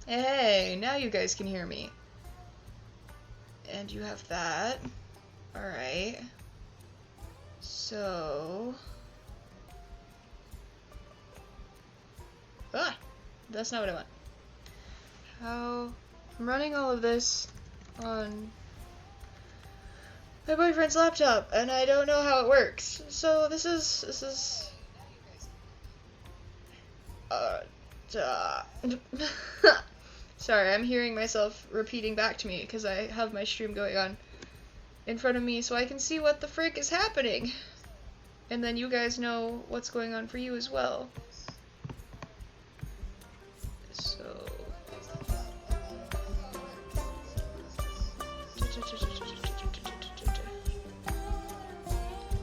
Hey, now you guys can hear me. And you have that. Alright. So... Ah! That's not what I want. How... I'm running all of this on my boyfriend's laptop, and I don't know how it works. So this is... Sorry, I'm hearing myself repeating back to me because I have my stream going on in front of me so I can see what the frick is happening. And then you guys know what's going on for you as well. So...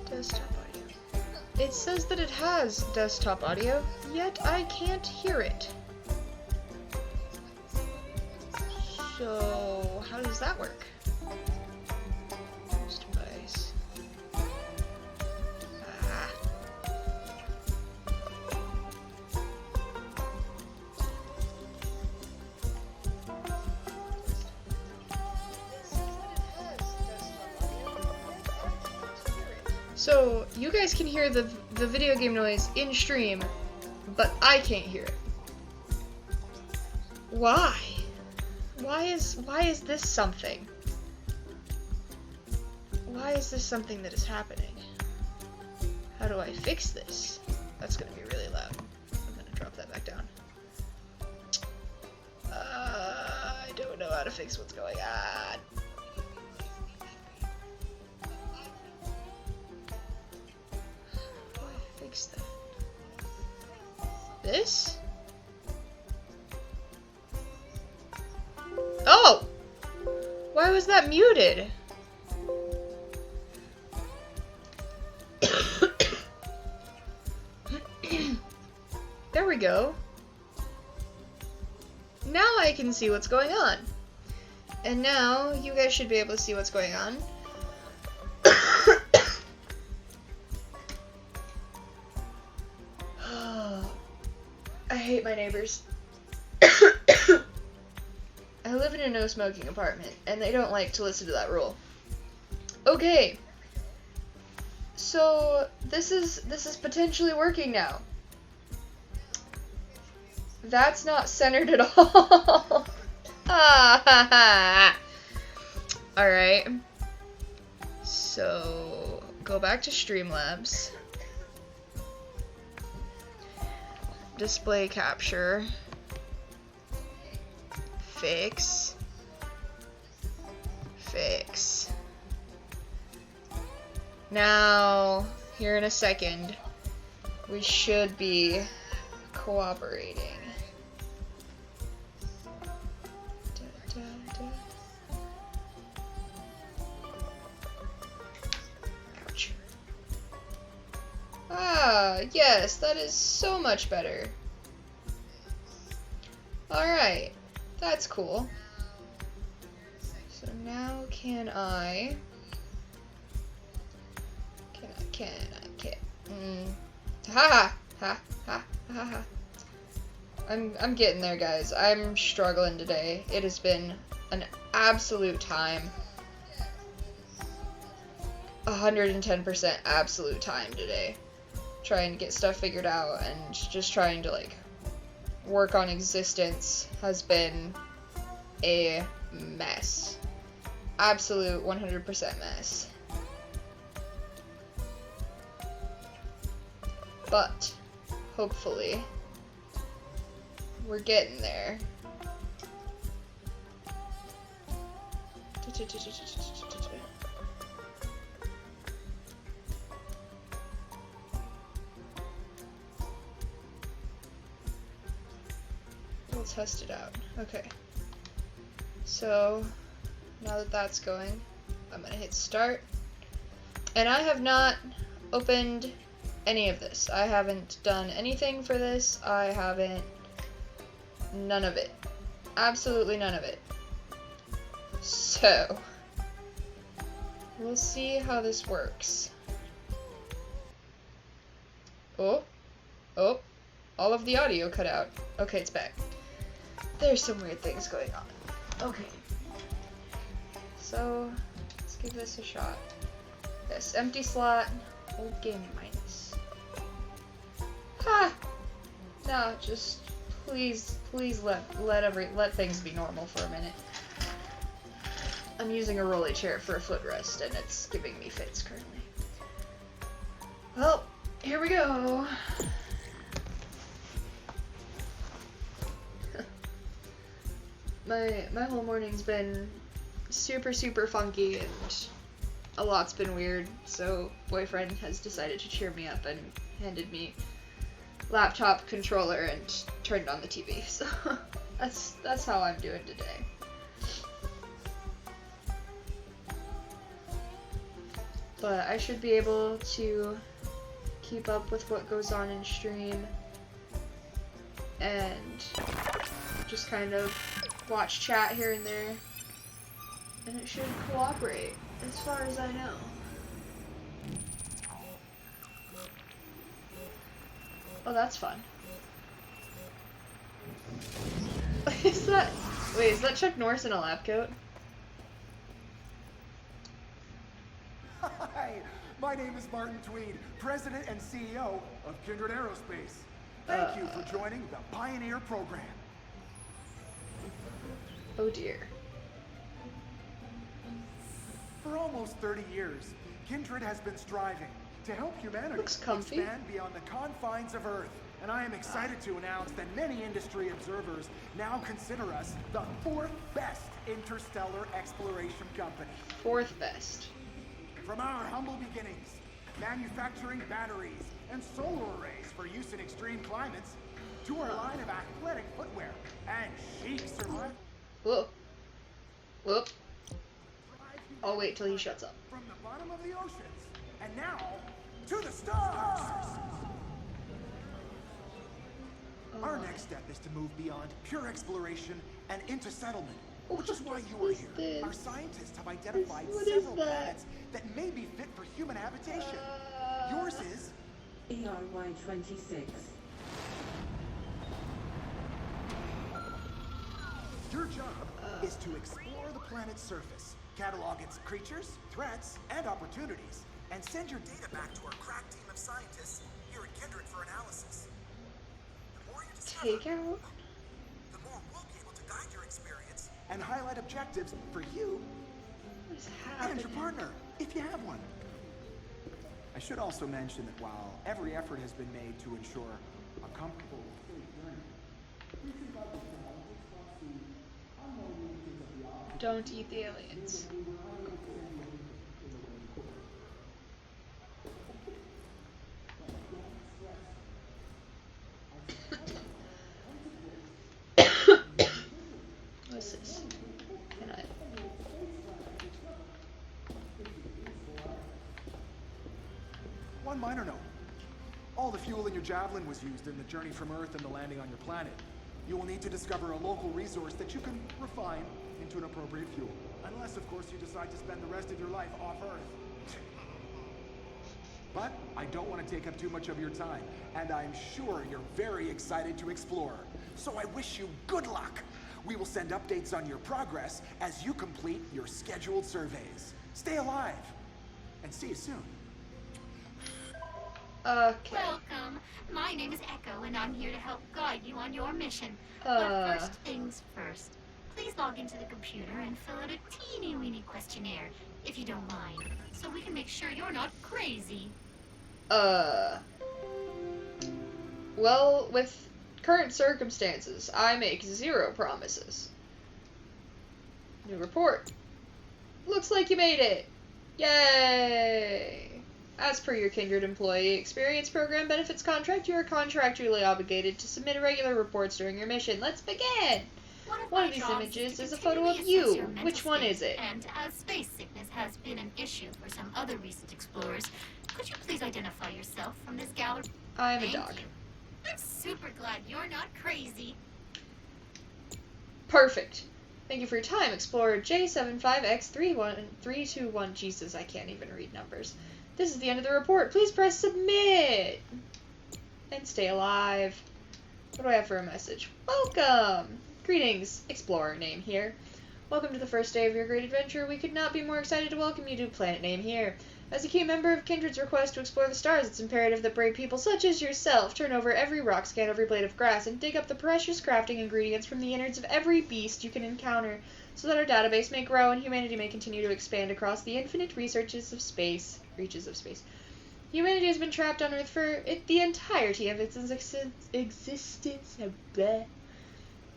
Desktop audio. It says that it has desktop audio, yet I can't hear it. So, how does that work? Host device. Ah. So, you guys can hear the video game noise in stream, but I can't hear it. Why? Why is this something? Why is this something that is happening? How do I fix this? That's gonna be really loud. I'm gonna drop that back down. I don't know how to fix what's going on. How do I fix that? This? Oh! Why was that muted? There we go. Now I can see what's going on. And now you guys should be able to see what's going on. I hate my neighbors. I live in a no smoking apartment, and they don't like to listen to that rule. Okay. So this is potentially working now. That's not centered at all. Alright. So go back to Streamlabs. Display capture. Fix. Now, here in a second, we should be cooperating. Ouch. Ah, yes, that is so much better. Alright. That's cool. So now can I ha ha ha ha ha. I'm getting there, guys. I'm struggling today. It has been an absolute time. 110% absolute time today. Trying to get stuff figured out and just trying to like work on existence has been a mess. Absolute 100% mess. But hopefully we're getting there. We'll test it out. Okay. So now that that's going, I'm gonna hit start. And I have not opened any of this. I haven't done anything for this. I haven't. None of it. Absolutely none of it. So we'll see how this works. Oh, all of the audio cut out. Okay, it's back. There's some weird things going on. Okay. So, let's give this a shot. This empty slot, old gaming minus. Ha! No, just please let things be normal for a minute. I'm using a rolly chair for a footrest, and it's giving me fits currently. Well, here we go. My whole morning's been super funky, and a lot's been weird, so boyfriend has decided to cheer me up and handed me laptop, controller, and turned on the TV. So that's how I'm doing today. But I should be able to keep up with what goes on in stream and just kind of watch chat here and there, and it should cooperate as far as I know. Oh, that's fun. Is that Chuck Norris in a lab coat? Hi, my name is Martin Tweed, President and CEO of Kindred Aerospace. Thank you for joining the Pioneer program. Oh dear. For almost 30 years, Kindred has been striving to help humanity Looks comfy. expand beyond the confines of Earth. And I am excited to announce that many industry observers now consider us the 4th best interstellar exploration company. 4th best. From our humble beginnings, manufacturing batteries and solar arrays for use in extreme climates, to our line of athletic footwear and chic survival. Whoa. Whoop. I'll wait till he shuts up. From the bottom of the oceans, and now to the stars. Our next step is to move beyond pure exploration and into settlement, which is why you are here. This? Our scientists have identified What is several that? planets that may be fit for human habitation. Yours is ERY-26. Your job is to explore the planet's surface, catalog its creatures, threats, and opportunities, and send your data back to our crack team of scientists here at Kindred for analysis. The more you discover, Take out? the more we'll be able to guide your experience and highlight objectives for you What is and your happening? partner, if you have one. I should also mention that while every effort has been made to ensure a comfortable and safe journey, recent budget challenges foresee unknown regions of the ocean. Don't eat the aliens. What's this? Can I? One minor note. All the fuel in your Javelin was used in the journey from Earth and the landing on your planet. You will need to discover a local resource that you can refine into an appropriate fuel. Unless, of course, you decide to spend the rest of your life off Earth. But I don't want to take up too much of your time, and I'm sure you're very excited to explore. So I wish you good luck. We will send updates on your progress as you complete your scheduled surveys. Stay alive, and see you soon. Okay. Welcome. My name is Echo, and I'm here to help guide you on your mission. But first things first. Please log into the computer and fill out a teeny-weeny questionnaire, if you don't mind, so we can make sure you're not crazy. Well, with current circumstances, I make 0 promises. New report. Looks like you made it. Yay! As per your Kindred Employee Experience Program benefits contract, you are contractually obligated to submit regular reports during your mission. Let's begin! One of these images is a photo of you. Which one is it? And as space sickness has been an issue for some other recent explorers, could you please identify yourself from this gallery? I'm a Thank dog. you. I'm super glad you're not crazy. Perfect. Thank you for your time, Explorer J75X31321. Jesus, I can't even read numbers. This is the end of the report. Please press submit. And stay alive. What do I have for a message? Welcome. Greetings, Explorer Name here. Welcome to the first day of your great adventure. We could not be more excited to welcome you to Planet Name here. As a key member of Kindred's request to explore the stars, it's imperative that brave people such as yourself turn over every rock, scan every blade of grass, and dig up the precious crafting ingredients from the innards of every beast you can encounter, so that our database may grow and humanity may continue to expand across the infinite reaches of space. Humanity has been trapped on Earth for the entirety of its existence. Bleh.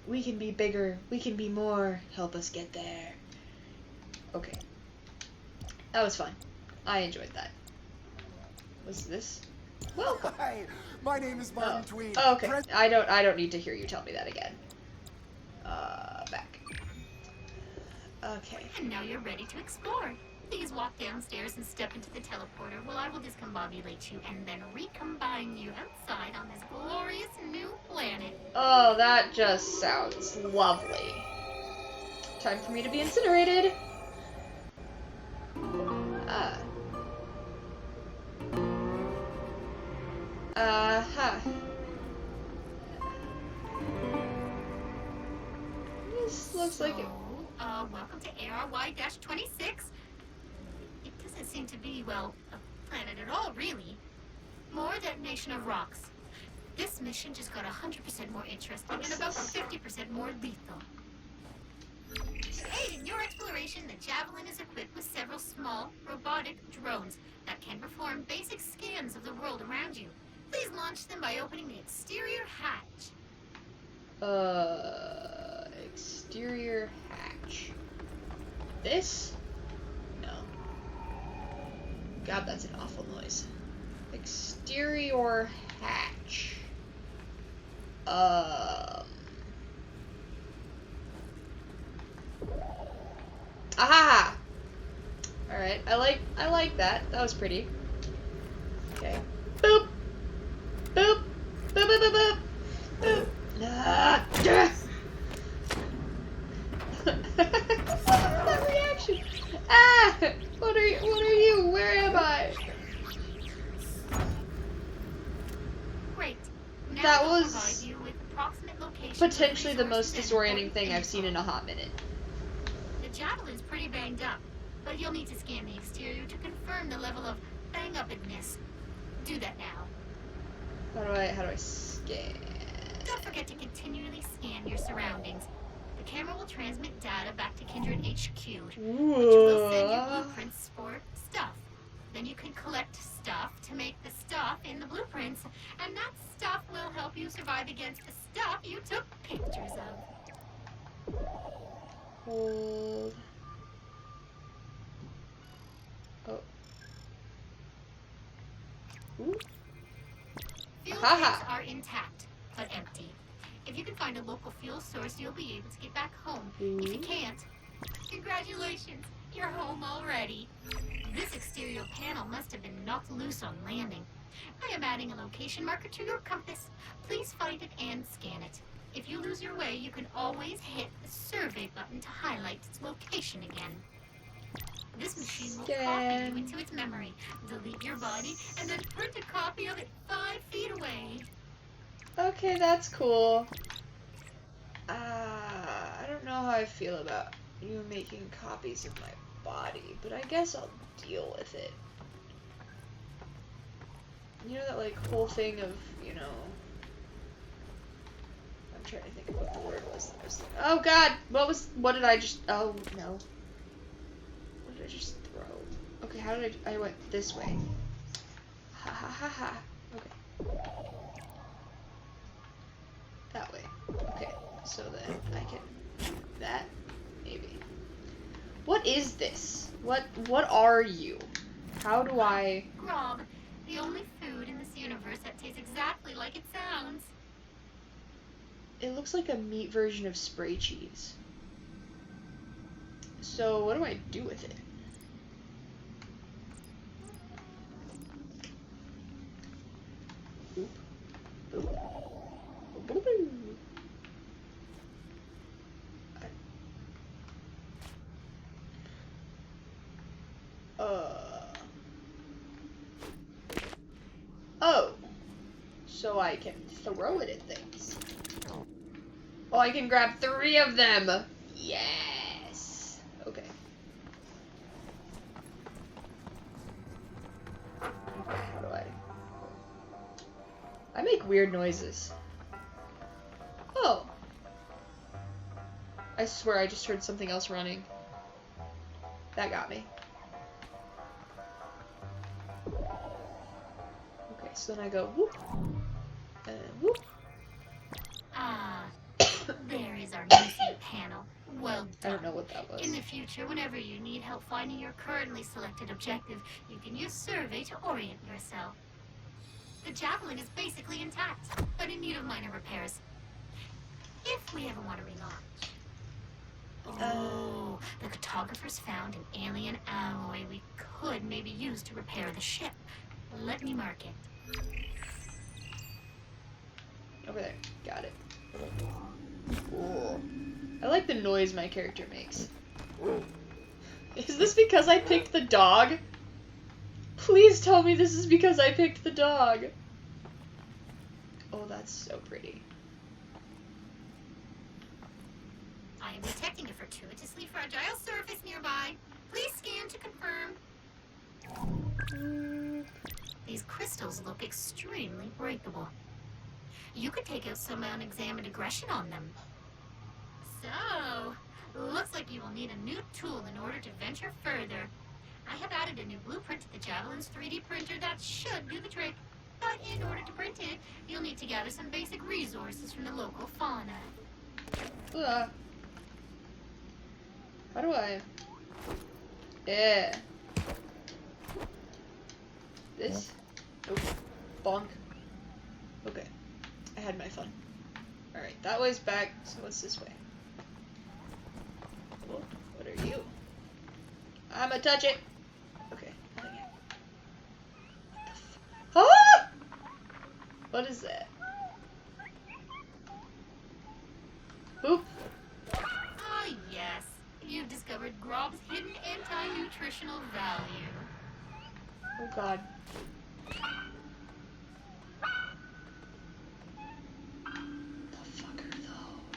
We can be bigger. We can be more. Help us get there. Okay. That was fun. I enjoyed that. What's this? Welcome. Hi, my name is Martin Tweed. Oh, okay. I don't need to hear you tell me that again. Back. Okay. And now you're ready to explore. Please walk downstairs and step into the teleporter while I will discombobulate you and then recombine you outside on this glorious new planet. Oh, that just sounds lovely. Time for me to be incinerated. This looks like it. Welcome to ARY-26. It doesn't seem to be, well, a planet at all, really. More detonation of rocks. This mission just got 100% more interesting and about 50% more lethal. To aid in your exploration, the Javelin is equipped with several small, robotic drones that can perform basic scans of the world around you. Please launch them by opening the exterior hatch. Exterior hatch. This? No. God, that's an awful noise. Exterior hatch. Aha! Alright, I like that. That was pretty. Okay. Boop! Boop! Boop boop boop boop! Boop! That reaction! Ah! What are you? Where am I? Great. Now That I'll was provide you with approximate location potentially of the most resources and disorienting thing I've seen in a hot minute. The Javelin's pretty banged up, but you'll need to scan the exterior to confirm the level of bang-upedness. Do that now. How do I scan? Don't forget to continually scan your surroundings. The camera will transmit data back to Kindred HQ, which will send you blueprints for stuff. Then you can collect stuff to make the stuff in the blueprints, and that stuff will help you survive against the stuff you took pictures of. Hold. Oh. Ooh. Fuel Haha. tanks are intact, but empty. If you can find a local fuel source, you'll be able to get back home. If you can't, congratulations, you're home already. This exterior panel must have been knocked loose on landing. I am adding a location marker to your compass. Please find it and scan it. If you lose your way, you can always hit the survey button to highlight its location again. This machine will copy you into its memory, delete your body, and then print a copy of it 5 feet away. Okay, that's cool. I don't know how I feel about you making copies of my body, but I guess I'll deal with it. You know that, like, whole thing of, you know... I'm trying to think of what the word was that I was thinking. Oh god! What did I just... Oh, no. What did I just throw? Okay, how did I went this way. Ha ha ha ha. Okay. That way. Okay, so then I can do that, maybe. What is this? What are you? How do I... Grob, the only food in this universe that tastes exactly like it sounds. It looks like a meat version of spray cheese. So what do I do with it? Oop. Oop. Boop. Oh. So I can throw it at things. Oh, I can grab 3 of them. Yes. Okay. How do I make weird noises. Oh. I swear I just heard something else running. That got me. Okay, so then I go whoop. And whoop. Ah, there is our missing panel. Well done. I don't know what that was. In the future, whenever you need help finding your currently selected objective, you can use survey to orient yourself. The Javelin is basically intact, but in need of minor repairs. If we ever want to relaunch. Oh, the cartographers found an alien alloy we could maybe use to repair the ship. Let me mark it. Over there. Got it. Cool. I like the noise my character makes. Is this because I picked the dog? Please tell me this is because I picked the dog. Oh, that's so pretty. I am detecting a fortuitously fragile surface nearby. Please scan to confirm. These crystals look extremely breakable. You could take out some unexamined aggression on them. So, looks like you will need a new tool in order to venture further. I have added a new blueprint to the Javelin's 3D printer that should do the trick. But in order to print it, you'll need to gather some basic resources from the local fauna. How do I? Yeah. This? Oh, bonk. Okay. I had my fun. Alright, that way's back, so what's this way? Oh, what are you? I'ma touch it! Okay, nothing yet. What the ah! What is that? Oop. Ah, yes. You've discovered Grob's hidden anti-nutritional value. Oh god. The fuck are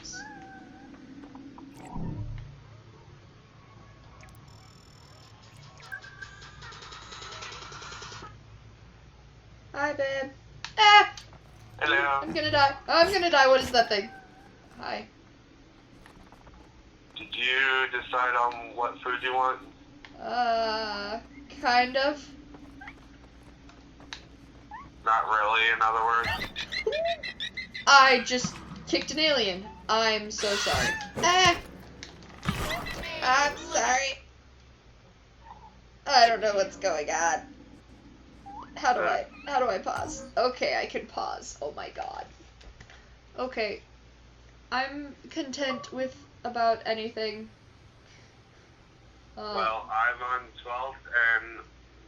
those? Hi, babe. Ah! Hello. I'm gonna die. I'm gonna die. What is that thing? Hi. Did you decide on what food you want? Kind of. Not really, in other words. I just kicked an alien. I'm so sorry. Ah! I'm sorry. I don't know what's going on. How do I pause? Okay, I can pause. Oh my god. Okay. I'm content with about anything. Well, I'm on 12th and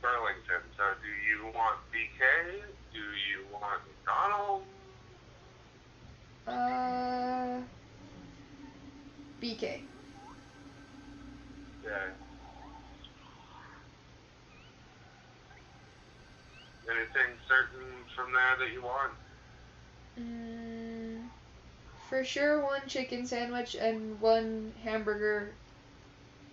Burlington, so do you want BK? Do you want McDonald's? BK. Yeah. Anything certain from there that you want? For sure 1 chicken sandwich and 1 hamburger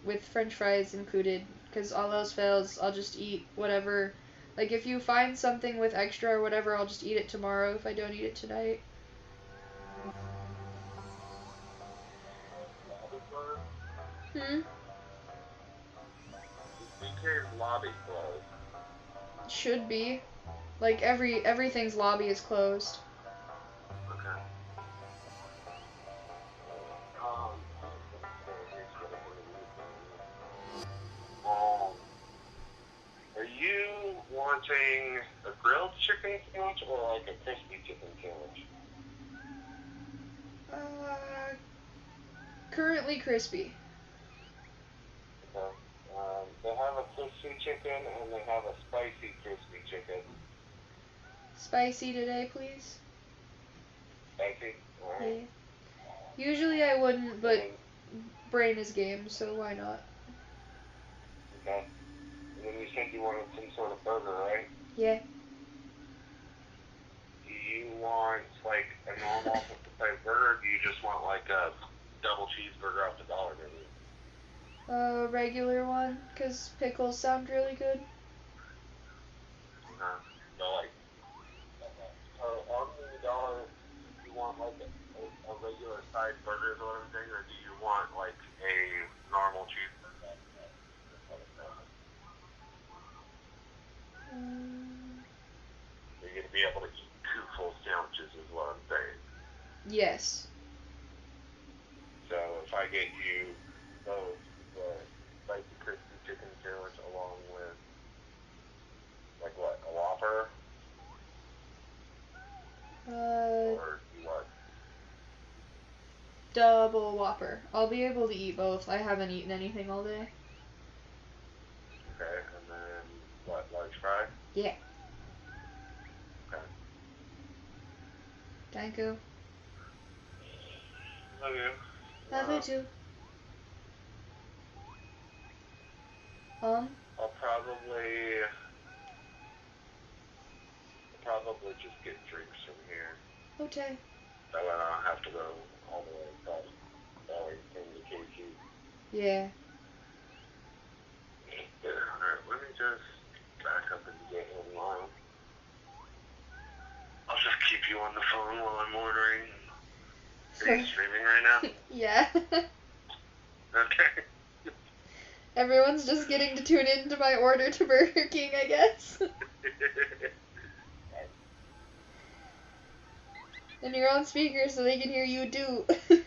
with french fries included, because all else fails, I'll just eat whatever. Like, if you find something with extra or whatever, I'll just eat it tomorrow if I don't eat it tonight. Hmm? BK's lobby closed. Should be. Like, everything's lobby is closed. Okay. Are you wanting a grilled chicken sandwich or like a crispy chicken sandwich? Currently crispy. Okay. They have a crispy chicken and they have a spicy crispy chicken. Spicy today, please. Spicy? Alright. Yeah. Usually I wouldn't, but brain is game, so why not? Okay. And then you said you wanted some sort of burger, right? Yeah. Do you want like a normal size burger, or do you just want like a double cheeseburger off the dollar menu? Regular one, because pickles sound really good. So like, on the dollar, do you want like a regular size burger is what I'm saying, or do you want like a normal cheeseburger? You're gonna be able to eat 2 full sandwiches is what I'm saying. Yes. So if I get you both the spicy crispy chicken sandwich along with like what, a Whopper? Or you what? Double Whopper. I'll be able to eat both. I haven't eaten anything all day. Okay, and then what, large fry? Yeah. Okay. Thank you. Love you. Love you too. I'll probably just get drinks from here. Okay. That way I don't have to go all the way across Arlington to KG. Yeah. Alright, let me just back up and get in line. I'll just keep you on the phone while I'm ordering. Are you streaming right now? Yeah. Okay. Everyone's just getting to tune into my order to Burger King, I guess. And you're on speaker so they can hear you too. You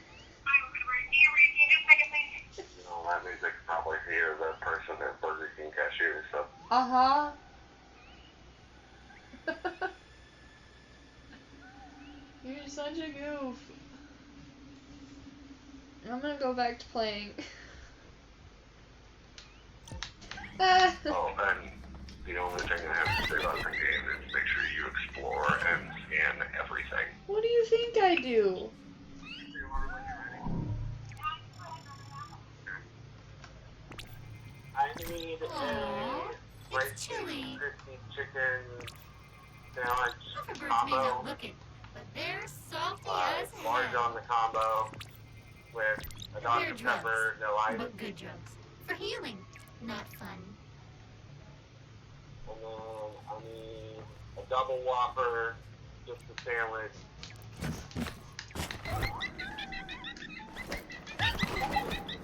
know, that music probably hear the person at Burger King cashier, so. Uh-huh. You're such a goof. I'm gonna go back to playing. Ah. Oh, and the only thing I have to say about the game is make sure you explore and scan everything. What do you think I do? I need Aww, a it's chilly. crispy chicken sandwich Puffer birds may combo. not look it, but they're salty as Large hell. on the combo with a They're Dr. drugs, Pepper, no ice. but good drugs. For healing, not fun. And then I need a double Whopper, just a sandwich.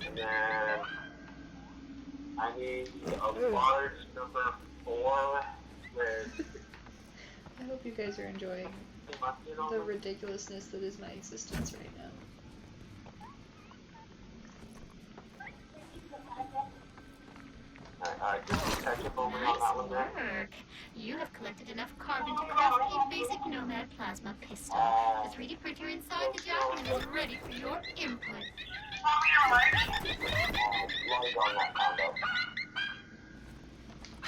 And then I need a large number 4 with I hope you guys are enjoying mustard on the it. ridiculousness that is my existence right now. I just catch up over on that one there. Nice work. You have collected enough carbon to craft a basic Nomad plasma pistol. The 3D printer inside the jacket is ready for your input. Large on that combo. I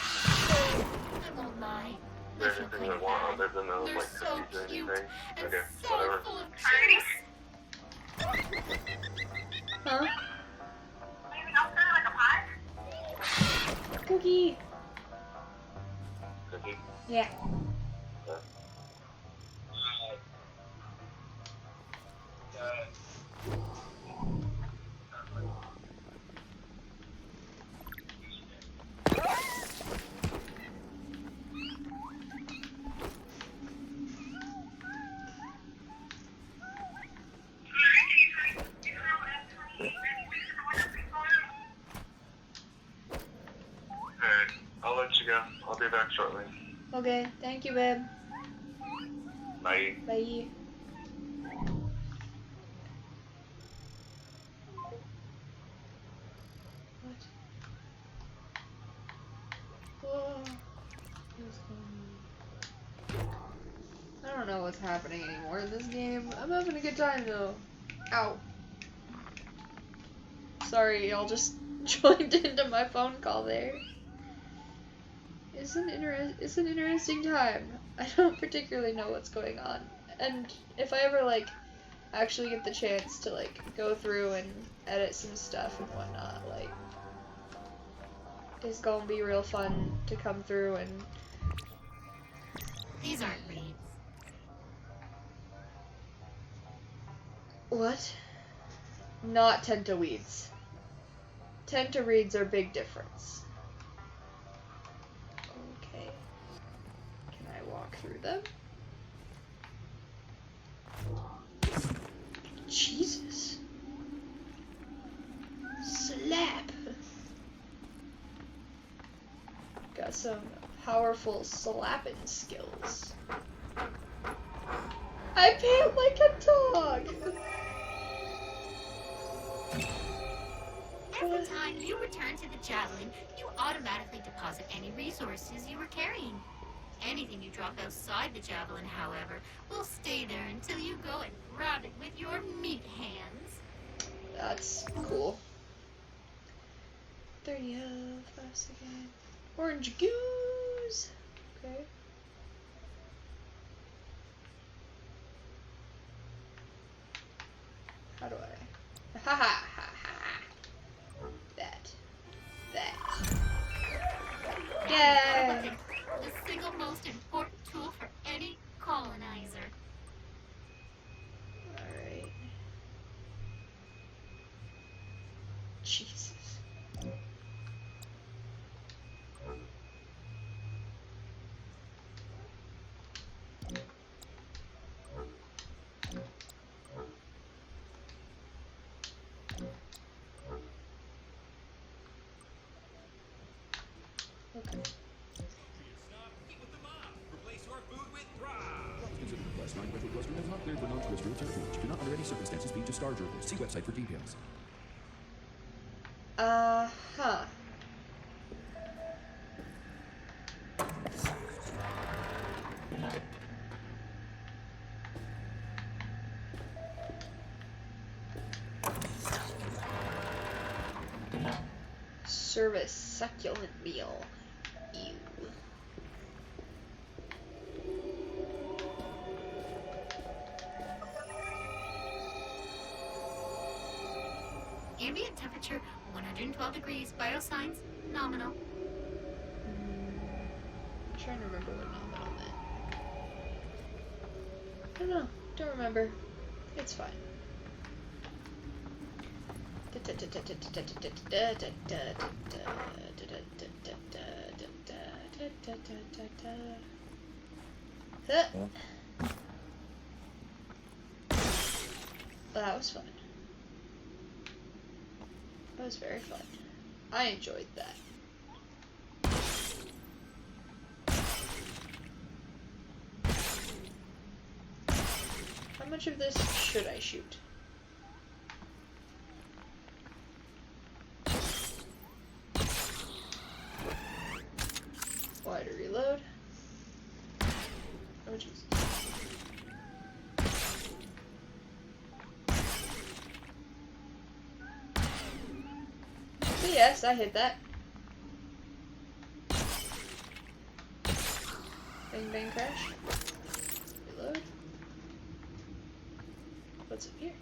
won't lie. I There's feel anything kind I of want bad. other than those They're like so cookies or cute anything. and Okay, so whatever. full of juice. Huh? Cookie! Cookie. Yeah. Alright, I'll let you go. I'll be back shortly. Okay, thank you, babe. Bye. Bye. What? Whoa. I don't know what's happening anymore in this game. I'm having a good time though. Ow. Sorry, y'all just joined into my phone call there. It's an interesting time. I don't particularly know what's going on. And if I ever like actually get the chance to like go through and edit some stuff and whatnot, like it's gonna be real fun to come through and These aren't reeds. What? Not tentaweeds. Tentareeds are big difference. Okay. Can I walk through them? Jesus. Slap. Got some powerful slapping skills. I pant like a dog. Every time you return to the javelin, you automatically deposit any resources you were carrying. Anything you drop outside the javelin, however, will stay there until you go and grab it with your meat hands. That's cool. 30 health, 5 seconds. Orange goose. Okay. How do I? Ha ha ha ha. That. Yay! The single most important tool for any colonizer. Alright. Jesus. Okay. Consider the Class 9 retro cluster as not cleared for non-terrestrial territories. Do not under any circumstances speak to Star Journals. See website for details. Huh. Serve a succulent meal. Ew. Ambient temperature 112 degrees, biosigns nominal. I'm trying to remember what nominal meant. I don't know. Don't remember. It's fine. That was fun. That was very fun. I enjoyed that. How much of this should I shoot? Why to reload? Oh Jesus. But yes, I hit that. Bang bang crash. Reload. What's up here?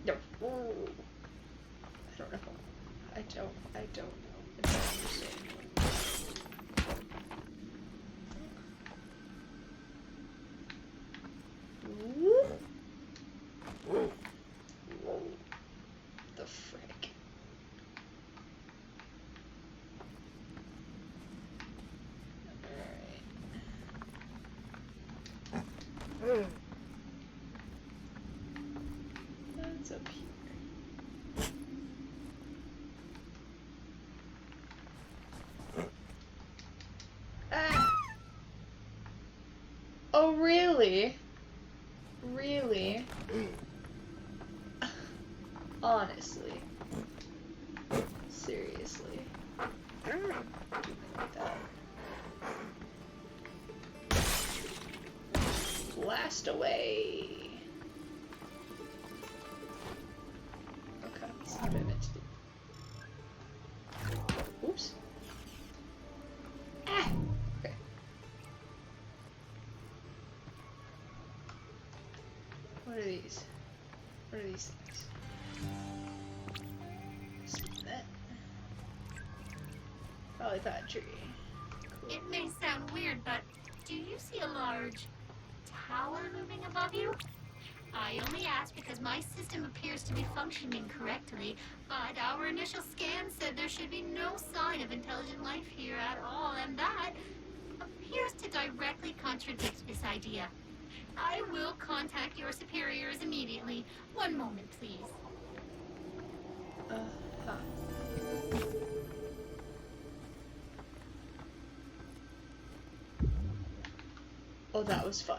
No. Oh. I don't know. I don't know. I don't understand. Whoa. The frick. Alright. What's up here? Ah! Oh, really? Really? Honestly. Seriously. Like that. Blast away. Okay, that's not what I meant to do. Oops. Ah! Okay. What are these? What are these things? Spin that. Polypod tree. Cool. It may sound weird, but do you see a large tower looming above you? I only asked because my system appears to be functioning correctly, but our initial scan said there should be no sign of intelligent life here at all, and that appears to directly contradict this idea. I will contact your superiors immediately. One moment, please. Uh-huh. Oh, that was fun.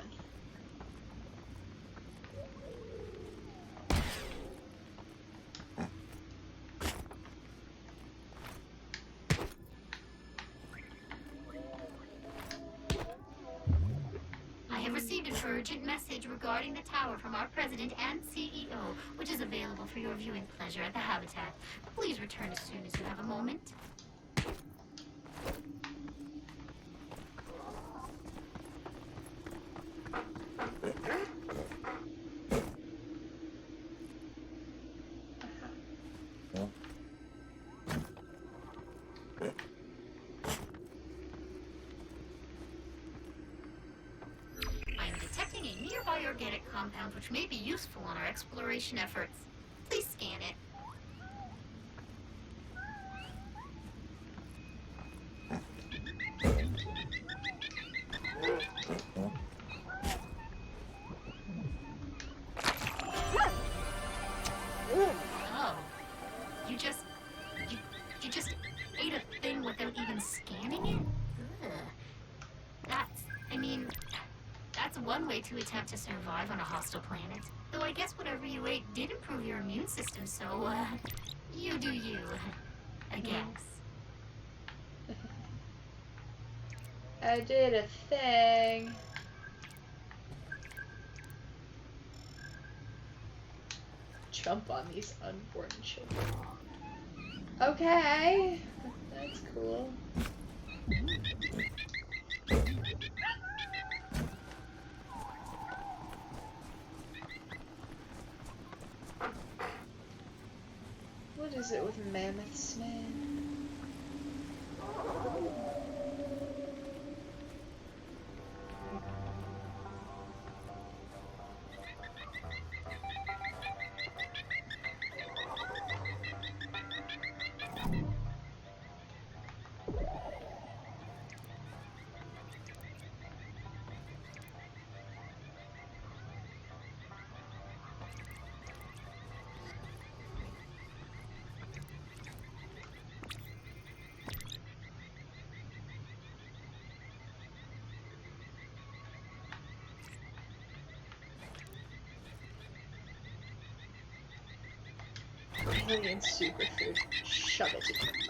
I have received an urgent message regarding the tower from our president and CEO, which is available for your viewing pleasure at the Habitat. Please return as soon as you have a moment. I am detecting a nearby organic compound which may be useful on our exploration efforts. Please scan it. Oh. You just ate a thing without even scanning it? Ugh. That's one way to attempt to survive on a hostile planet. Though I guess whatever you ate did improve your immune system, so, you do you. I guess. I did a thing. Jump on these unborn children. Okay. That's cool. What is it with mammoths, man? Alien superfood. Shove it in your mouth.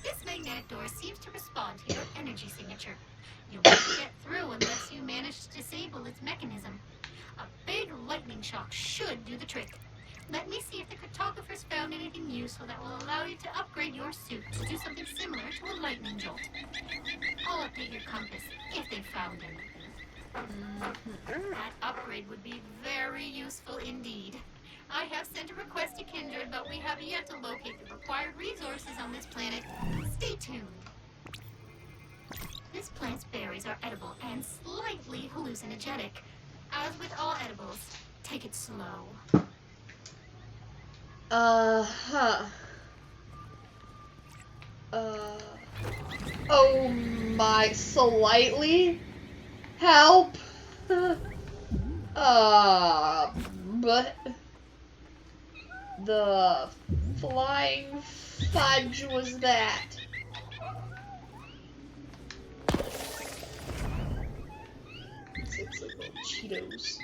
This magnetic door seems to respond to your energy signature. You won't get through unless you manage to disable its mechanism. A big lightning shock should do the trick. Let me see if the cartographers found anything useful that will allow you to upgrade your suit to do something similar to a lightning jolt. I'll update your compass if they found anything. That upgrade would be very useful indeed. I have sent a request to Kindred, but we have yet to locate the required resources on this planet. Stay tuned. This plant's berries are edible and slightly hallucinogenic. As with all edibles, take it slow. Uh-huh. Oh my, slightly? Help! But the flying fudge was that? It's like little Cheetos.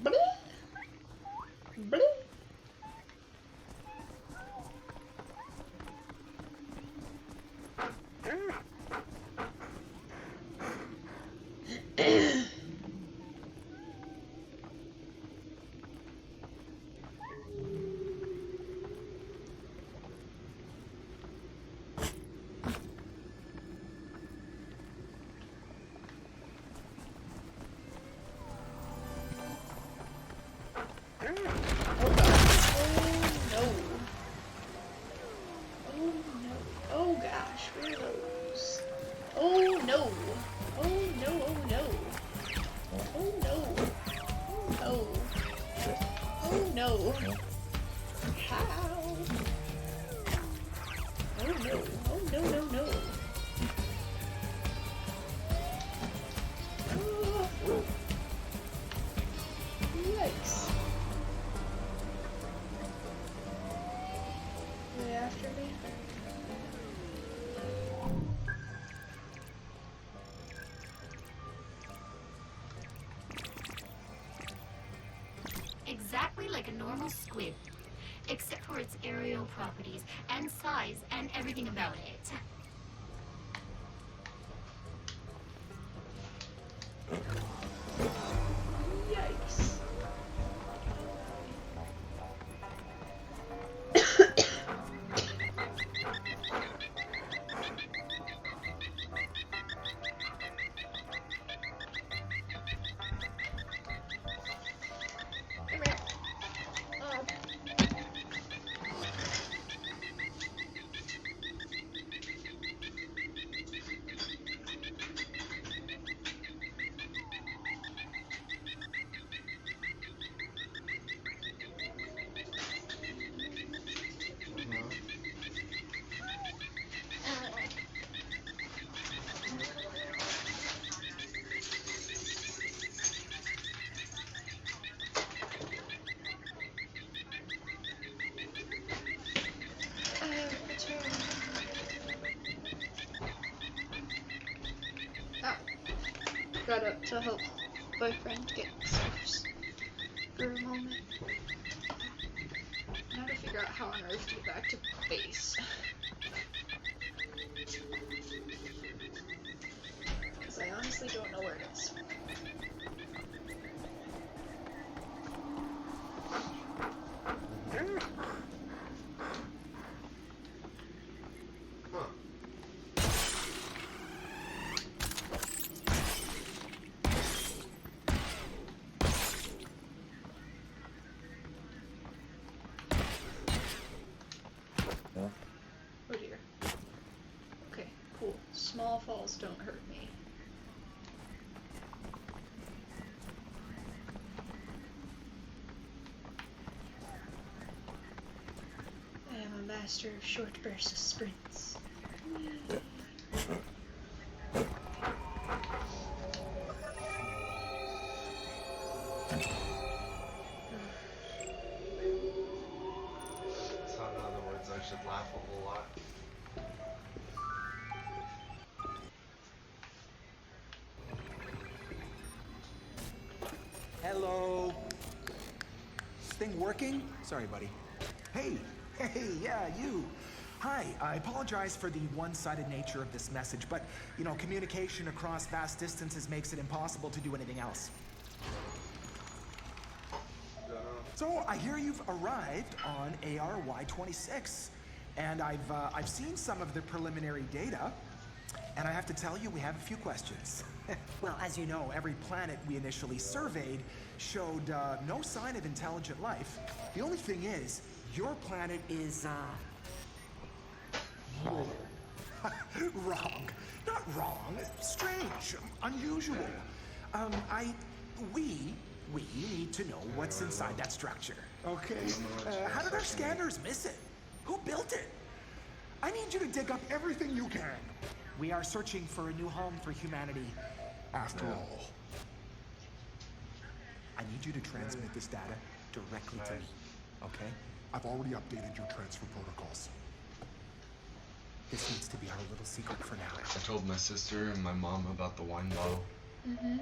Blah. Bloop. Exactly like a normal squid, except for its aerial properties and size and everything about it. Yikes. Got up to help boyfriend get source for a moment. Now to figure out how on earth to get back to base. Because I honestly don't know where it is. Oh dear. Okay, cool. Small falls don't hurt me. I am a master of short bursts of sprints. So in other words, I should laugh a whole lot. Hello. This thing working? Sorry, buddy. Hey, yeah, you. Hi, I apologize for the one-sided nature of this message, but, you know, communication across vast distances makes it impossible to do anything else. So, I hear you've arrived on ARY-26, and I've seen some of the preliminary data, and I have to tell you, we have a few questions. Well, as you know, every planet we initially surveyed showed no sign of intelligent life. The only thing is, your planet is, wrong. Not wrong. Strange. Unusual. We need to know what's inside that structure. Okay. How did our scanners miss it? Who built it? I need you to dig up everything you can. We are searching for a new home for humanity, after all. I need you to transmit this data directly to me, okay? I've already updated your transfer protocols. This needs to be our little secret for now. I told my sister and my mom about the wine bottle. Mm-hmm.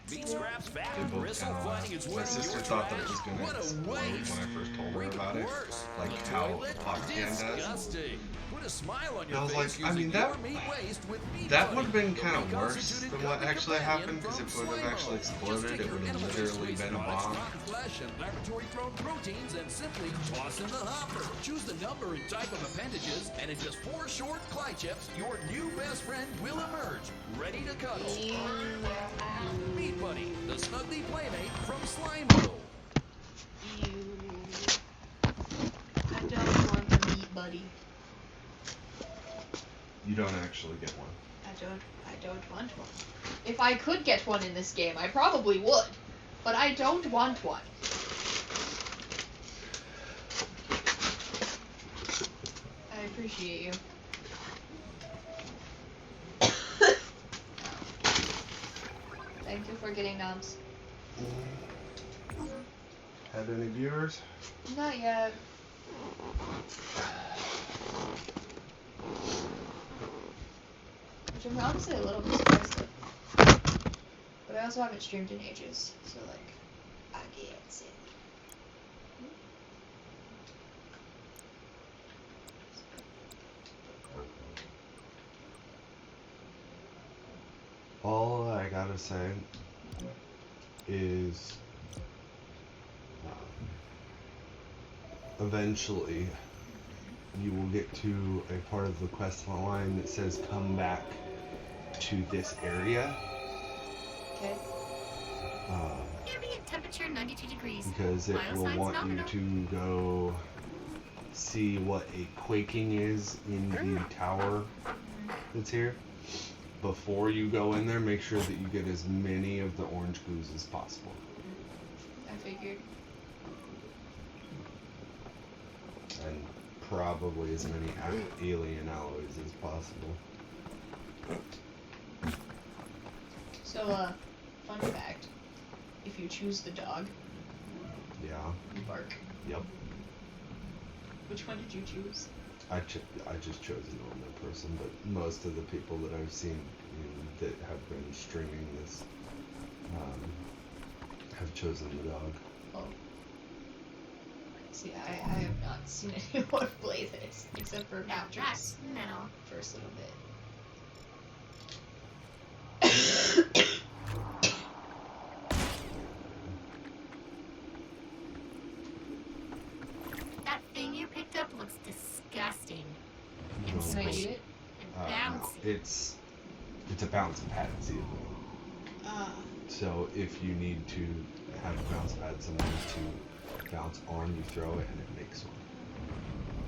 Meat scraps back They and both bristle kinda laughed. finding its My way to sister your thought that it trash. was gonna What a explode when waste. I first told her Or even about it. worse, Like the how toilet? Pocket does. Disgusting. Put a smile on your I was face like, I mean, using that- your meat waste with Meat That Buddy, would have been the kind of worse reconstituted than what gummy actually companion happened, because from if it would have actually Slaymo. exploded, Just it take would your have animal-based literally waste been a products, bomb. rotten flesh, and laboratory-grown proteins, and simply toss in the hopper. Choose the number and type of appendages, and in just 4 short Cly chips, your new best friend will emerge, ready to cuddle. Meat Buddy, the snuggly playmate from Slimebo. I don't want the Meat Buddy. You don't actually get one. I don't want one. If I could get one in this game, I probably would. But I don't want one. I appreciate you. Thank you for getting noms. Had any viewers? Not yet. Which I'm honestly a little bit surprised at. But I also haven't streamed in ages, so like, I get it. All I gotta say is eventually you will get to a part of the quest line that says come back to this area. Okay. Ambient temperature 92 degrees. Because it Vital will signs want nominal. you to go see what a quaking is in the tower that's here. Before you go in there, make sure that you get as many of the orange goos as possible. I figured. And probably as many alien alloys as possible. So, fun fact. If you choose the dog, Yeah. you bark. Yep. Which one did you choose? I just chose a normal person, but most of the people that I've seen that have been streaming this have chosen the dog. Oh. See, I have not seen anyone play this, except for Now Patrick's that's metal. first little bit. That thing you picked up looks disgusting. No, And Can I but, eat it? And no, bouncy. it's a bounce pad seal. So if you need to have a bounce pad somewhere to bounce on, you throw it and it makes one.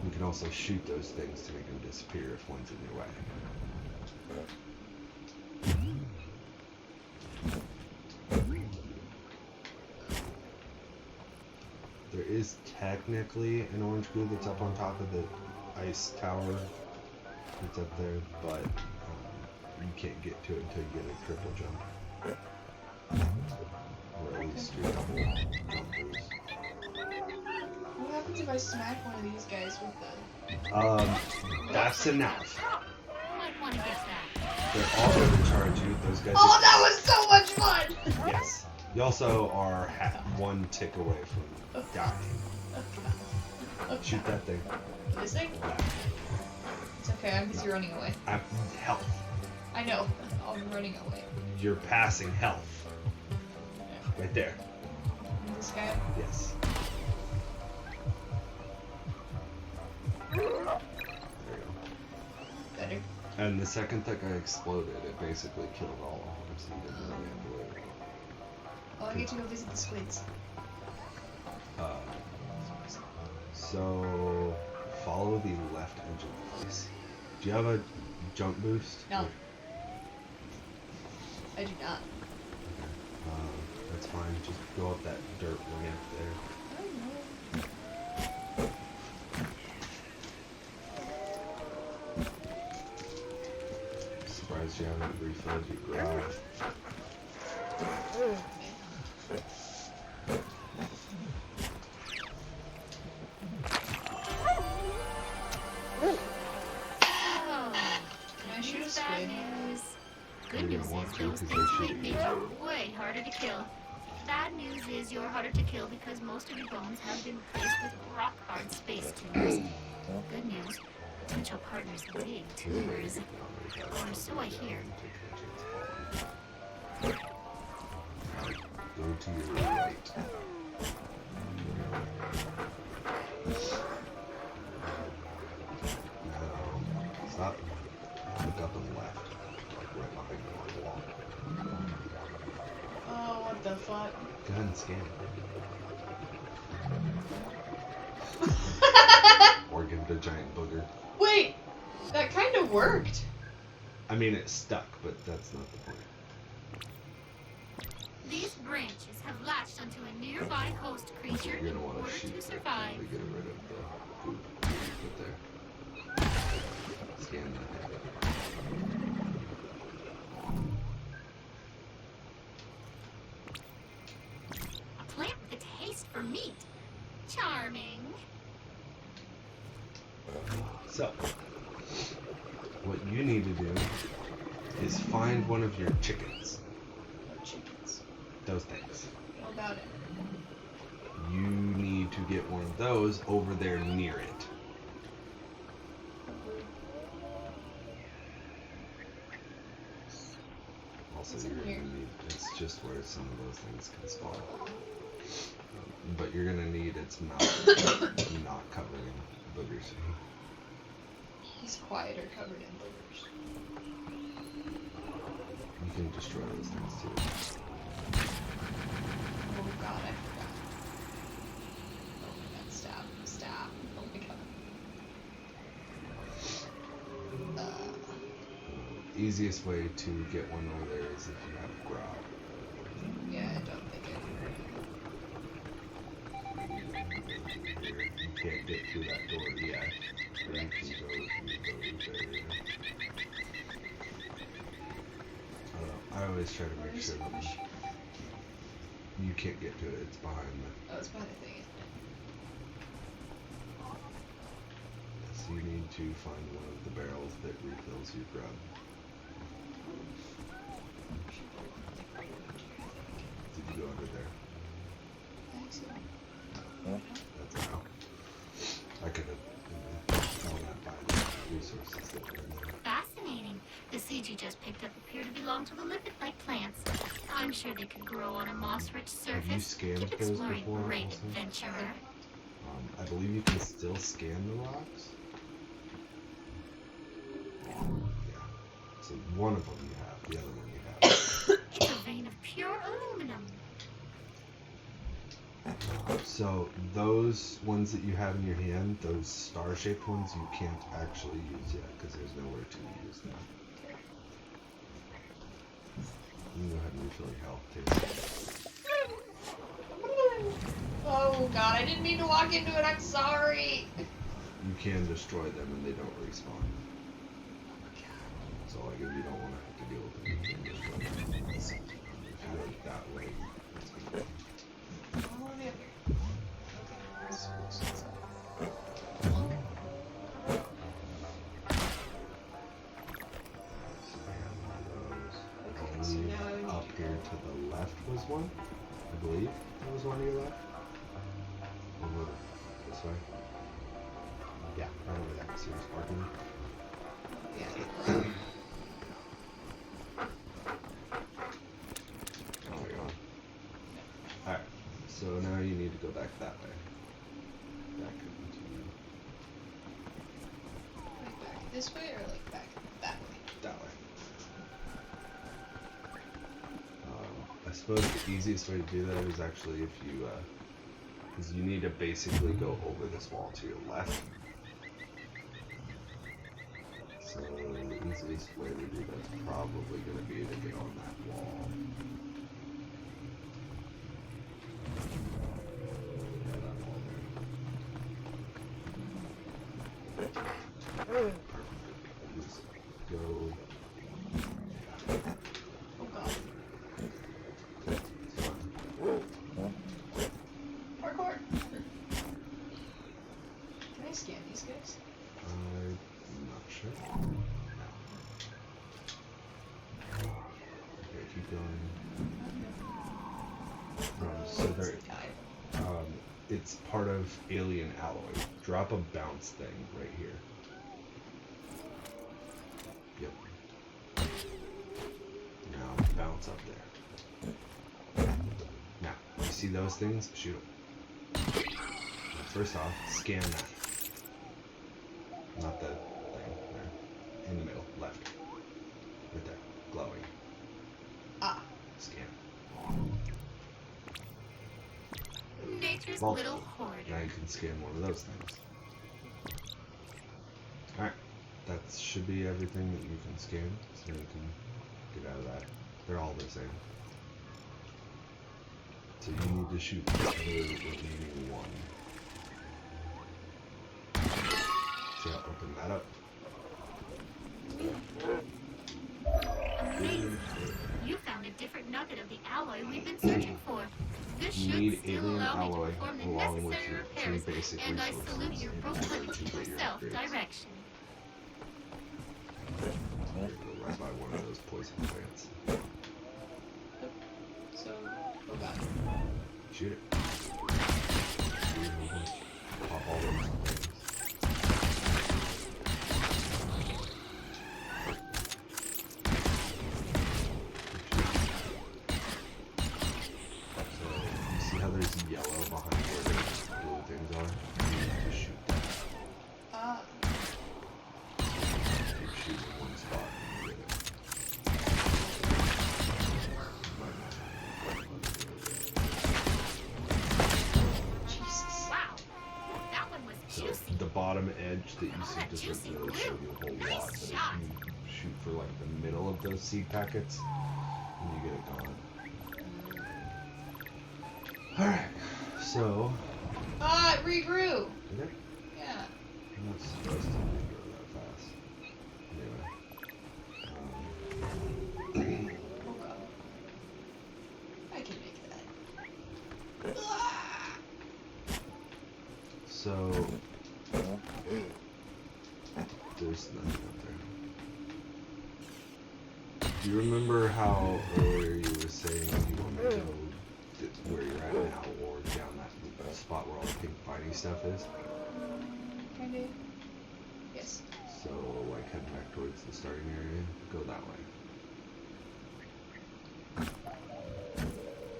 You can also shoot those things to make them disappear if one's in your way. There is technically an orange goo that's up on top of the ice tower that's up there, but you can't get to it until you get a triple jump. Or at least your double jump boost. What happens if I smack one of these guys with the... That's enough. You might want to get that. They're all going to charge you. Those guys. Oh, that was so much fun! Yes. You also are one tick away from dying. Shoot that thing. This thing? It's okay, I'm busy running away. I'm health. I know. I'm running away. You're passing health. Right there. This guy? Yes. There you go. Better. And the second that guy exploded, it basically killed all of them, so you didn't really have to worry about it. Oh, I get to go visit the squids. So follow the left edge of the place. Do you have a jump boost? No. I do not. That's fine. Just go up that dirt ramp there. Surprised you haven't refilled your garage. Can I shoot a Bad squid? news. good You're news gonna is want to, those 'cause things they might make you way harder to kill. Bad news is you're harder to kill because most of your bones have been replaced with rock-hard space tumors. Good news, potential partners dig tumors. Or so I hear. Go to your right. Now, stop. Look up and left. Like right behind you on the wall. Oh, what the fuck? Go ahead and scan it. Or give it a giant booger. Wait! That kind of worked. I mean, it stuck, but that's not the point. These branches have latched onto a nearby host creature You're in gonna want order to shoot to that survive. to get rid of the goop. Put there. Scan that. A plant with a taste for meat. Charming. So, what you need to do is find one of your chickens. What chickens? Those things. How about it? You need to get one of those over there near it. Also, What's in you're gonna here? need, it's just where some of those things can spawn. But you're gonna need its mouth not covered in boogers. He's quieter, covered in boogers. You can destroy those things too. Oh god, I forgot. Oh my god, stop. Stop. Oh my god. Easiest way to get one over there is if you have grog. Yeah, I don't think You can't get through that door yet. But you can go through those areas. I always try to make sure that you can't get to it. It's behind the. Oh, it's behind the thing. So you need to find one of the barrels that refills your grub. Did you go under there? That's out. I could have thrown that by the resources that were in there. Fascinating. The seeds you just picked up appear to belong to the lipid-like plants. I'm sure they could grow on a moss-rich surface. Have you scanned Keep those exploring, before, great also? adventurer. I believe you can still scan the rocks. Yeah. So one of them you have, the other one you have. It's a vein of pure aluminum. So those ones that you have in your hand, those star-shaped ones, you can't actually use yet because there's nowhere to use them. You can go ahead and refill your health too. Oh god, I didn't mean to walk into it, I'm sorry! You can destroy them and they don't respawn. So like if you don't want to have to deal with them, you can destroy them. If you go that way, it's gonna Oh, over here. Okay, so now I need up to here go. to the left was one, I believe. There was one to your left. Over this way. Yeah, right over there. See what's marking? Yeah. Oh, you're on. Alright, so now you need to go back that way. Back into Like back this way or like back that way? that way. I suppose the easiest way to do that is actually if you, because you need to basically go over this wall to your left. So the easiest way to do that's probably going to be to get on that wall. Yeah, that wall there. Perfect. Just go. Oh god. Parkour! Can I scan these guys? I'm not sure. What's Alright. the guy? It's part of alien alloy. Drop a bounce thing right here. Yep. Now bounce up there. Now, you see those things? Shoot them. First off, scan that. Not the thing there. In the middle, left. Right there. Glowing. Ah. Scan. Nature's Vault. little hoarder. Now you can scan one of those things. Alright. That should be everything that you can scan. So you can get out of that. They're all the same. So you need to shoot the remaining one. So yeah, open that up. Amazing. You found a different nugget of the alloy we've been searching for. This You should need still alien allow me alloy to perform the along with necessary your three repairs, basic and I resources salute your in order to proclivity get for your upgrades. self-direction. You're gonna go right by one of those poison plants. So, go back. Shoot it. Pop all those things. So, you see how there's yellow behind where the blue things are? You need to shoot that. Ah. Keep shooting one spot and you get Jesus. Wow, that one was So juicy. the bottom edge that you Oh, see that doesn't juicy really show you a whole blue. lot, Nice but shot. if you shoot for like the middle of those seed packets, then you get it going. Alright, so Ah, it regrew. did it? Yeah. I'm not supposed to go that fast. Anyway. Oh god. I can make that. Ah! So there's nothing up there. Do you remember how earlier you were saying you want to go where you're at now or down that spot where all the pink fighting stuff is? Kind of. Yes. So like head back towards the starting area, go that way.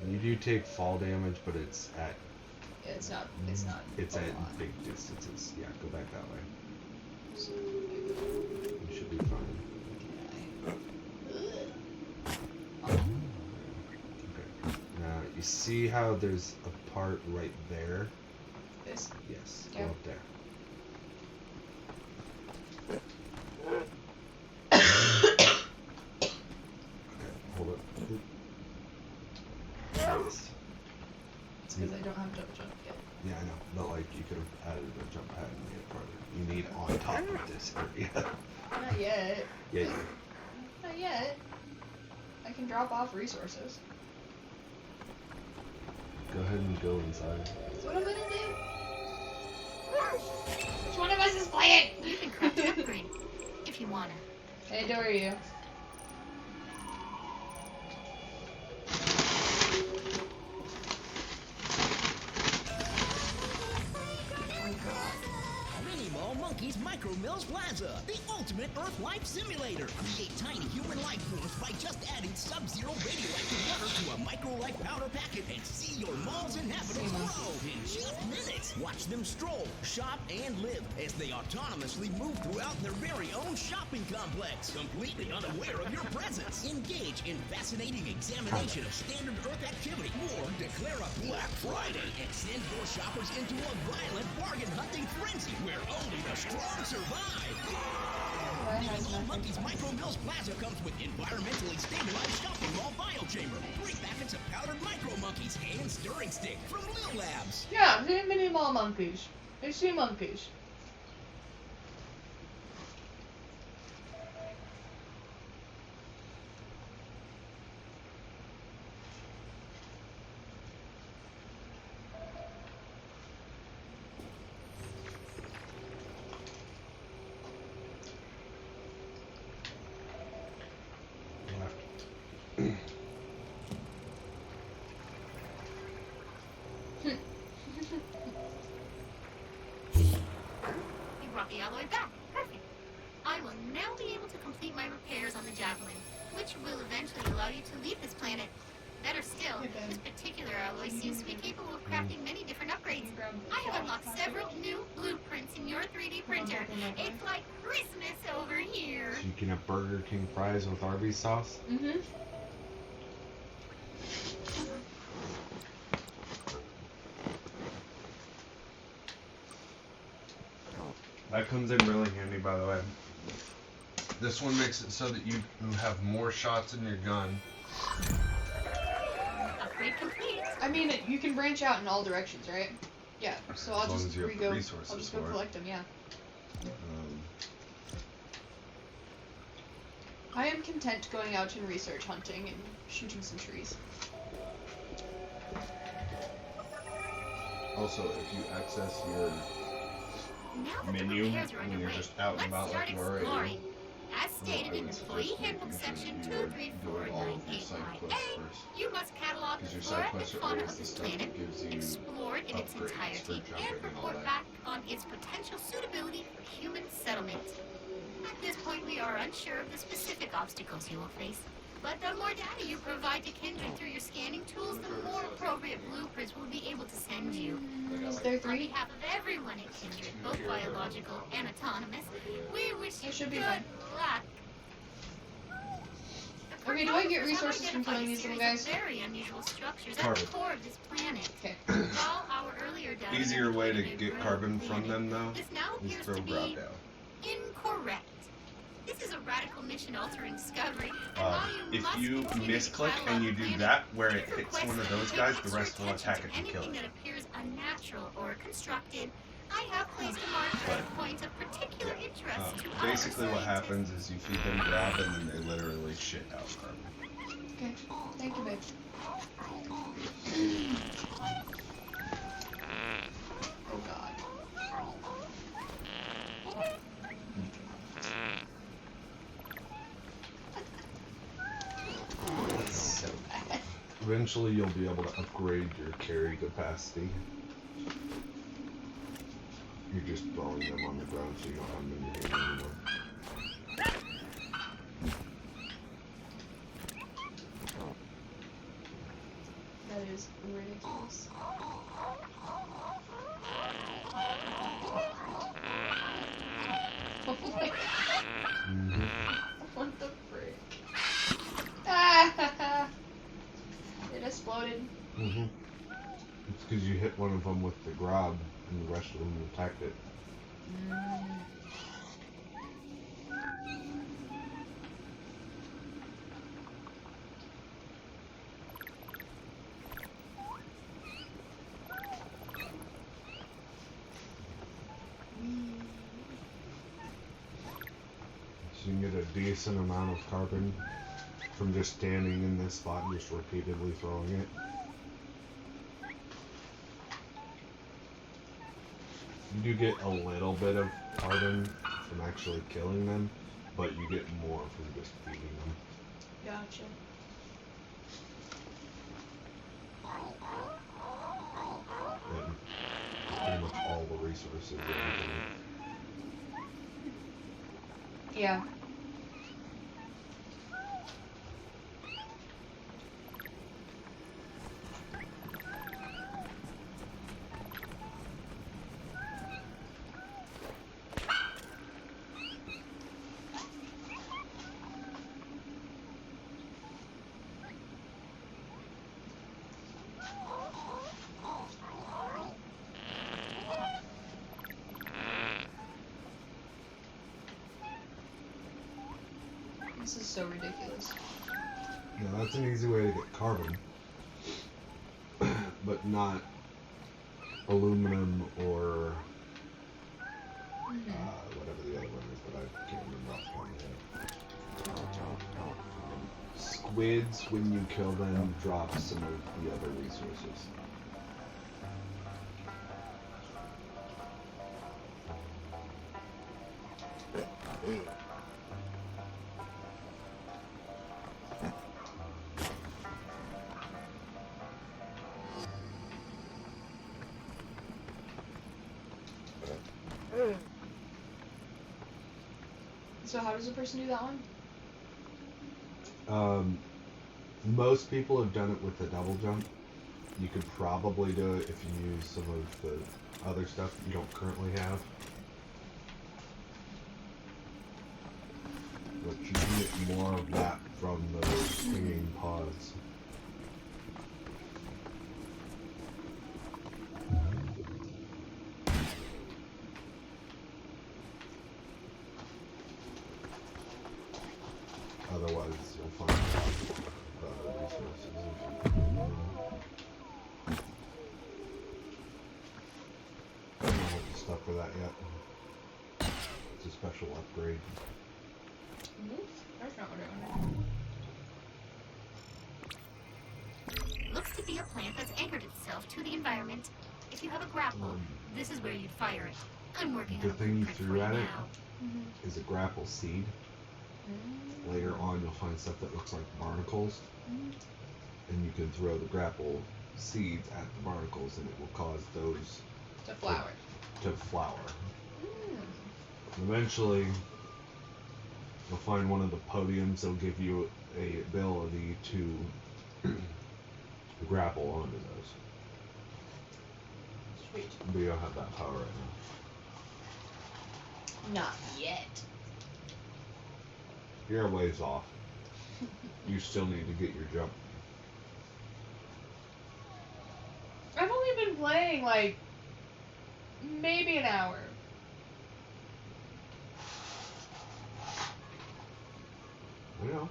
You do take fall damage, but it's at Yeah, it's not. It's not. it's a at lot. big distances. Yeah, go back that way. So, You should be fine. Okay. Now you see how there's a part right there? this. Yes. Yeah. Go up there. Okay, hold it. Nice. It's because I don't have double jump yet. Yeah, I know. But like you could have added a jump pad and made it farther. You need on top of this area. Not yet. Yeah, you do. Not yet. I can drop off resources. Go ahead and go inside. That's what I'm gonna do. Which one of us is playing? You can craft an upgrade if you wanna. I adore you. Mini Mall Monkeys Micro Mills Plaza, the ultimate Earth life simulator. Create tiny human life forms by just adding sub-zero radioactive water to a micro life powder packet and see your mall's inhabitants grow in just minutes. Watch them stroll, shop, and live as they autonomously move throughout their very own shopping complex, completely unaware of your presence. Engage in fascinating examination of standard Earth activity, or declare a Black Friday and send your shoppers into a violent bargain hunting frenzy where only the strong survive. Mini Mall Monkeys Micro Mills Plaza comes with environmentally stabilized shopping mall biochamber, 3 packets of powdered micro monkeys, and stirring stick from Lil Labs. Yeah, the mini mall monkeys. They see monkeys. Left. powers on the Javelin, which will eventually allow you to leave this planet. Better still, this particular alloy seems to be capable of crafting many different upgrades. I have unlocked several new blueprints in your 3D printer. It's like Christmas over here. So you can have Burger King fries with Arby's sauce? Mm-hmm. That comes in really handy, by the way. This one makes it so that you have more shots in your gun. Upgrade complete. I mean, you can branch out in all directions, right? Yeah. So I'll As long just as you have the re-go. resources I'll just go for it. collect them. Yeah. I am content going out and research hunting and shooting some trees. Also, if you access your Now that the menu repairs are when you're underway, just out and let's about start like you are right exploring. now. As stated in Employee Handbook Section doing all of your side quests 23498A, first. you must catalog the Because your flora side and quests are fauna always of the this stuff planet, that gives you explore it in its upgrades entirety, for and jumping and all report that. back on its potential suitability for human settlement. At this point, we are unsure of the specific obstacles you will face, but the more data you provide to Kindred through your scanning tools, the more appropriate blueprints we'll be able to send you. Is there On 3? behalf of everyone at Kindred, both biological and autonomous, we wish you It should be good fine. luck. The Okay, do I get cartographers have resources from identified killing a these little series of guys? very unusual structures at Carbon. the core of this planet. Okay. While our earlier data Easier way to indicated a get rogue carbon from planet, them, though, this now is appears throw to grab be down. incorrect. This is a radical mission-altering discovery, and while If must you continue to misclick catalog and the you do planet, that where we it hits request one of that you those pay guys, the extra rest will attention attack to if you kill anything it. that appears unnatural or constructed. I have placed a marker at a point of particular interest to our Basically what scientists. happens is you feed them grab and then they literally shit out carbon. Okay. Thank you, babe. Oh God. That's so bad. Eventually you'll be able to upgrade your carry capacity. You're just throwing them on the ground so you don't have them in your hand anymore. That is ridiculous. Oh my God. What the frick? Ah! It exploded. Mm-hmm. It's because you hit one of them with the grab and the rest of them attacked it. So you can get a decent amount of carbon from just standing in this spot and just repeatedly throwing it. You do get a little bit of carbon from actually killing them, but you get more from just feeding them. Gotcha. And pretty much all the resources that you can. Yeah. This is so ridiculous. Now that's an easy way to get carbon, but not aluminum or whatever the other one is, but I can't remember off the top of my head. Squids, when you kill them, drop some of the other resources. So how does a person do that one? Most people have done it with the double jump. You could probably do it if you use some of the other stuff that you don't currently have. But you can get more of that from those swinging pods. Otherwise, you'll find resources. I don't have the stuff for that yet. It's a special upgrade. That's not what I wanted. Looks to be a plant that's anchored itself to the environment. If you have a grapple, this is where you'd fire it. I'm working on The a thing you blueprint for threw you at it now. is a grapple seed. Later on, you'll find stuff that looks like barnacles, and you can throw the grapple seeds at the barnacles, and it will cause those To flower. to flower. Eventually, you'll find one of the podiums. They'll give you a ability to grapple onto those. Sweet. But you don't have that power right now. Not yet. You're a ways off. You still need to get your jump. I've only been playing like maybe an hour. I know.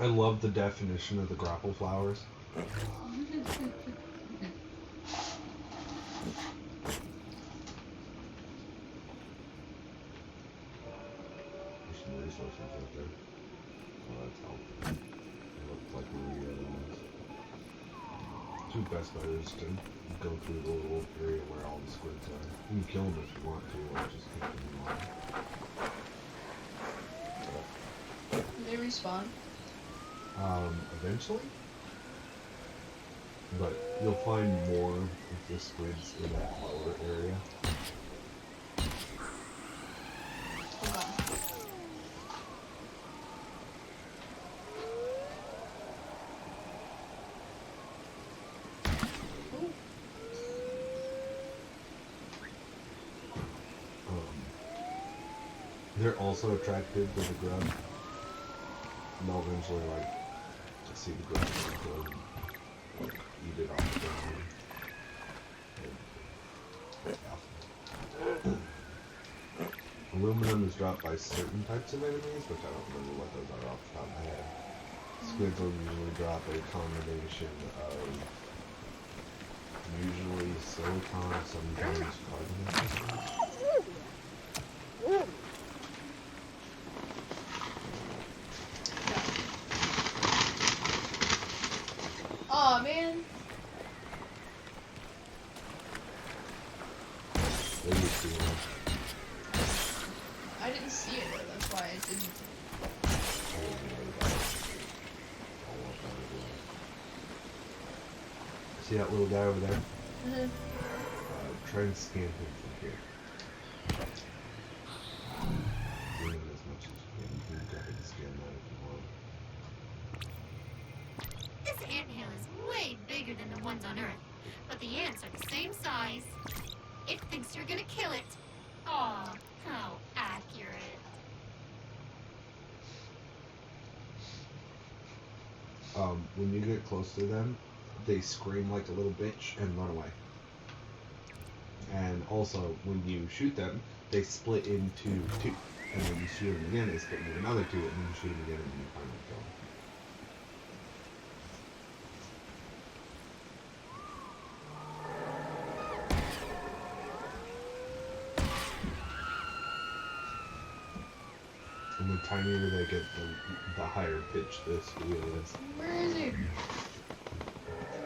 I love the definition of the grapple flowers. There's some resources right there. Oh, that's helpful. It looks like two best bet is to go through the little area where all the squids are. You can kill them if you want to, or just keep them alive. Do they respawn? Eventually? But you'll find more of the squids in that lower area. They're also attracted to the grub. And they'll eventually, like, see the grub and like, eat it off the ground. And, yeah. Aluminum is dropped by certain types of enemies, which I don't remember what those are off the top of my head. Squids will usually drop a combination of usually silicon, sometimes carbonate. Aw, man. They used to, I didn't see it though, that's why I didn't. See that little guy over there? Try and scan him from here. Zoom in as much as you can. You can go ahead and scan that if you want. This anthill is way bigger than the ones on Earth, but the ants are the same size. It thinks you're gonna kill it. Aw, how accurate. When you get close to them, they scream like a little bitch and run away. And also, when you shoot them, they split into two. And when you shoot them again, they split into another two, and then you shoot them again, and then you finally kill them. And the tinier they get, the higher pitch this wheel is. Where is he?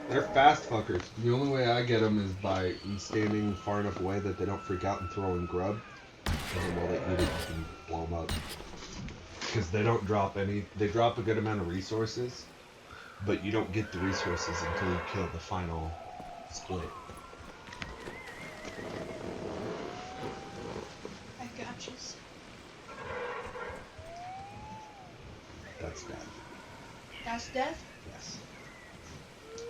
They're fast fuckers. The only way I get them is by standing far enough away that they don't freak out and throwing grub. And then while they eat it, you can blow them up. Because they don't drop any. They drop a good amount of resources, but you don't get the resources until you kill the final Split. I gotcha. That's death. That's death? Yes.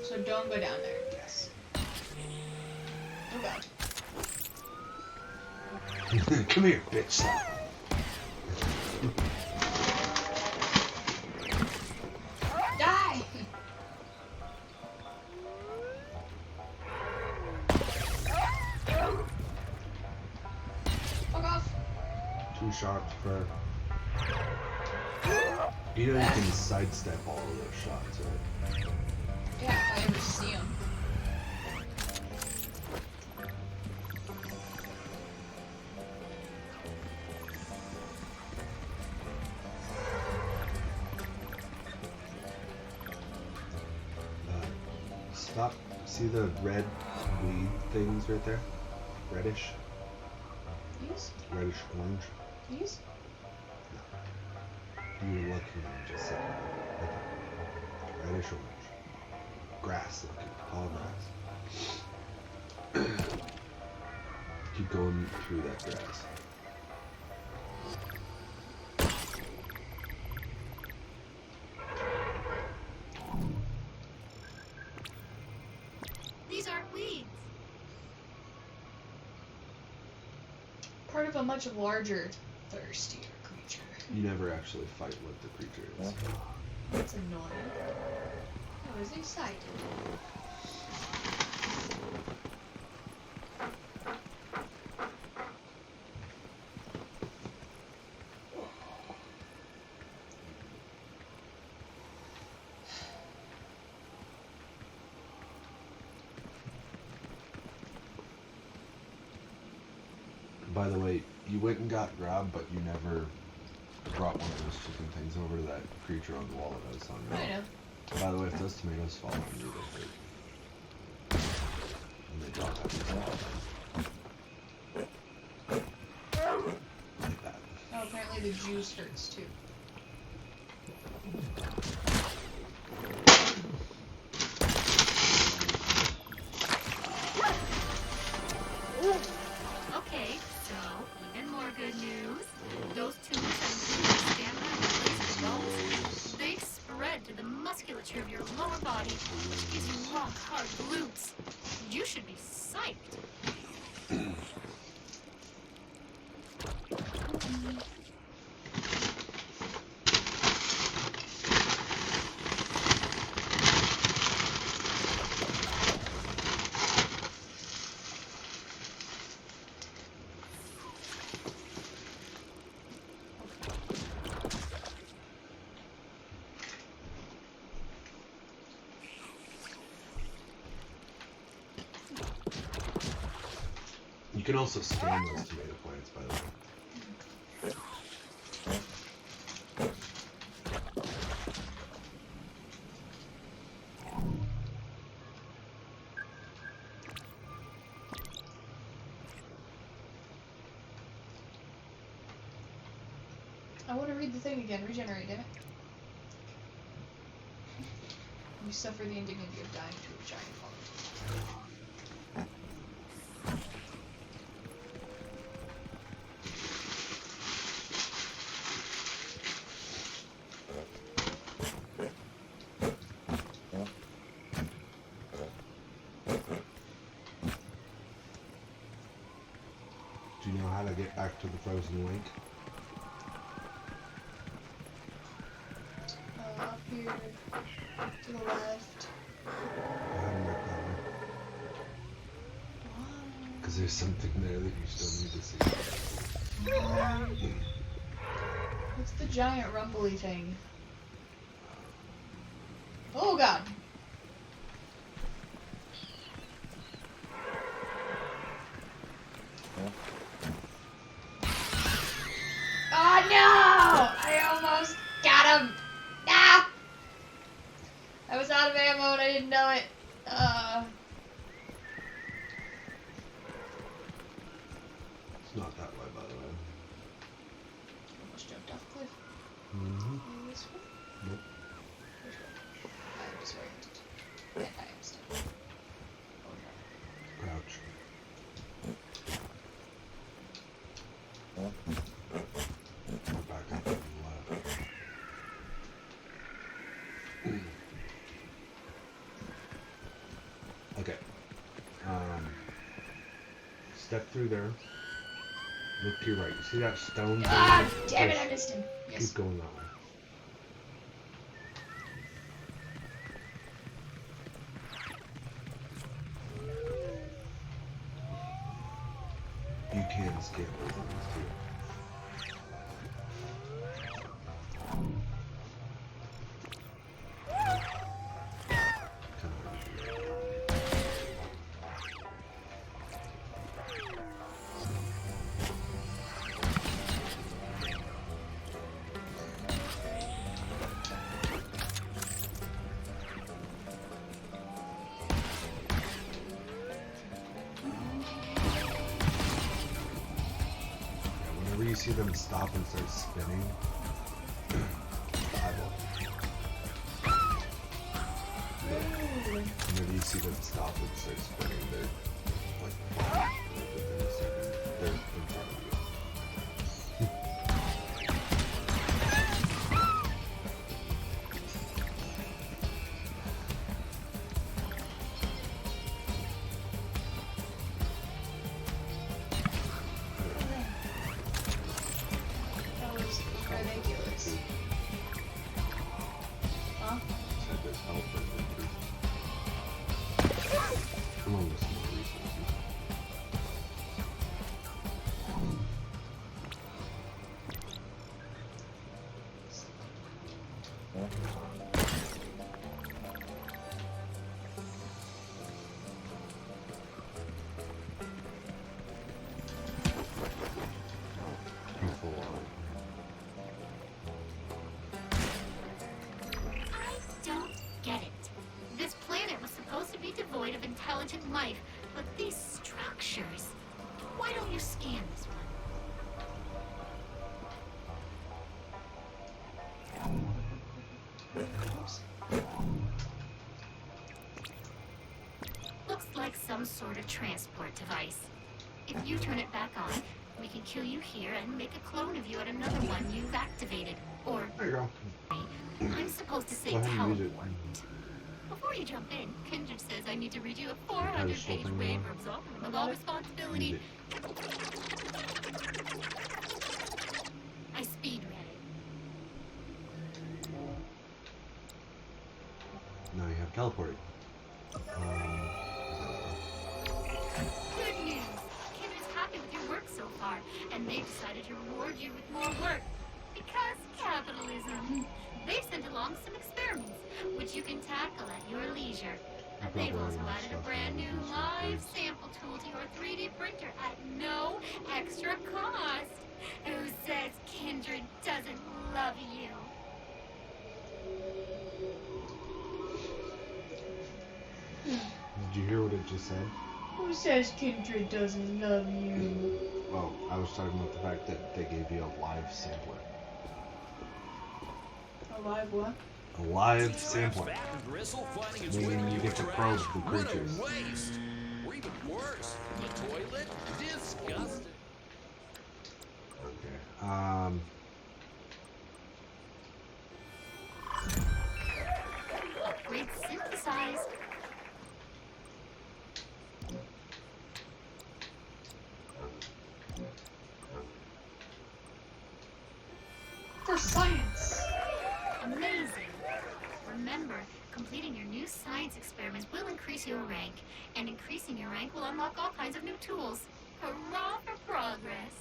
So don't go down there. Yes. Oh god. Come here, bitch. Die! Fuck off. 2 shots per. You know you can sidestep all of those shots, right? Yeah, if I ever see him. Stop. See the red weed things right there? Reddish? These? Reddish orange? These? You were looking at just like reddish orange. Grass looking. Tall grass. Keep going through that grass. These aren't weeds. Part of a much larger, thirstier creature. You never actually fight what the creature is. That's annoying. I was excited. By the way, you went and got grub, but you never brought one of those chicken things over to that creature on the wall that I was telling you about. I know. By the way, if those tomatoes fall on you, they hurt. And they drop out like that. Oh, apparently the juice hurts too. Okay, so even more good news. Those tumors that improve your stamina and replace your bones, they spread to the musculature of your lower body, which gives you rock hard glutes. You should be psyched. You can also scan those tomato plants, by the way. I want to read the thing again. Regenerate, damn it. You suffer the indignity of dying to a giant monster. Do you know how to get back to the frozen lake? Up here, to the left. Go ahead and make that one. Because there's something there that you still need to see. What's the giant rumbly thing? Oh god! Oh no! I almost got him! Ah! I was out of ammo and I didn't know it. It's not that way, by the way. Almost jumped off a cliff. Mm-hmm. This way? Nope. Which way? I'm just where I am stuck. Yeah, I am stuck. Oh no. Okay. Step through there. Look to your right. You see that stone? God thing? damn it, Just I missed him. Yes. Keep going that way. You can skip those things too. You see them stop and start spinning. Eyeball. Whenever you see them stop and start spinning, they're like within a second. They're in front of you. Life, but these structures. Why don't you scan this one? Looks like some sort of transport device. If you turn it back on, we can kill you here and make a clone of you at another one you've activated. Or there you go. I'm supposed to say teleport. Before you jump in, Kindred says I need to read you a 400-page waiver of all responsibility. I speed read it. Now you have teleported. Good news! Kindred's happy with your work so far, and they've decided to reward you with more work. Because capitalism. They've sent along some experiments, which you can tackle at your leisure. And they've also added a brand new live sample tool to your 3D printer at no extra cost. Who says Kindred doesn't love you? Did you hear what it just said? Who says Kindred doesn't love you? Well, I was talking about the fact that they gave you a live sampler. A live what? A live sampler. Meaning you get to probe the creatures. Or even worse, the toilet? Disgusting. Okay. Upgrade synthesized. For science! Amazing! Remember, completing your new science experiments will increase your rank, and increasing your rank will unlock all kinds of new tools. Hurrah for progress!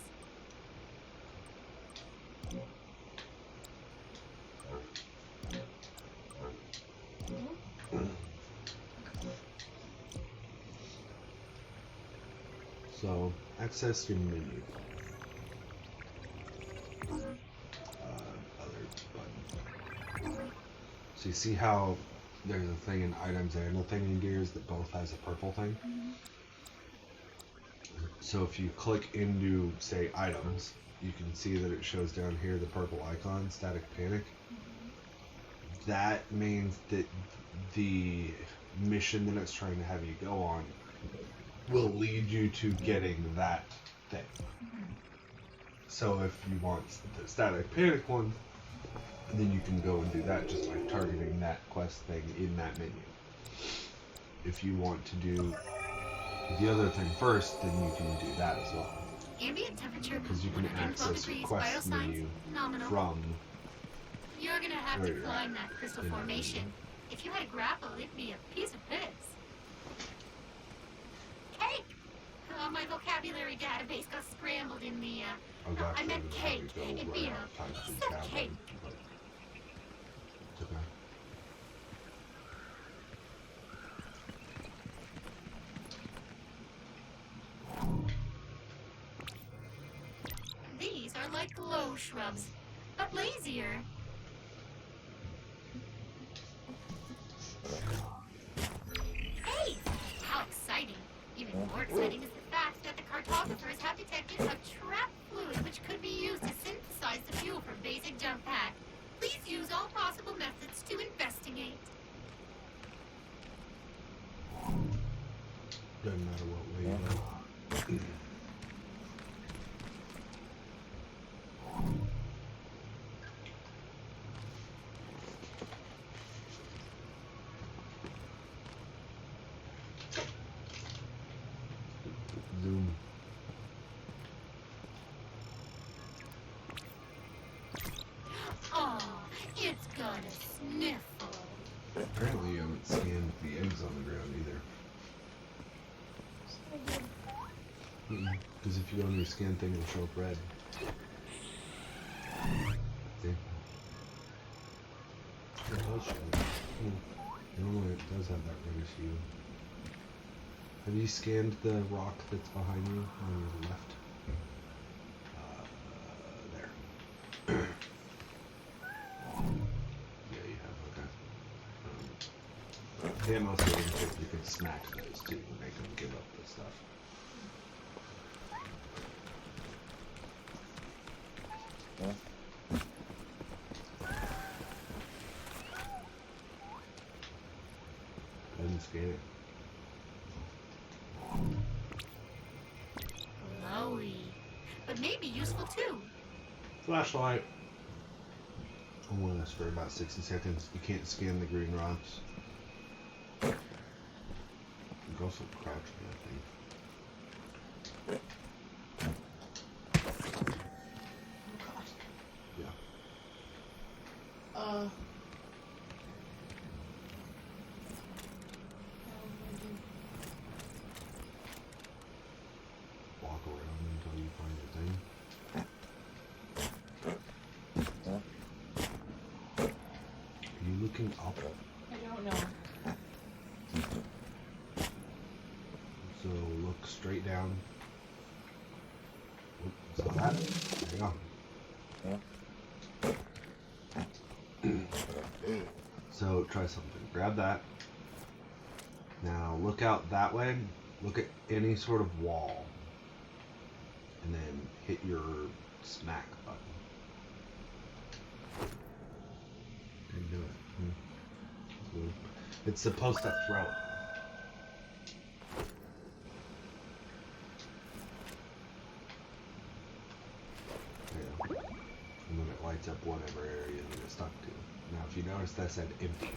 So, access your menu. Other button. So you see how there's a thing in items and a thing in gears that both has a purple thing? Mm-hmm. So if you click into, say, items, you can see that it shows down here the purple icon, Static Panic. Mm-hmm. That means that the mission that it's trying to have you go on will lead you to getting that thing. Mm-hmm. So if you want the Static Panic one, then you can go and do that just by targeting that quest thing in that menu. if you want to do the other thing first, then you can do that as well. Ambient temperature Because you can 112 access degrees, request vital signs menu nominal. from You're gonna have where to you're climb at that crystal in that formation. menu. If you had a grapple, it'd be a piece of piss. Cake! Oh, my vocabulary database got scrambled in the, I was I actually meant gonna have cake. you go It'd right be a out of time to piece of tab cake. it, but it's okay. These are like low shrubs, but lazier. Hey! How exciting! Even more exciting is the fact that the cartographers have detected a trap fluid which could be used to synthesize the fuel for basic jump pack. Please use all possible methods to investigate. Doesn't matter what way you go. Zoom. Aw, it's got a sniffle. Apparently you haven't scanned the eggs on the ground either. Because if you go on your scan thing, it'll show up red. See? It does show it. Normally it does have that reddish hue. Have you scanned the rock that's behind you on your left? There. Yeah, you have, okay. Ammo savings, you can smack those too and make them give up the stuff. Didn't scan it. Glowy. But maybe useful too. Flashlight. I'll last for about 60 seconds. You can't scan the green rocks. You can also crouch on that thing. Yeah. Walk around until you find your thing. Are you looking up? I don't know. So look straight down. Oop, saw that? There you go. So try something. Grab that. Now look out that way. Look at any sort of wall. And then hit your smack button. Didn't do it. Cool. It's supposed to throw it. Yeah. And then it lights up whatever area that it's stuck to. Now if you notice that said empty.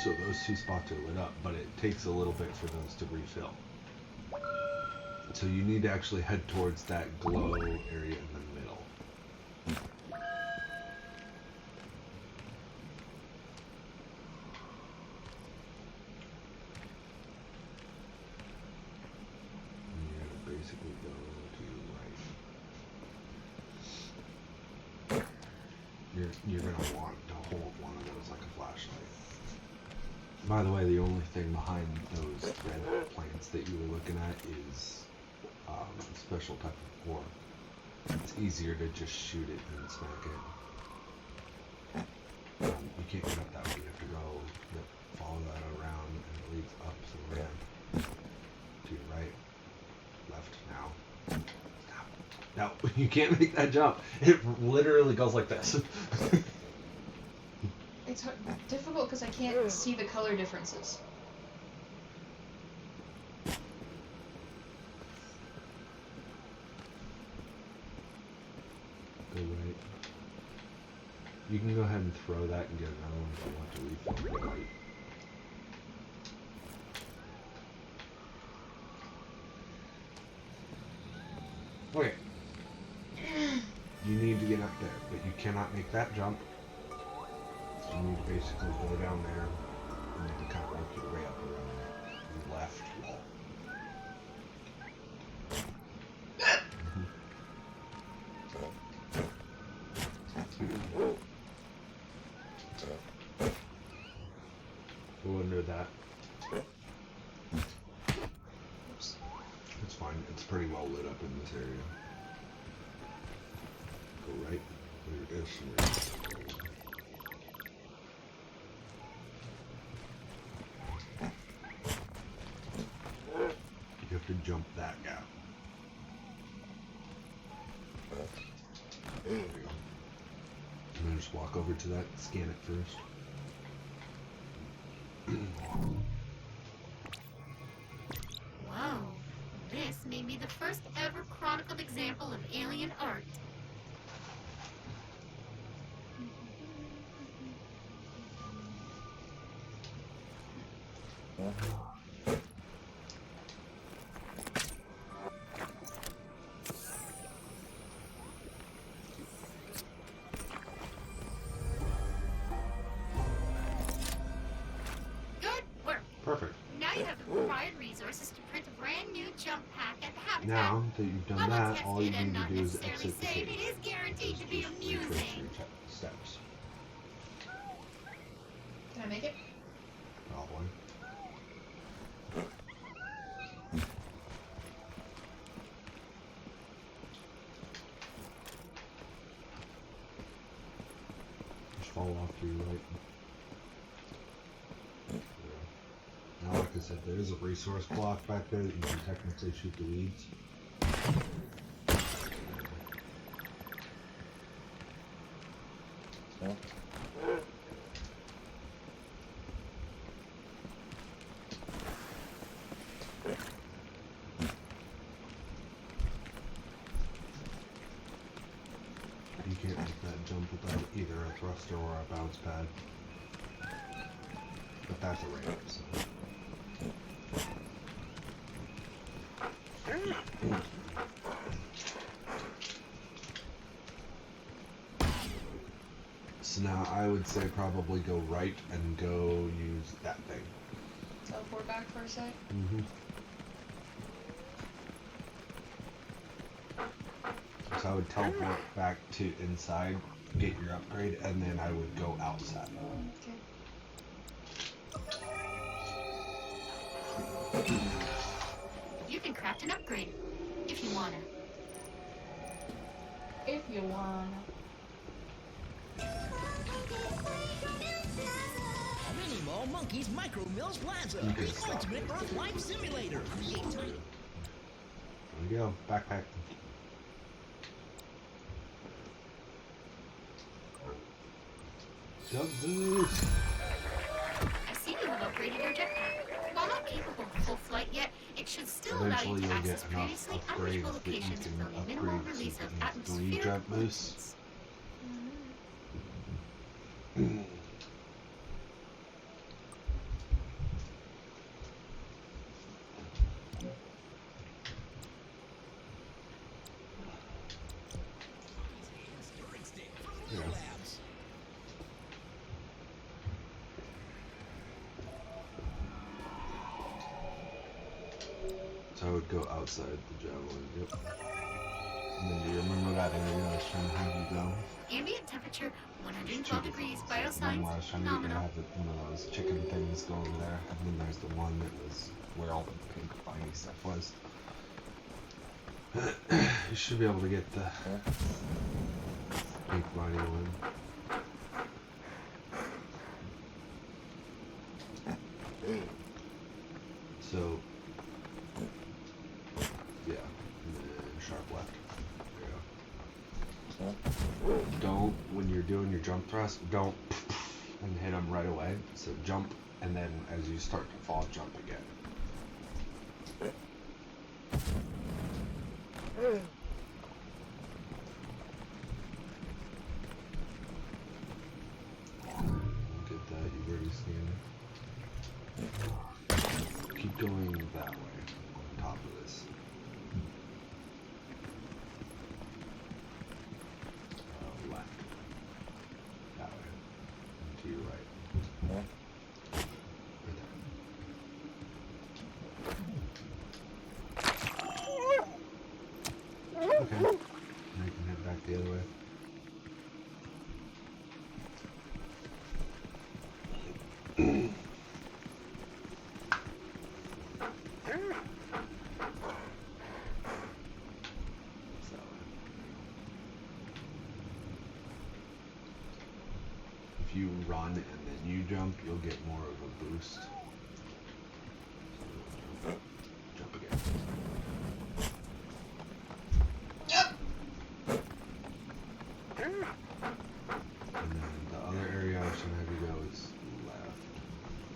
So those two spots are lit up, but it takes a little bit for those to refill. So you need to actually head towards that glow area in the middle. And you're gonna basically go to your right. You're gonna want to hold one of those like a flashlight. By the way, the only thing behind those red plants that you were looking at is a special type of ore. It's easier to just shoot it than smack it. You can't get up that way. You have to go follow that around, and it leads up to the red. To your right, left now. Stop. No, you can't make that jump. It literally goes like this. It's difficult because I can't see the color differences. Go right. You can go ahead and throw that and get another one if you want to refill the right. Okay. You need to get up there, but you cannot make that jump. So you need to basically go down there and you can kind of work your way up around the left wall. Go under that. It's fine. It's pretty well lit up in this area. Go right. There it is. You have to jump that gap. There you go. And then just walk over to that, scan it first. Whoa. This may be the first ever chronicled example of alien art. Good work. Perfect. Now you have the required resources to print a brand new jump pack at the Habitat. Now that you've done that, all you Untested and need to not do is necessarily exit the safe, cave. it is guaranteed to be Just retrace amusing. your steps. Can I make it? Probably. Just fall off to your right. Yeah. Now, like I said, there is a resource block back there that you can technically shoot the weeds. You can't make that jump without either a thruster or a bounce pad. But that's a ramp, so. So now I would say probably go right and go use that thing. Teleport back for a sec. Mm-hmm. So I would teleport back to inside, get your upgrade, and then I would go outside. Okay. You can craft an upgrade if you wanna. If you wanna. Mini Mall Monkeys Micro Mills Plaza, You can the stop. ultimate Earth Life Simulator. Create tiny. There we go, backpack. Jump boost! I see you have upgraded your jetpack. While not capable of full flight yet, it should still allow you Eventually to you'll access get enough previously unreachable upgrades that you locations can with only minimal upgrade release so of you can use 3 atmospheric jump boosts. Yeah. So I would go outside the javelin, yep. And then do you remember that area I was trying to have you go? Ambient temperature, 112 Two degrees, different ones. One biosigns, where I was trying to get you to phenomenal. have one of those chicken things go over there, and then there's the one that was where all the pink viney stuff was. You should be able to get the pink viney one. So, yeah, and then sharp left. There you go. Don't, when you're doing your jump thrust, don't and hit them right away. So jump, and then as you start to fall, jump again. Get that, you've already scanned it. Keep going that way, on top of this. Okay. Now you can head back the other way. If you run and then you jump, you'll get more of a boost. Jump again. And then the other area I was going to have you go is left.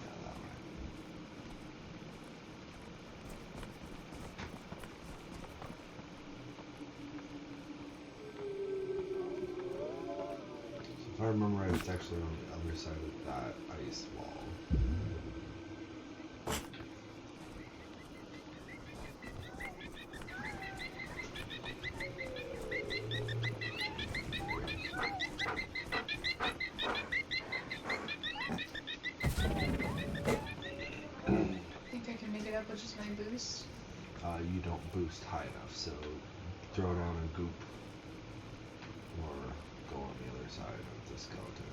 Yeah, that way. So if I remember right, it's actually on the other side of that ice wall. Think I can make it up with just my boost? You don't boost high enough, so throw down a goop or go on the other side of the skeleton.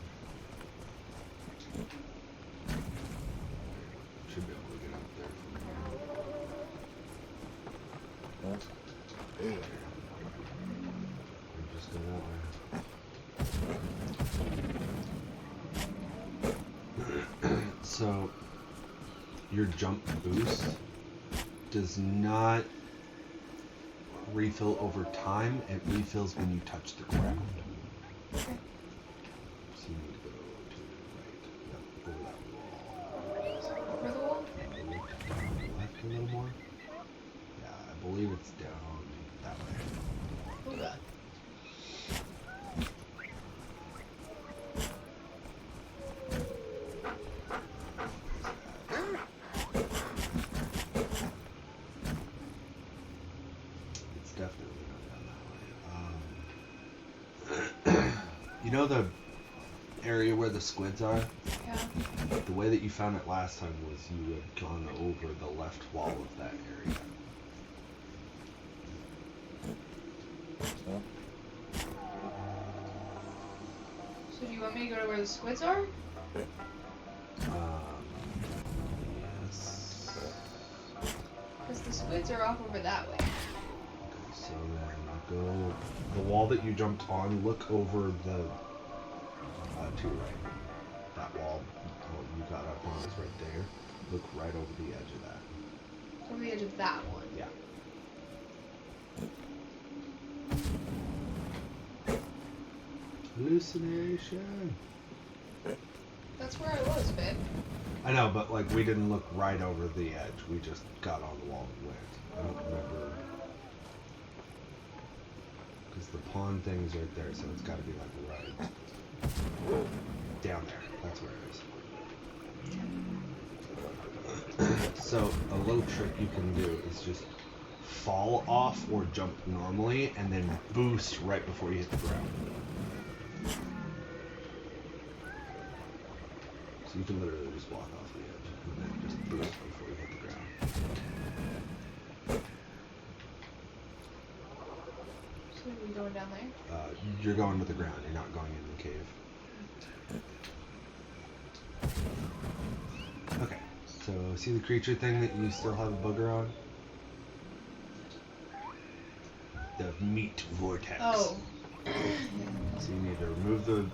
Should be able to get up there from here. Just go that way. So your jump boost does not refill over time, it refills when you touch the ground. Okay. So you need to go to the right, over that wall. Over the wall? Look down left a little more. Yeah, I believe it's down that way. Hold on. It's definitely not down that way. You know the area where the squids are? Yeah. The way that you found it last time was you had gone over the left wall of that area. So do you want me to go to where the squids are? Yes. Because the squids are off over that way. So then go the wall that you jumped on. Look over the to your right. That wall you got up on is right there. Look right over the edge of that. Over the edge of that one. Yeah. Hallucination. That's where I was, babe. I know, but like we didn't look right over the edge. We just got on the wall and went. I don't remember. Because the pawn thing's right there, so it's got to be like right down there. That's where it is. So a little trick you can do is just fall off or jump normally and then boost right before you hit the ground. So you can literally just walk off the edge and then just boost before you hit the ground. So are we going down there? You're going to the ground. You're not going in the cave. Okay. So see the creature thing that you still have a booger on? The meat vortex. Oh. So you need to remove the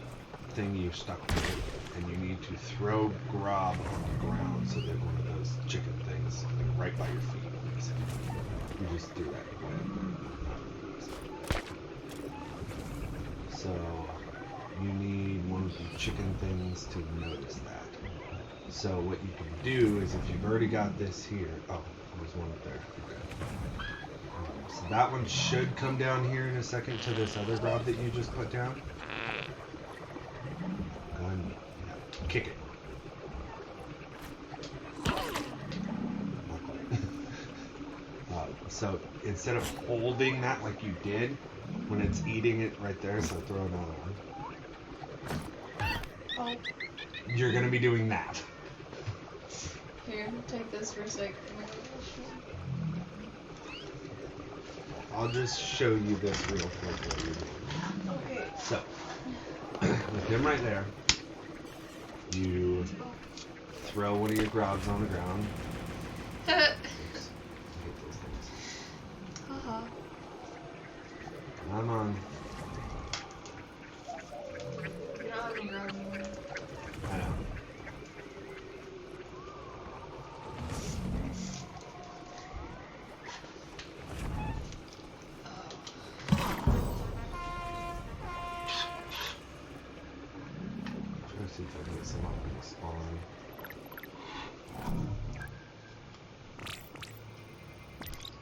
thing you stuck to it, and you need to throw Grob on the ground so that one of those chicken things, like right by your feet, basically. You just do that. So you need one of the chicken things to notice that. So what you can do is if you've already got this here, oh, there's one up there. Okay. So that one should come down here in a second to this other Grob that you just put down. Go ahead and kick it. Not quite. So instead of holding that like you did, when it's eating it right there, so throw another one. Oh. You're gonna be doing that. Here, take this for a sec. I'll just show you this real quick what you're doing. Okay. So, with him right there, you throw one of your grogs on the ground. Oops. I hate those things. Haha. Come on. You don't have any grog anymore. I know. Try to see if I can get some up in the spawn.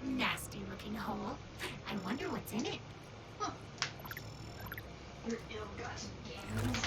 Nasty looking hole. I wonder what's in it. You're ill-gotten gains.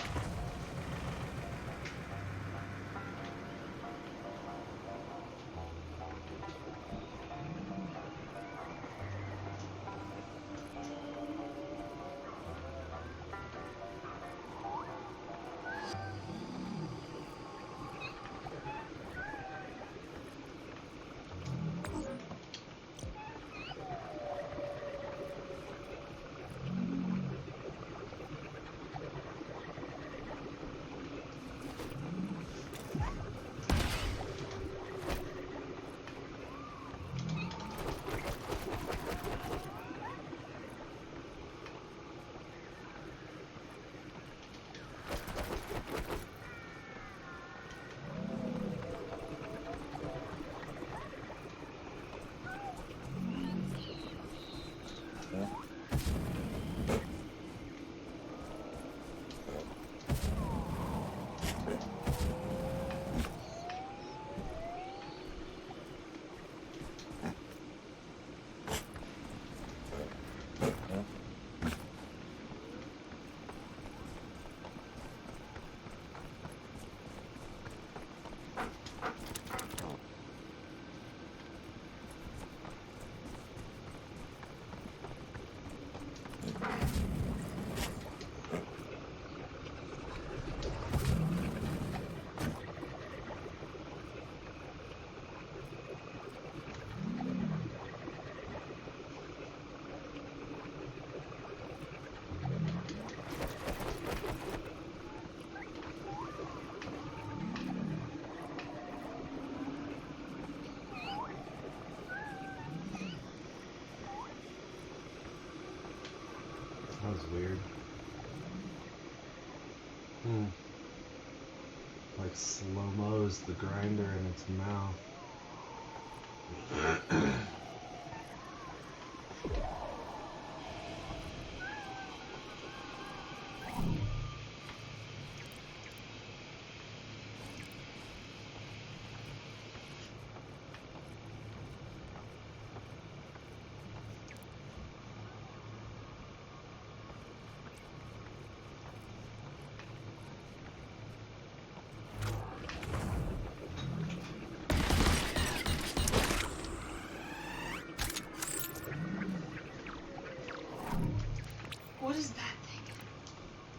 That was weird. Like slow-mo's the grinder in its mouth. What is that thing?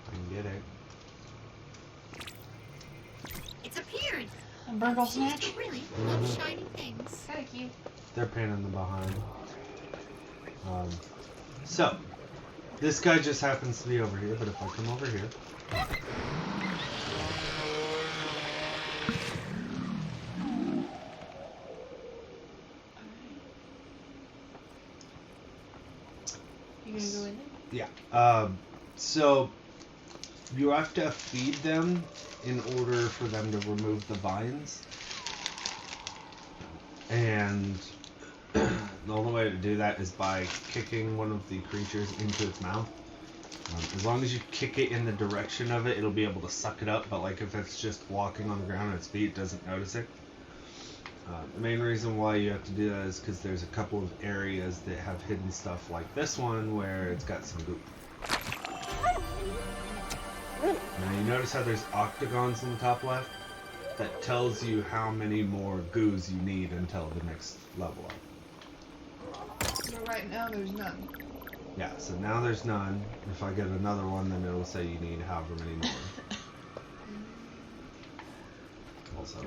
I can get it. It's appeared. A burgle Seems snatch? to really love shiny things. Kinda cute. They're pain in the behind. So, this guy just happens to be over here, but if I come over here... You gonna go in there? Yeah. So, you have to feed them in order for them to remove the vines. And the only way to do that is by kicking one of the creatures into its mouth. As long as you kick it in the direction of it, it'll be able to suck it up, but like if it's just walking on the ground on its feet, it doesn't notice it. The main reason why you have to do that is because there's a couple of areas that have hidden stuff like this one where it's got some goop. Now you notice how there's octagons on the top left? That tells you how many more goos you need until the next level up. So right now there's none. Yeah, so now there's none. If I get another one, then it'll say you need however many more. Also,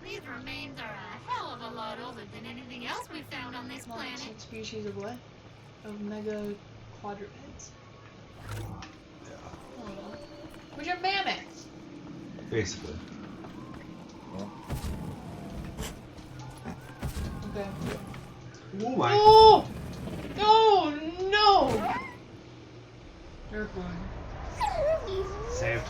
These remains are a hell of a lot older than anything else we've found on this planet. What species of what? Of mega quadrupeds? Yeah. Oh. Which are mammoths. Basically. Okay. Oh my. Oh! No! No! They're fine. Saved.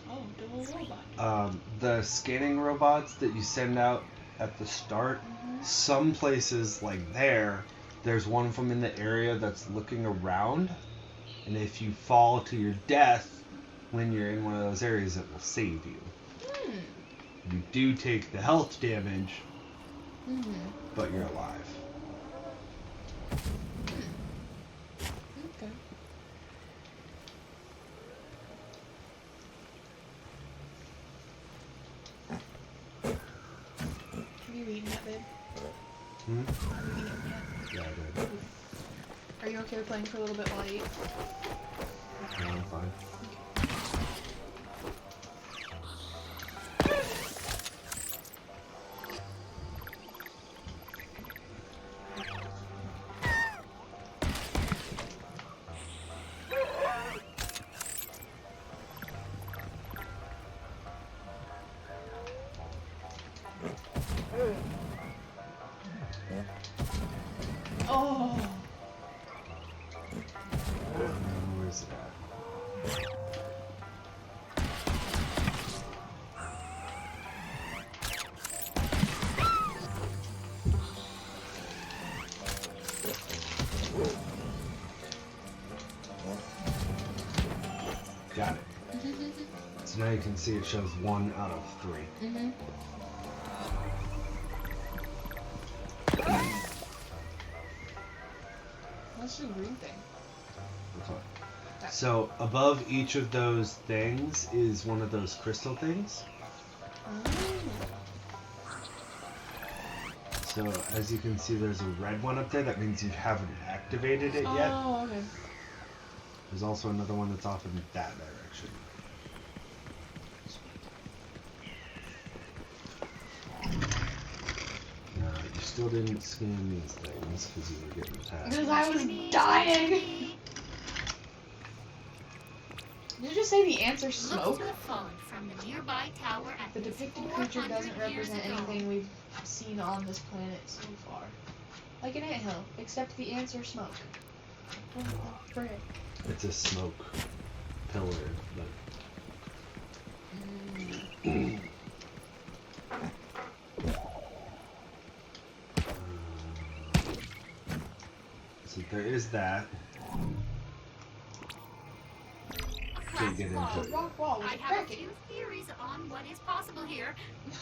Oh, double robot. The scanning robots that you send out at the start, some places like there's one of them in the area that's looking around, and if you fall to your death when you're in one of those areas, it will save you. You do take the health damage, but you're alive. Okay. Have you eaten yet, babe? Have you eaten yet? Yeah, I did. Are you okay with playing for a little bit while I eat? No, I'm fine. Oh! Where's it at? Got it. So now you can see it shows 1 out of 3. What's the green thing? That's fine. So above each of those things is one of those crystal things. So as you can see, there's a red one up there. That means you haven't activated it yet. Oh, okay. There's also another one that's off in that direction. No, you still didn't scan these things because you were getting attacked. Because I was dying! Did you just say the answer smoke? Look to the fog from the nearby tower at The least depicted creature 400 doesn't years represent ago. anything we've seen on this planet so far. Like an anthill, except the answer smoke. What the frick? It's a smoke pillar, but so there is that. Can't get into it. Rock wall I with have a cracking. few theories on what is possible here.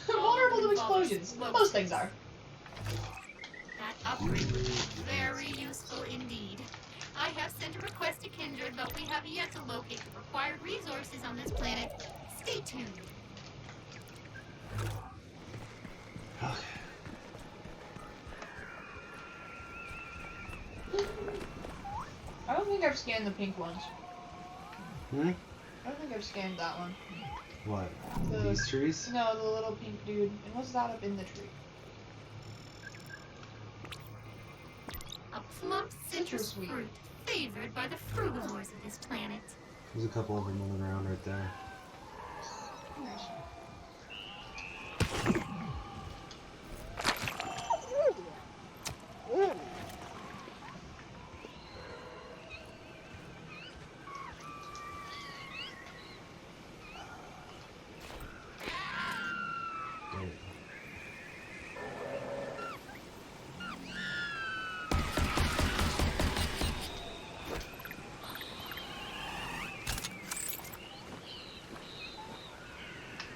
Vulnerable to Involves explosions. explosives. Most things are. That upgrade would be very useful indeed. I have sent a request to Kindred, but we have yet to locate the required resources on this planet. Stay tuned. Okay. I don't think I've scanned the pink ones. Hmm? I don't think I've scanned that one. What? The- These trees? No, the little pink dude. And what's that up in the tree? A plump citrus Citrus fruit, favored by the frugivores of this planet. There's a couple of them on the ground right there. Dang it.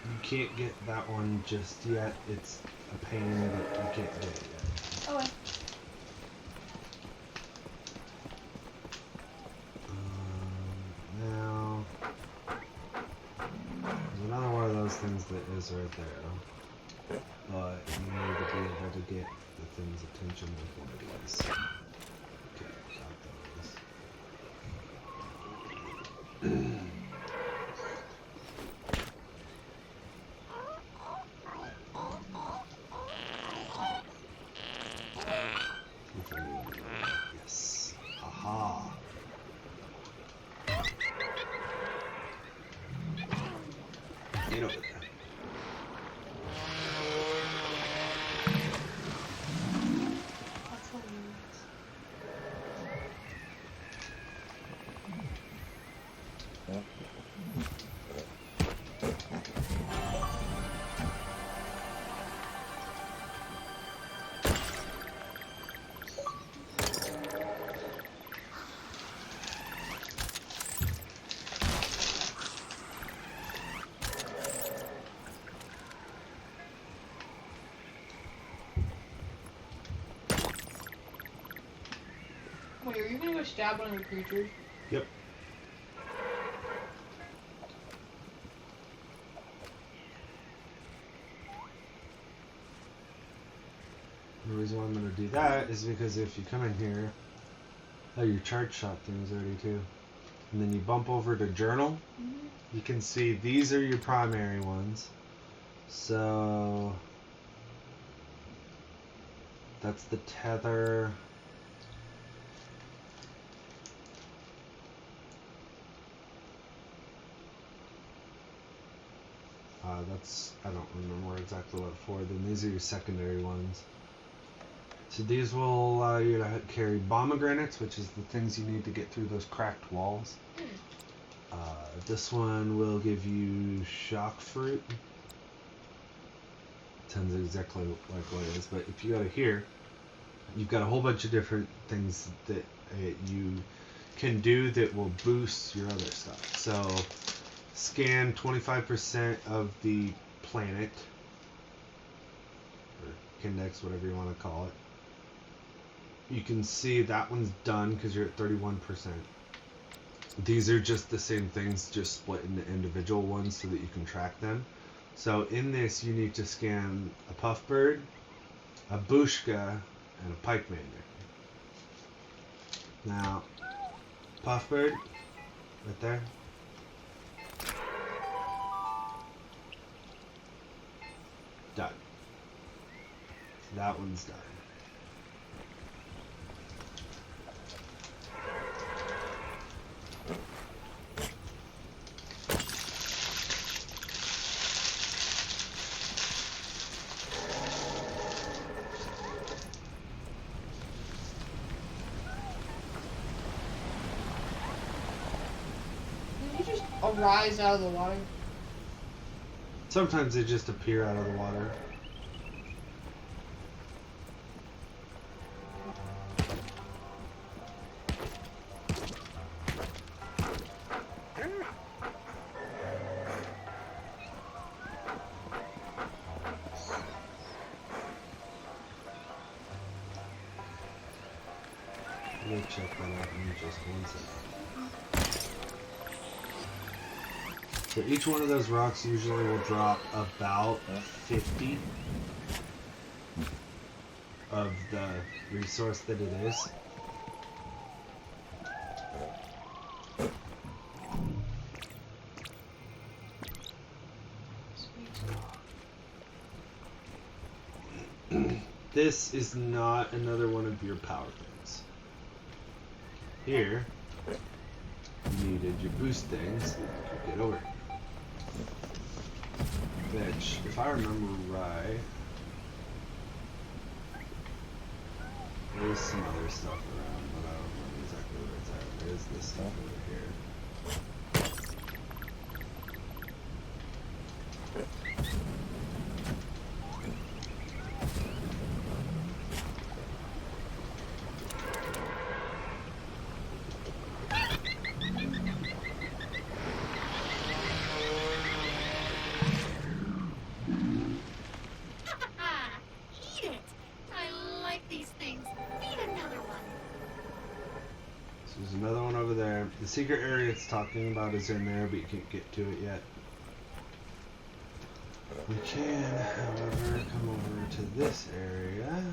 You can't get that one just yet. It's a pain that you can't get it yet. Oh, wait. Now, there's another one of those things that is right there. But you need to be able to get the thing's attention with one of these. Okay, got those. Get over there. Wait, are you gonna go stab one of the creatures? Yep. The reason why I'm gonna do that is because if you come in here, oh, your charge shot thing is already too. And then you bump over to journal. You can see these are your primary ones. So that's the tether. That's, I don't remember exactly what for. Then these are your secondary ones. So these will allow you to carry pomegranates, which is the things you need to get through those cracked walls. This one will give you shock fruit. Tells exactly like what it is, but if you go to here, you've got a whole bunch of different things that you can do that will boost your other stuff. So scan 25% of the planet, or index, whatever you want to call it. You can see that one's done because you're at 31%. These are just the same things, just split into individual ones so that you can track them. So in this, you need to scan a puffbird, a bushka, and a pike mander. Now, puffbird, right there. Done. That one's done. Did you just arise out of the water? Sometimes they just appear out of the water. We'll check that out in just 1 second. So each one of those rocks usually will drop about 50 of the resource that it is. This is not another one of your power things. Here, you needed your boost things to get over. Which, if I remember right, there's some other stuff around, but I don't remember exactly where it's at. There's this stuff over here. Eat it! I like these things. Eat another one. So there's another one over there. The secret area it's talking about is in there, but you can't get to it yet. We can, however, come over to this area.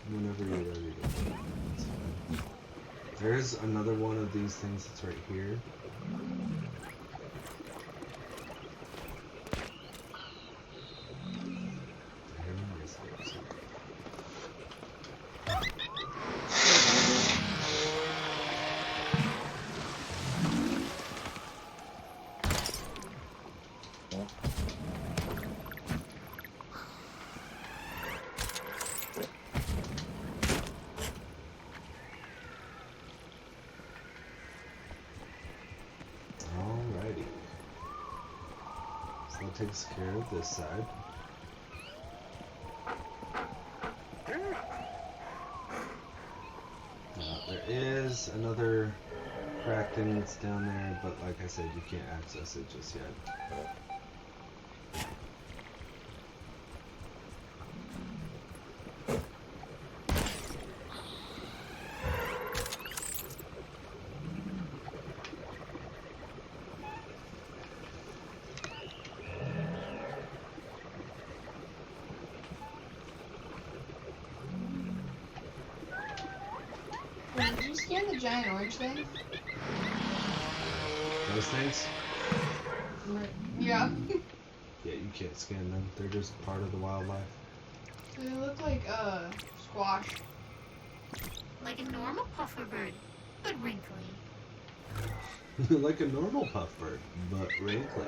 Whenever you're ready to go. That's fine. There's another one of these things that's right here. that takes care of this side. There is another crack thing that's down there, but like I said, you can't access it just yet. Wait, did you scan the giant orange thing? Those things? Yeah. Yeah, you can't scan them. They're just part of the wildlife. They look like squash. Like a normal puffer bird, but wrinkly. Like a normal puff bird, but wrinkly.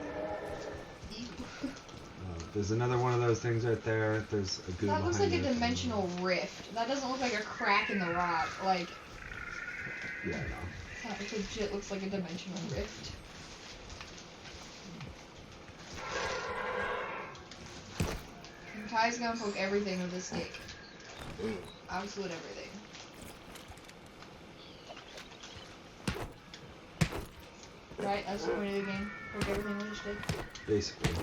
There's another one of those things right there. There's a goo That looks like a behind it. dimensional rift. That doesn't look like a crack in the rock. Like, Yeah, I know. that legit looks like a dimensional rift. And Kai's gonna poke everything with a stick. Absolute everything. Right? That's the point of the game. Poke everything with a stick. Basically.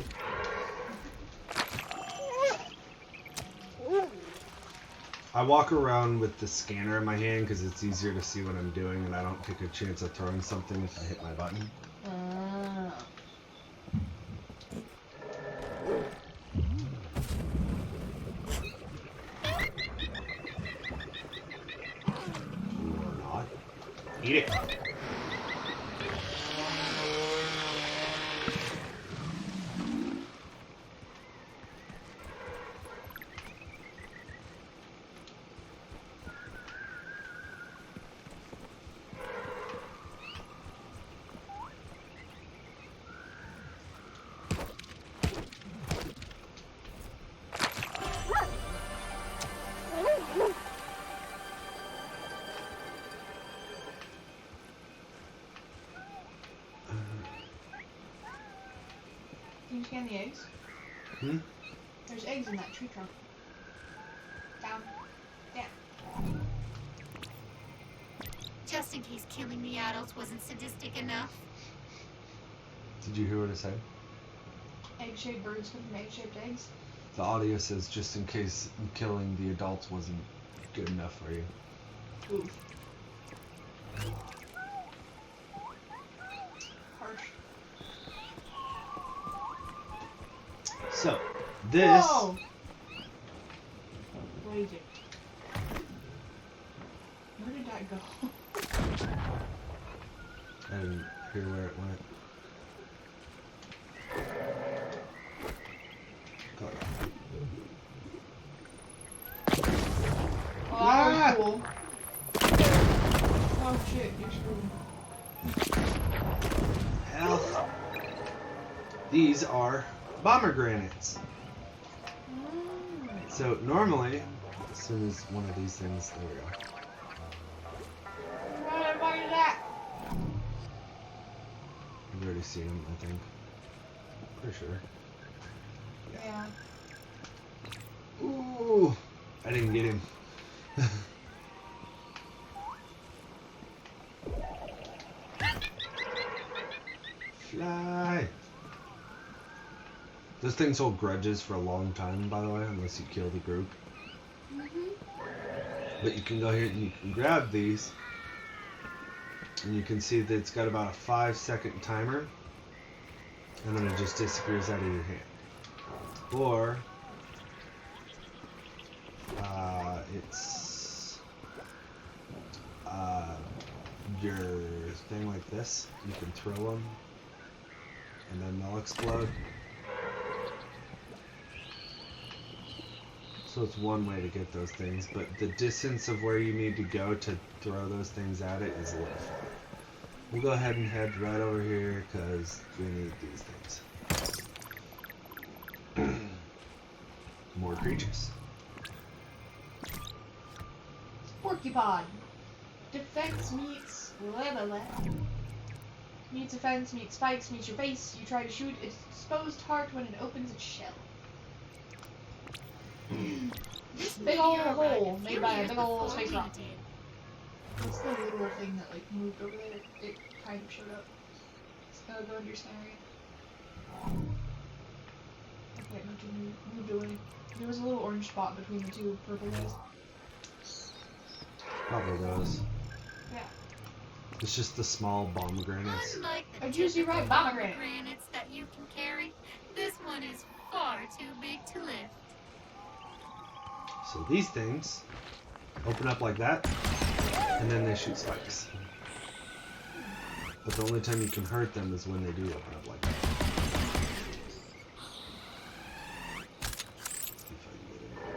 I walk around with the scanner in my hand because it's easier to see what I'm doing, and I don't take a chance of throwing something if I hit my button. Or not. Eat it! Can you scan the eggs? Hmm? There's eggs in that tree trunk. Down. Yeah. Just in case killing the adults wasn't sadistic enough. Did you hear what I said? Egg-shaped birds come from egg-shaped eggs. The audio says just in case killing the adults wasn't good enough for you. Oof. Harsh. So, this... Whoa! What is it? Where did that go? I didn't hear where it went. Go ahead. Oh, that was cool. Oh shit, you're screwed. Health. These are pomegranates. So normally, as soon as one of these things, there we go. What the fuck is that? You've already seen them, I think. For sure. Yeah. Ooh, I didn't get him. Fly. Those things hold grudges for a long time, by the way, unless you kill the group. But you can go here and you can grab these, and you can see that it's got about a 5-second timer, and then it just disappears out of your hand. Or it's your thing like this. You can throw them, and then they'll explode. So it's one way to get those things, but the distance of where you need to go to throw those things at it is a little far. We'll go ahead and head right over here because we need these things. More creatures. Porcupine. Defense meets level. Meets a fence, meets spikes, meets your face. You try to shoot its exposed heart when it opens its shell. This Big ol' meteor hole arrived a made few by a years big ol' before space we rock. did. What's the little thing that like moved over there? It kind of showed up. So go into your scenario. Okay, it moved away. There was a little orange spot between the two purple guys. Probably those. Yeah. It's just the small pomegranates. Unlike the A juicy typical ripe pomegranate. pomegranates that you can carry, this one is far too big to lift. So these things open up like that, and then they shoot spikes. But the only time you can hurt them is when they do open up like that. See if I can get in there.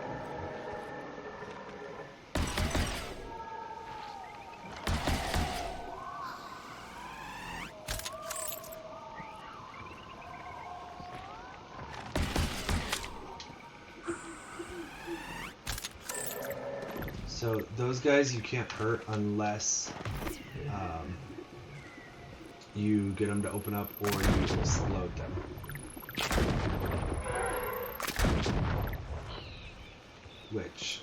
So those guys you can't hurt unless you get them to open up or you explode them. Which,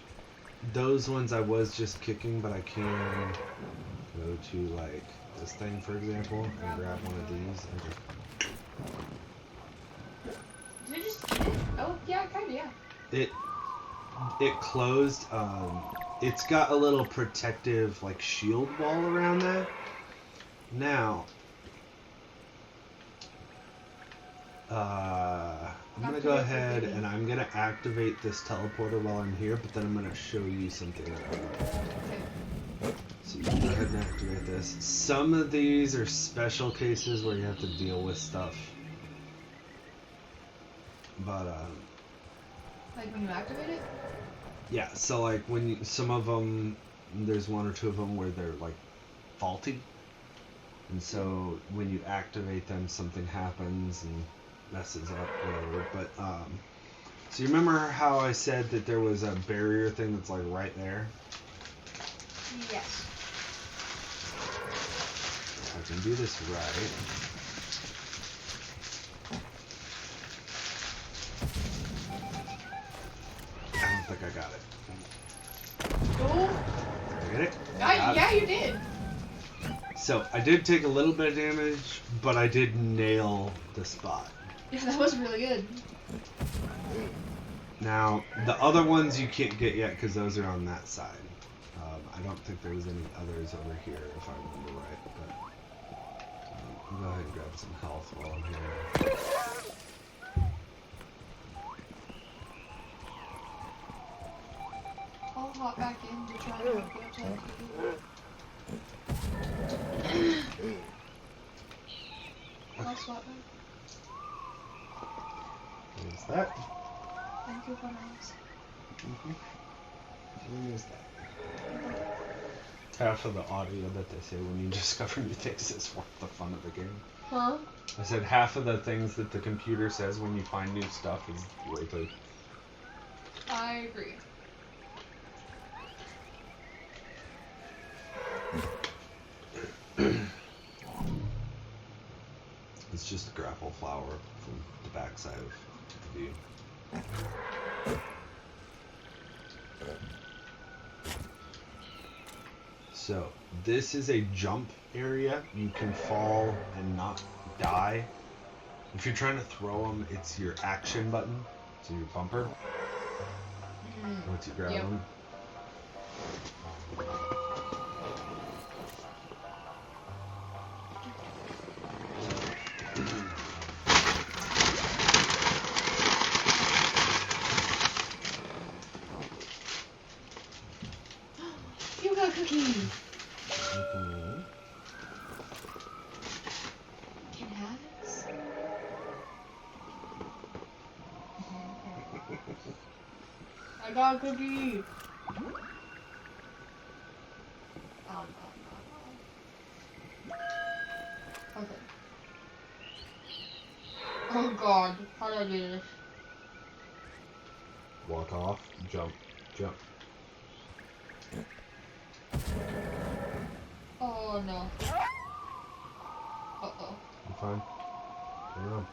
those ones I was just kicking, but I can go to like this thing for example and grab one of these and just Did it just eat it? Oh, yeah, kinda, yeah. it closed. It's got a little protective like shield wall around that. Now, I'm gonna go ahead and I'm gonna activate this teleporter while I'm here, but then I'm gonna show you something that I want. So you can go ahead and activate this. Some of these are special cases where you have to deal with stuff. But Like when you activate it? yeah, so like when you, some of them, there's one or two of them where they're like faulty, and so when you activate them, something happens and messes up whatever. But so you remember how I said that there was a barrier thing that's like right there? Yes. If I can do this right. I don't think I got it. Oh, Did I get it? yeah, you did. So I did take a little bit of damage, but I did nail the spot. Yeah, that was really good. Now, the other ones you can't get yet because those are on that side. I don't think there was any others over here, if I remember right. But I'll go ahead and grab some health while I'm here. I'll hop back in to try to help you out. I'll swap back. There's that. Thank you for nice. There's that. Half of the audio that they say when you discover new things is worth the fun of the game. Huh? I said half of the things that the computer says when you find new stuff is worth it. I agree. It's just a grapple flower from the backside of the view. So, this is a jump area. You can fall and not die. If you're trying to throw them, it's your action button, so your bumper. Once you grab them. You got a cookie! Can I have this? I got a cookie! Okay. Oh god, how do I do this? Walk off, jump, jump. Oh no. Uh-oh. fine. Hang on.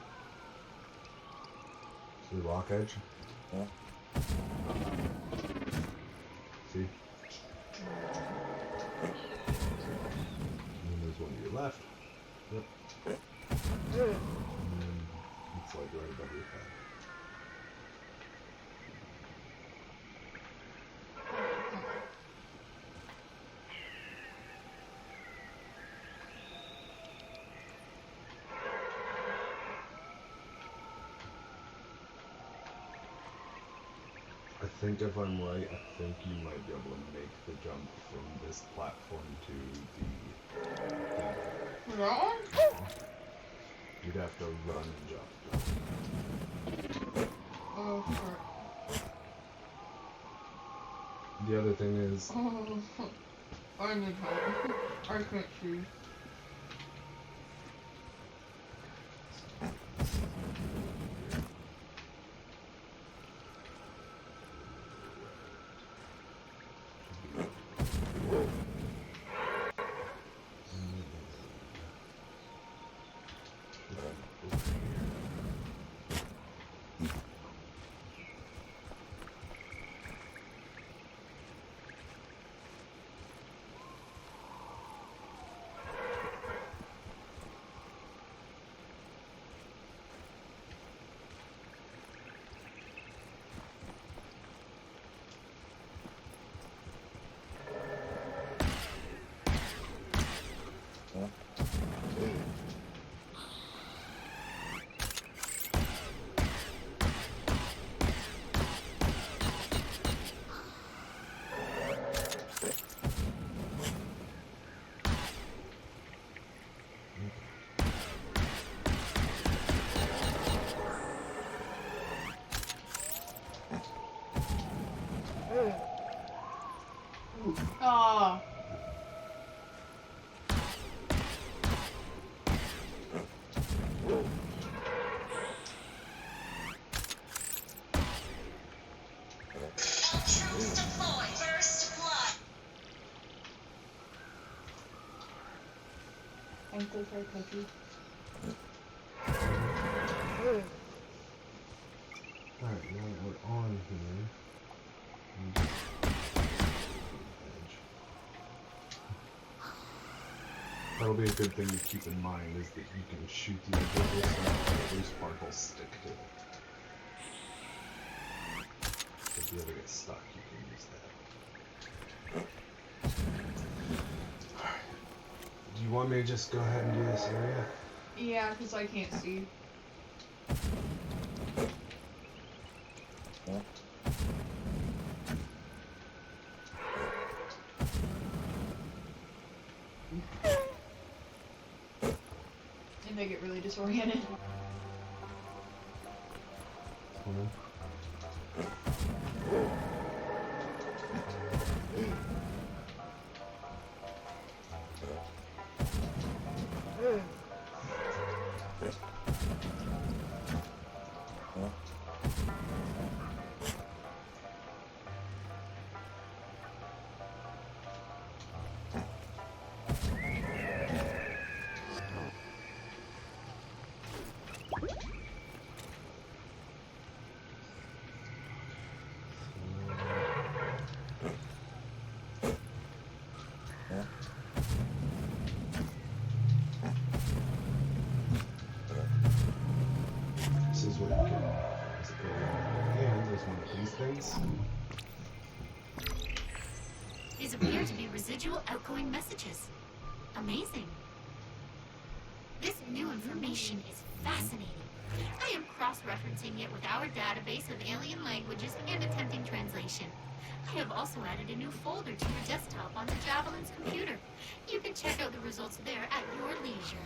See the lock edge? Yeah. See? And then there's one to your left. Yep. And then it's like right above your head. I think if I'm right, I think you might be able to make the jump from this platform to the thing. That one? You'd have to run and jump. Oh, shit. The other thing is, Oh, I need help. I can't see. Oh. Troops deploy. First blood. I'm so sorry, Cookie. alright, now that we're on here, we just edge. That'll be a good thing to keep in mind, is that you can shoot the edge of this stuff, but at least particles stick to it. If you ever get stuck, you can use that. Alright. Do you want me to just go ahead and do this area? Yeah, because I can't see. And I get really disoriented. This is what you can, as it goes along, and there's one of these things. These appear to be residual outgoing messages. Amazing. This new information is fascinating. I am cross-referencing it with our database of alien languages and attempting translation. I have also added a new folder to your desktop on the Javelin's computer. You can check out the results there at your leisure.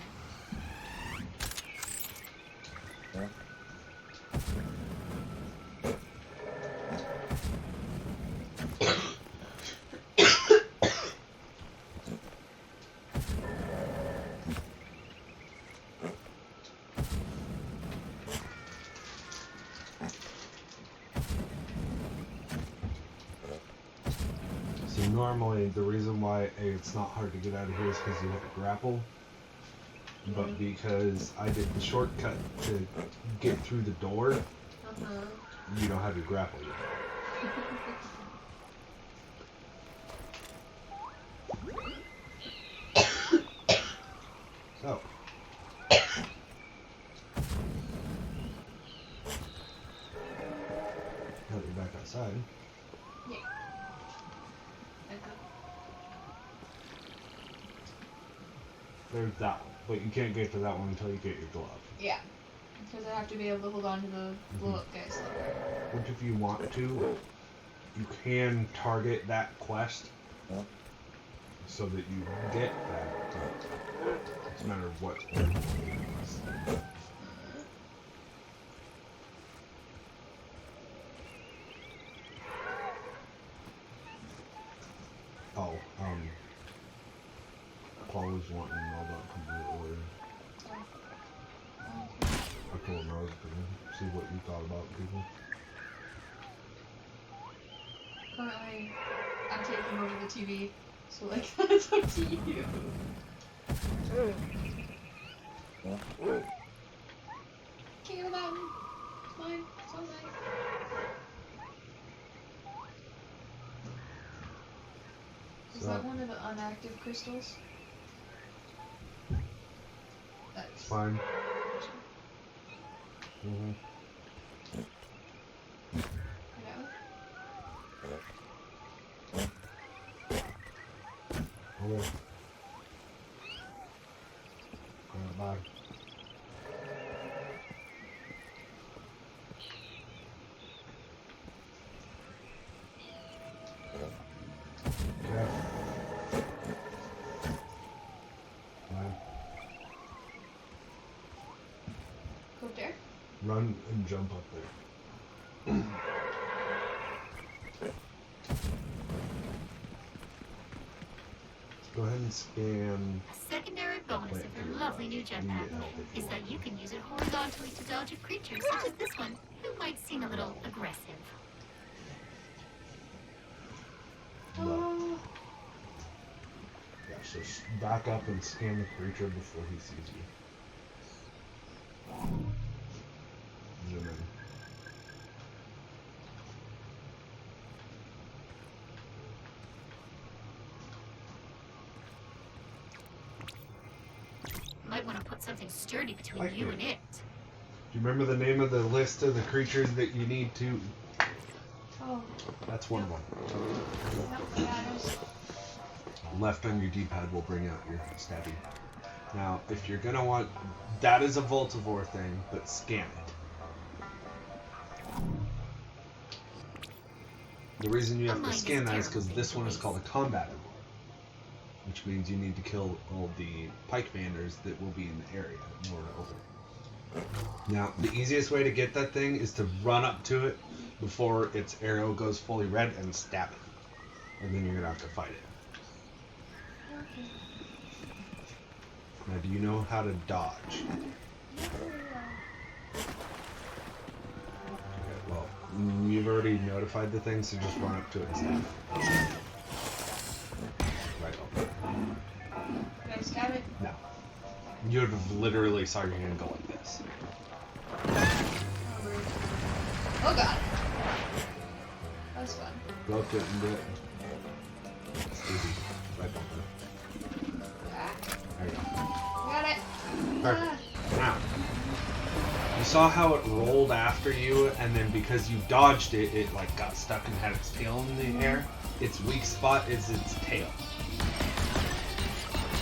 So normally the reason why it's not hard to get out of here is because you have to grapple. but because I did the shortcut to get through the door, you don't have your grapple yet. So. Now that you're back outside. Yeah. There's that one, but you can't get to that one until you get your glove. Yeah. Because I have to be able to hold on to the blow-up guys. Which, if you want to, you can target that quest so that you get that. It's a matter of what. Oh, Paul was wanting to know about complete order. I told him I was gonna see what you thought about people. Currently, I'm taking over the TV, so like that's up to you. King of the Mountain. It's mine. It's all mine. Is that one of the unactive crystals? That's fine. Okay. Bye. Go up there? Run and jump up there. Go ahead and scan. A secondary bonus of your lovely new jetpack is that you can use it horizontally to dodge a creature such as this one, who might seem a little aggressive. Oh. Yeah, so back up and scan the creature before he sees you. Zoom in. Might want to put something sturdy between you and it. Do you remember the name of the list of the creatures that you need to? Oh. That's one of them. Yep, matters. Left on your D-pad will bring out your stabby. Now, if you're gonna want, that is a Voltivore thing, but scan it. The reason you have to scan that is because this one is called a combat event, which means you need to kill all the pike banders that will be in the area in order to open it. Now, the easiest way to get that thing is to run up to it before its arrow goes fully red and stab it. And then you're gonna have to fight it. Now, do you know how to dodge? Okay, well, you've already notified the thing, so just run up to it and stab it. Right over. Can I stab it? No. You would have literally saw your hand go like this. Oh god. That was fun. Go up to it and do it. It's easy. Right over. There you go. Got it. Perfect. Now, you saw how it rolled after you, and then because you dodged it, it like got stuck and had its tail in the air. Its weak spot is its tail.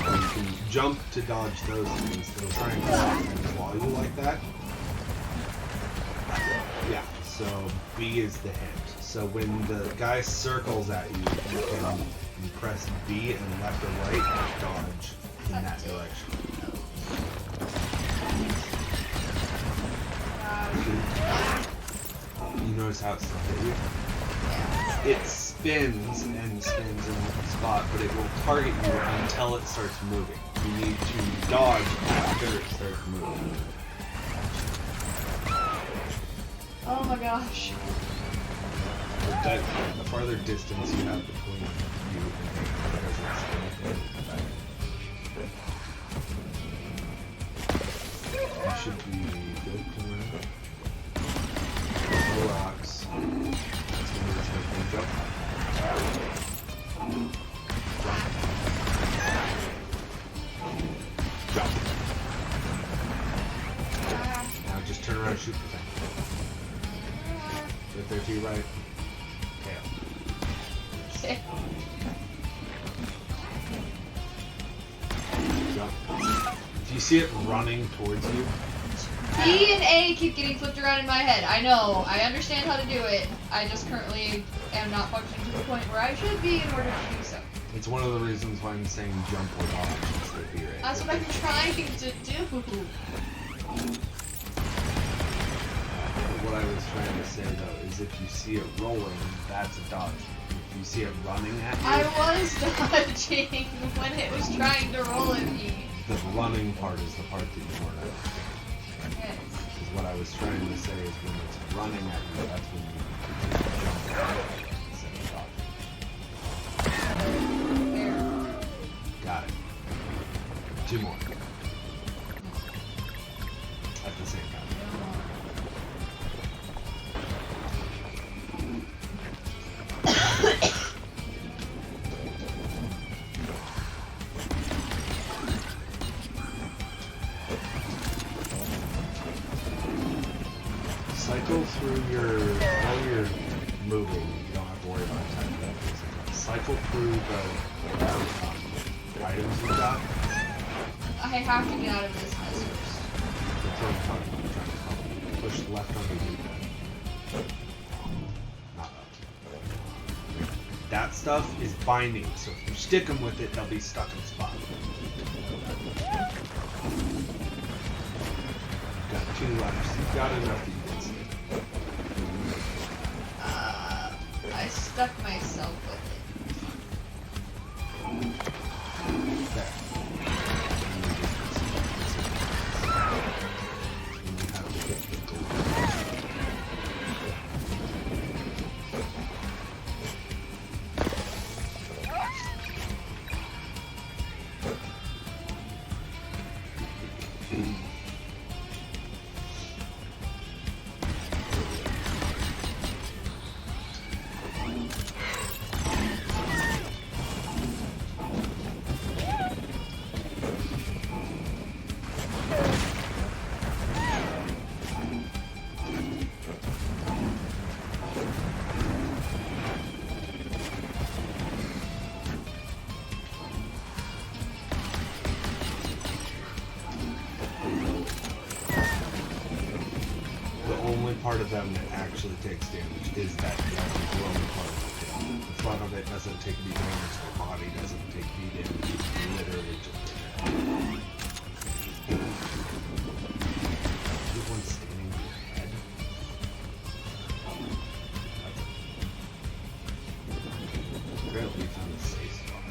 So you can jump to dodge those things. They'll try and claw you like that. Yeah, so B is the hint. So when the guy circles at you, you press B and left or right, dodge in that direction. You notice how it's hit you? It spins and spins in one spot, but it will target you until it starts moving. You need to dodge after it starts moving. Oh my gosh. The farther distance you have between you and it, because it's should be good. No rocks. That's when it's making jump. Jump. Now just turn around and shoot the thing. Right there to your right. Okay. Jump. If you see it running towards you, D and A keep getting flipped around in my head. I know. I understand how to do it. I just currently am not functioning to the point where I should be in order to do so. it's one of the reasons why I'm saying jump or dodge instead of B right. That's what I'm trying to do. What I was trying to say though is if you see it rolling, that's a dodge. If you see it running at you, I was dodging when it was trying to roll at me. the running part is the part that you weren't understanding. Yes. Because what I was trying to say is when it's running at you, that's when you jump instead of dodging. There. Got it. 2 more. At the same time. Cycle through while you're moving, you don't have to worry about time. Cycle through the items you got. I have to get out of this mess first. That's what I'm talking about. Trying to help you. Push left underneath that. Not up. That stuff is binding, so if you stick them with it, they'll be stuck in the spot. Got 2 left. You've got enough that you can see. I stuck myself with it. There. And you have to hit the goal. Part of them that actually takes damage is that yellow glowing part of the tail. The front of it doesn't take any damage, the body doesn't take any damage, it's literally just a tail. Everyone's standing on your head. Apparently we found a safe spot.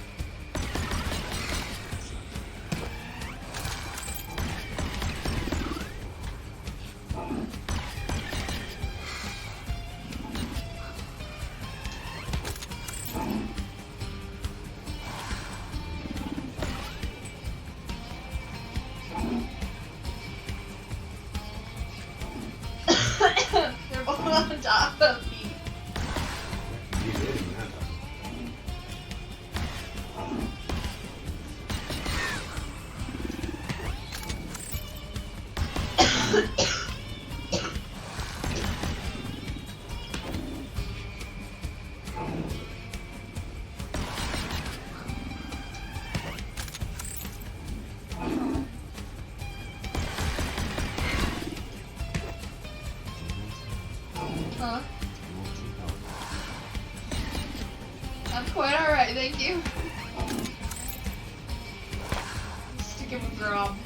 They're both on top of me. You did in that Huh? I'm quite alright, thank you. Stick him with Grob.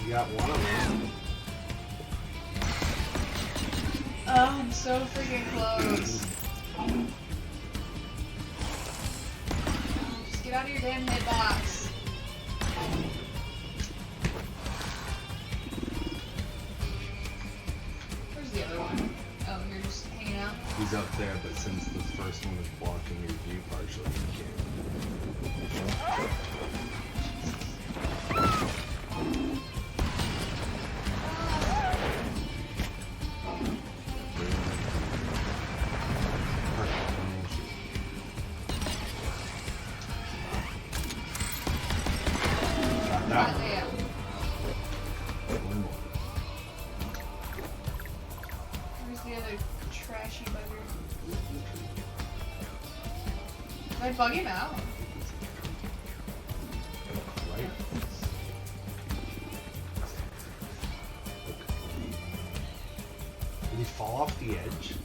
You got one of them. Oh, I'm so freaking close. Just get out of your damn hitbox. Where's the other one? Oh, you're just hanging out? He's up there, but since the first one is blocking your view partially, you can't. I bug him out? Right. Did he fall off the edge? Is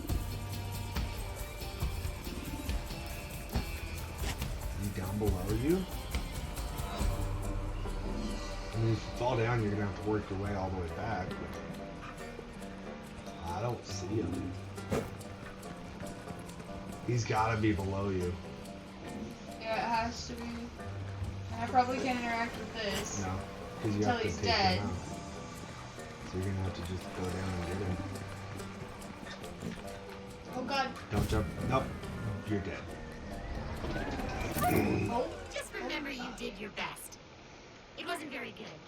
he down below you? I mean, if you fall down, you're gonna have to work your way all the way back. I don't see him. He's gotta be below you. Yeah, it has to be. And I probably can't interact with this. No, because you Until have to he's take dead. him out. So you're gonna have to just go down and get him. Oh god. Don't jump. Nope. You're dead. Oh. Just remember you did your best. It wasn't very good,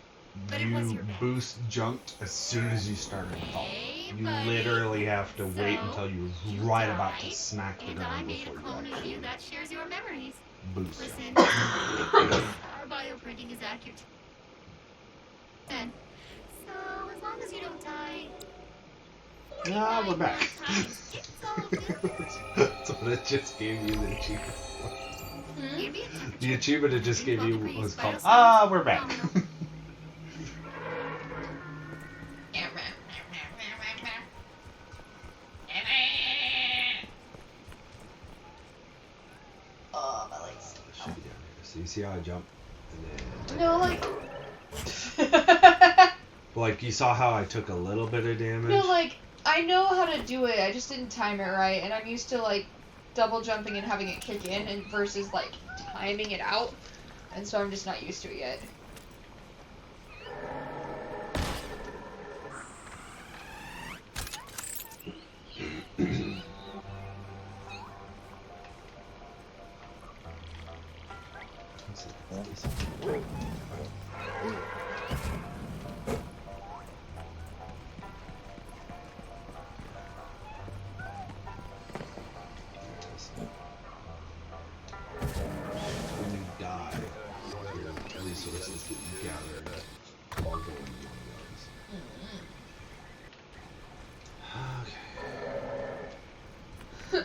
but it was You your best. boost jumped as soon as you started to fall. Hey, You buddy. literally have to wait until you're you right about to died, smack the And I ground made a before clone you of actually you that shares your memories. boost Listen, jump. our bioprinting is accurate. And so, as long as you don't die, Ah, we're back. times, it's all good. So it just gave you the achievement. Maybe The achievement it just gave you was called Biosigns, Ah, we're back. phenomenal. Oh, my legs. Should be down here. So you see how I jump? And then No, like. like you saw how I took a little bit of damage? No, like, I know how to do it, I just didn't time it right, and I'm used to, like, double jumping and having it kick in, and versus, like, timing it out, and so I'm just not used to it yet. When you die, your resources that you gathered all go into one of those. Okay.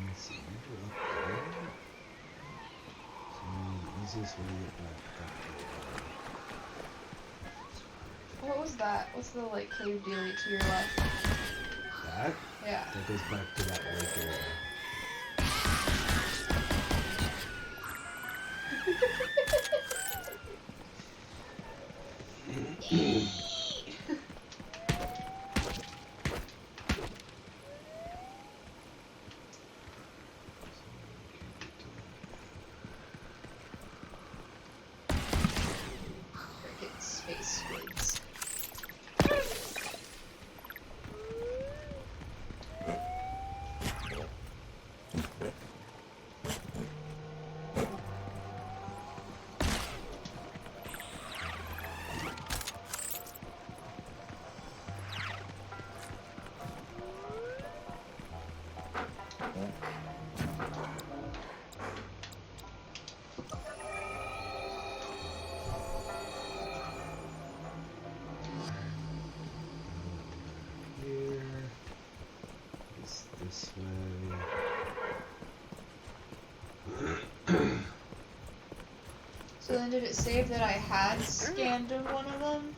Let's see, you were up there. So the easiest way to get back up there. What was that? What's the, like, cave dealie to your left? That? Yeah. That goes back to that lake area. Frickin' space squids. Here. This way. So then did it save that I had scanned one of them?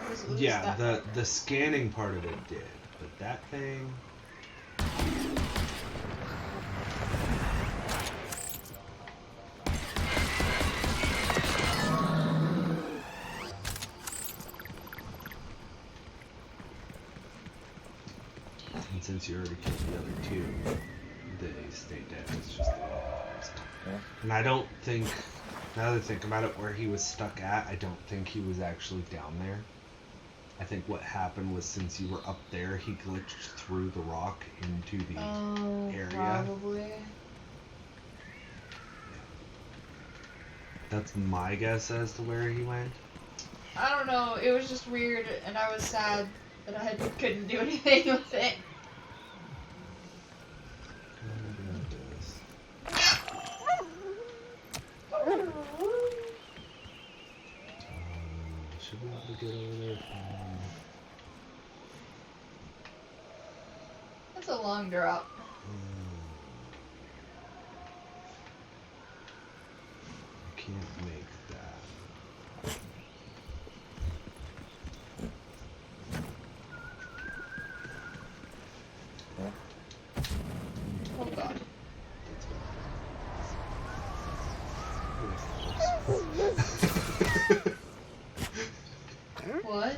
Or was it just Yeah, that the scanning part of it did, but that thing. And since you already killed the other two, they stay dead. It's just the one. And I don't think, now that I think about it, where he was stuck at, I don't think he was actually down there. I think what happened was since you were up there, he glitched through the rock into the area. Probably. That's my guess as to where he went. I don't know, it was just weird, and I was sad But I couldn't do anything with it. Should be able to get over there. That's a long drop. I can't make that. Oh god. What?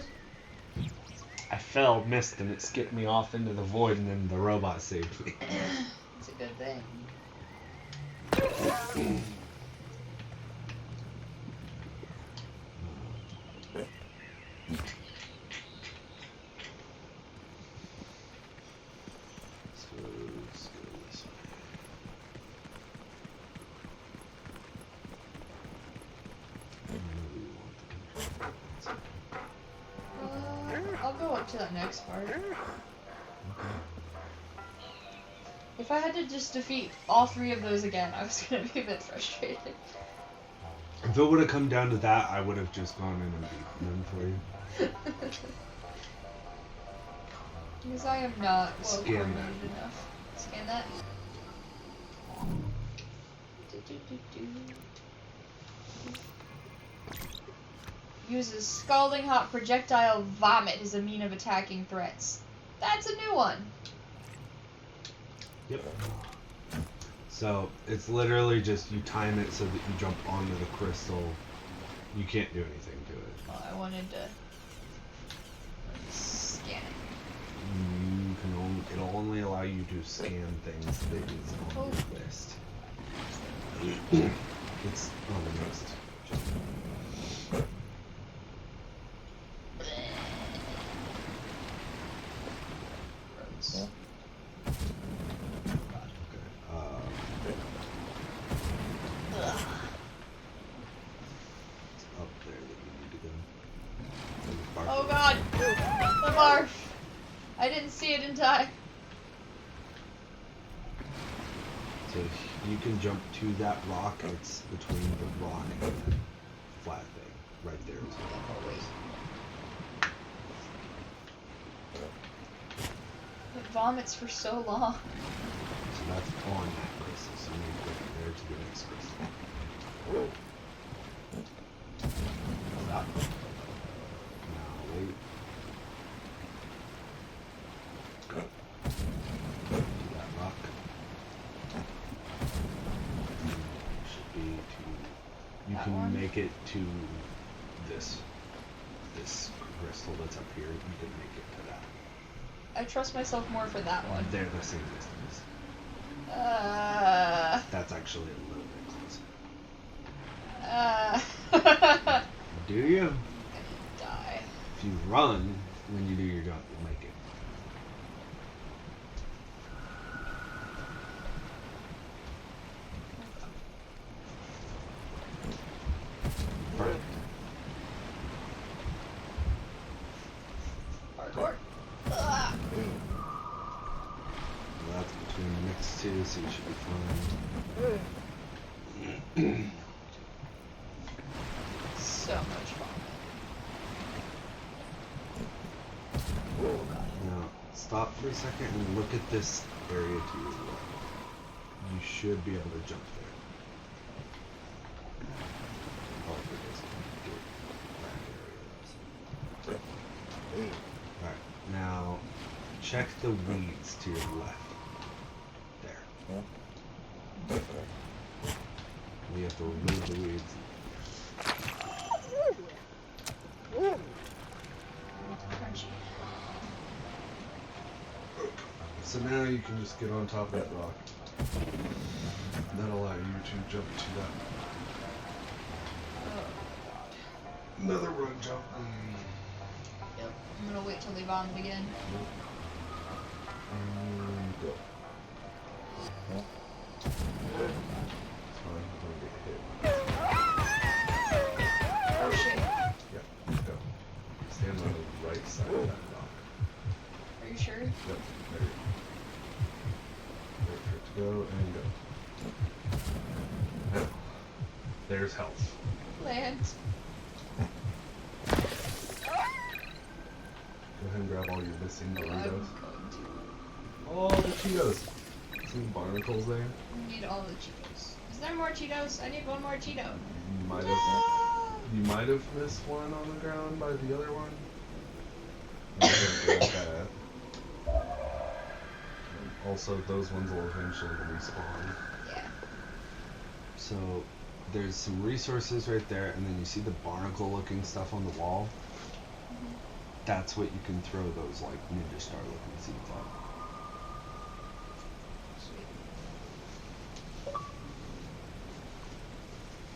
I fell, missed, and it skipped me off into the void, and then the robot saved me. It's a good thing. I'll go up to that next part. If I had to just defeat all 3 of those again, I was gonna be a bit frustrated. If it would have come down to that, I would have just gone in and beaten them for you. Because I am not well Scan coordinated that. enough. Scan that. Uses scalding hot projectile vomit as a mean of attacking threats. That's a new one. Yep. So it's literally just you time it so that you jump onto the crystal. You can't do anything to it. Well, I wanted to scan it. You can only it'll only allow you to scan things that is on the list. It's on the list. Roads. Up there that you need to go. Oh god! The barf! I didn't see it in time. So you can jump to that rock. It's between the rock and the flat thing, right there. Oh wait. It vomits for so long. So that's on that crystal. So you need to go from there to the next crystal. Stop. Now wait. Go. To that rock. Should be to. You That can one? make it to this crystal that's up here. You can make it to that. I trust myself more for that one. They're the same distance. That's actually a little bit closer. Do you? Die. If you run when you do your jump, you'll make it. Perfect. Hardcore. Well, that's between the next two, so you should be fine. So much fun. Now, stop for a second and look at this area to your left. You should be able to jump there. Oh, it doesn't get that area. Alright, now check the weeds to your left. There. We have to remove the weeds. Crunchy. So now you can just get on top of that rock. That'll allow you to jump to that. Oh, Another run jump. yep. I'm gonna wait till they vomit again. And go. It's fine, don't get hit. Oh shit. Yeah, go. Stand on the right side of that rock. Now, there's health. Land. Go ahead and grab all your missing I'm Doritos. going to. All the Cheetos. Some barnacles there. I need all the Cheetos. Is there more Cheetos? I need one more Cheeto. You might have missed one on the ground by the other one. I'm gonna grab that. Also, those ones will eventually respawn. Yeah. So there's some resources right there, and then you see the barnacle looking stuff on the wall. That's what you can throw those like ninja star looking seeds on.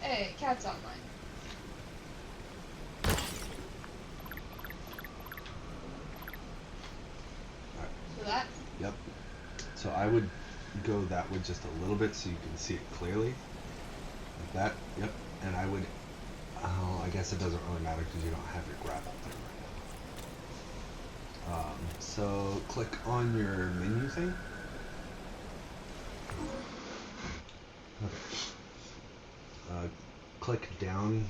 Hey, cat's online. So that? Yep. So I would go that way just a little bit so you can see it clearly. Like that. Yep. And I would, oh, I guess it doesn't really matter because you don't have your grapple thing right now. So click on your menu thing. Okay. Click down.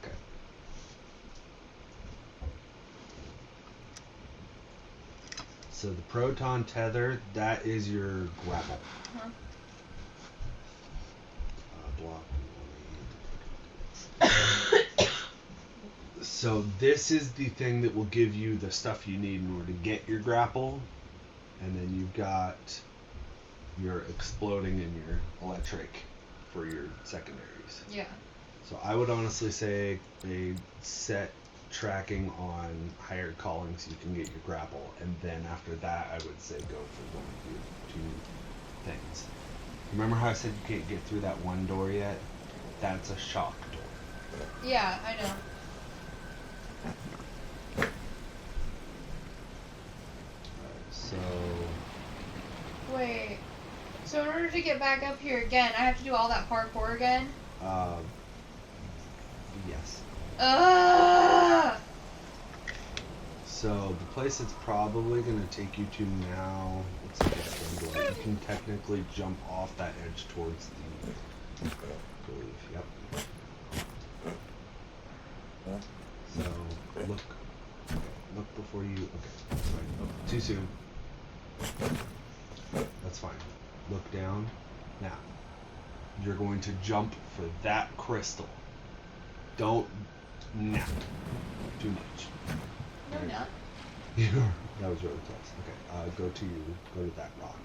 Okay. So the proton tether, that is your grapple. Block. So this is the thing that will give you the stuff you need in order to get your grapple, and then you've got your exploding and your electric for your secondaries. Yeah. So I would honestly say a set tracking on higher calling so you can get your grapple, and then after that I would say go for one of your two things. Remember how I said you can't get through that one door yet? That's a shock door. Yeah, I know. So Wait. So in order to get back up here again, I have to do all that parkour again? yes. So the place it's probably going to take you to now, let's see this one door. You can technically jump off that edge towards the, I believe, yep. So look before you, okay, that's fine. Too soon. That's fine. Look down. Now, you're going to jump for that crystal. Don't, nah, too much. No, not. That was really close. Okay, go to that rock.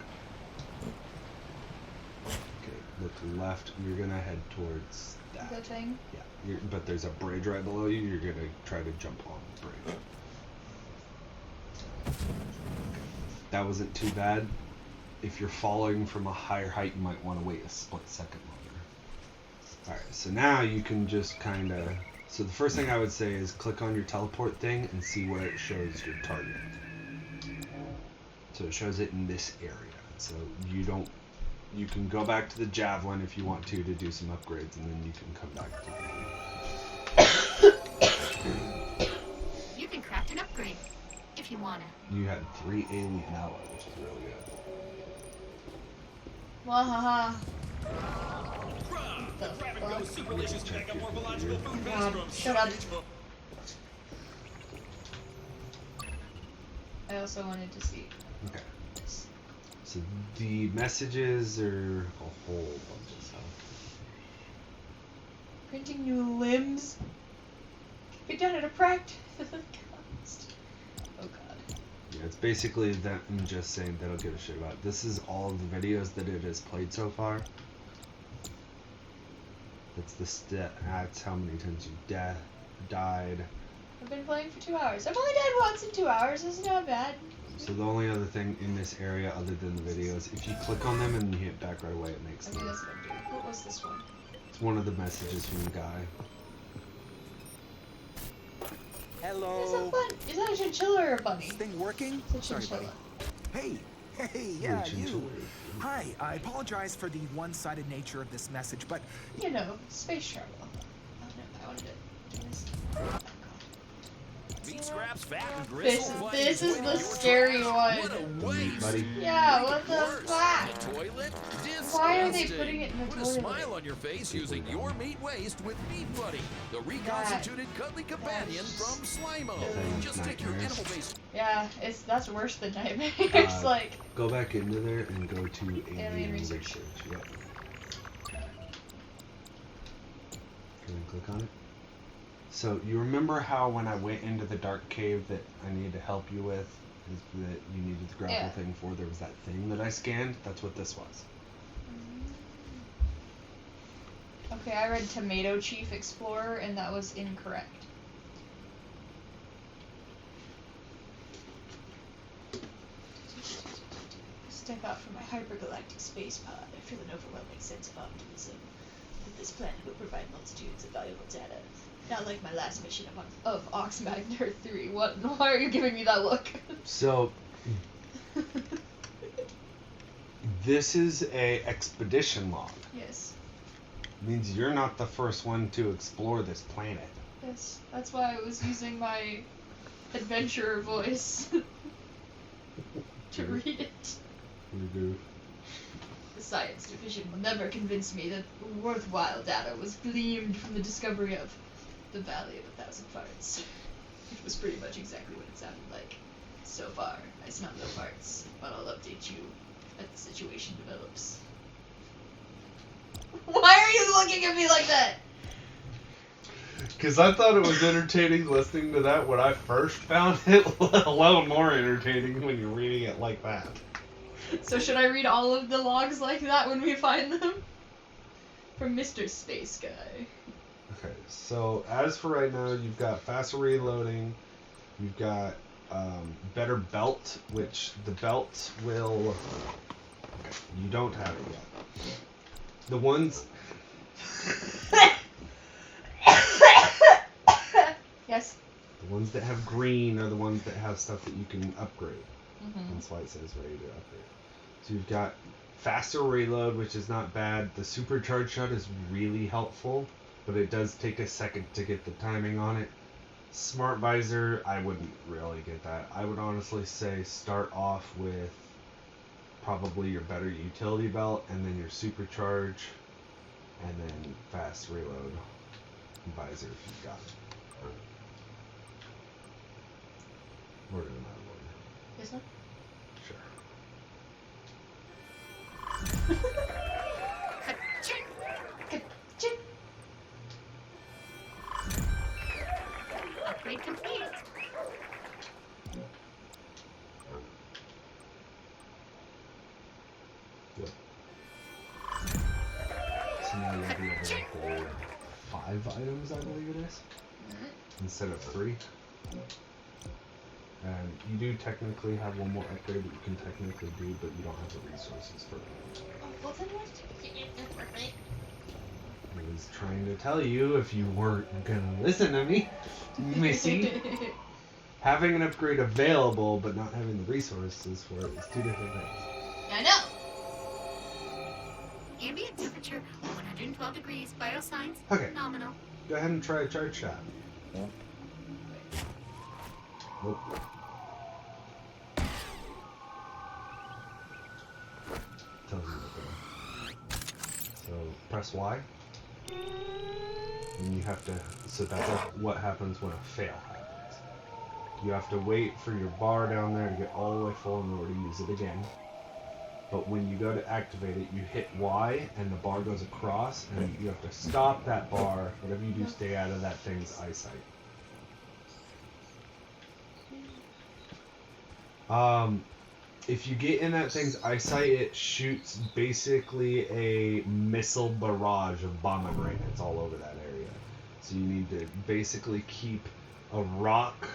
Okay, look left. You're gonna head towards that. The thing? Yeah, but there's a bridge right below you. You're gonna try to jump on the bridge. That wasn't too bad. If you're falling from a higher height, you might want to wait a split second longer. Alright, so now you can just kind of... So the first thing I would say is click on your teleport thing and see where it shows your target. So it shows it in this area. So you can go back to the javelin if you want to do some upgrades, and then you can come back to it. You can craft an upgrade if you wanna. You had 3 alien alloy, which is really good. Wahaha. Shut up. I also wanted to see. Okay. So the messages are a whole bunch of stuff. Printing new limbs. Be done at a practice. Oh god. Yeah, it's basically them just saying they don't give a shit about it. This is all of the videos that it has played so far. That's the stats, how many times you died. I've been playing for 2 hours. I've only died once in 2 hours. It's not bad. So the only other thing in this area other than the videos, if you click on them and you hit back right away, it makes Okay, them. that's what I'm doing. What was this one? It's one of the messages from the guy. Hello. Is that a chinchilla or a bunny? This thing working? It's a Sorry, chinchilla. buddy. Hey, yeah, you. Chinchilla. Hi, I apologize for the one-sided nature of this message, but You know, space travel. Oh no, I wanted to do this. Meat scraps, fat, and gristle. This is the scary one. What a waste. Buddy. Yeah, what the Worse, fuck? the toilet, are they Disgusting. putting it in the Put a toilet? smile on your face using your meat waste with Meat Buddy, the reconstituted cuddly companion from Slimo. Just stick your animal-based. Yeah, that's worse than nightmares. Like, Go back into there and go to Alien Research. Yep. Go and click on it. So you remember how when I went into the dark cave that I needed to help you with, that you needed the grapple thing for? There was that thing that I scanned. That's what this was. okay, I read Tomato Chief Explorer, and that was incorrect. Step out from my hypergalactic space pod. I feel an overwhelming sense of optimism that this planet will provide multitudes of valuable data. Not like my last mission of Oxmagner 3. What? Why are you giving me that look? So this is a expedition log. Yes. Means you're not the first one to explore this planet. Yes. That's why I was using my adventurer voice to read it. You do. The science division will never convince me that worthwhile data was gleaned from the discovery of the Valley of a Thousand Farts. It was pretty much exactly what it sounded like. So far, I smell no farts, but I'll update you as the situation develops. Why are you looking at me like that? Because I thought it was entertaining listening to that when I first found it, let alone more entertaining when you're reading it like that. So should I read all of the logs like that when we find them? From Mr. Space Guy. Okay, so as for right now, you've got faster reloading, you've got better belt, which the belt will... Okay, you don't have it yet. The ones... Yes? The ones that have green are the ones that have stuff that you can upgrade. Mm-hmm. That's why it says ready to upgrade. So you've got faster reload, which is not bad. The supercharged shot is really helpful, but it does take a second to get the timing on it. Smart visor, I wouldn't really get that. I would honestly say start off with probably your better utility belt, and then your supercharge, and then fast reload visor if you've got it. We're doing that order. This one? Sure. Ka-ching! Ka-ching! Upgrade complete. Good. So now you'll be able to hold 5 items, I believe it is, instead of 3. And you do technically have one more upgrade that you can technically do, but you don't have the resources for it. Well, then what? I was trying to tell you if you weren't gonna listen to me, Missy. Having an upgrade available but not having the resources for it is 2 different things. I know! Ambient temperature 112 degrees. Biosigns Okay. nominal. Go ahead and try a charge shot. Yeah. Nope. Tells you what to do. So press Y. And you have to, so that's what happens when a fail happens. You have to wait for your bar down there to get all the way full in order to use it again. But when you go to activate it, you hit Y and the bar goes across, and you have to stop that bar. Whatever you do, stay out of that thing's eyesight. If you get in that thing's eyesight, it shoots basically a missile barrage of bomb grenades all over that area. So you need to basically keep a rock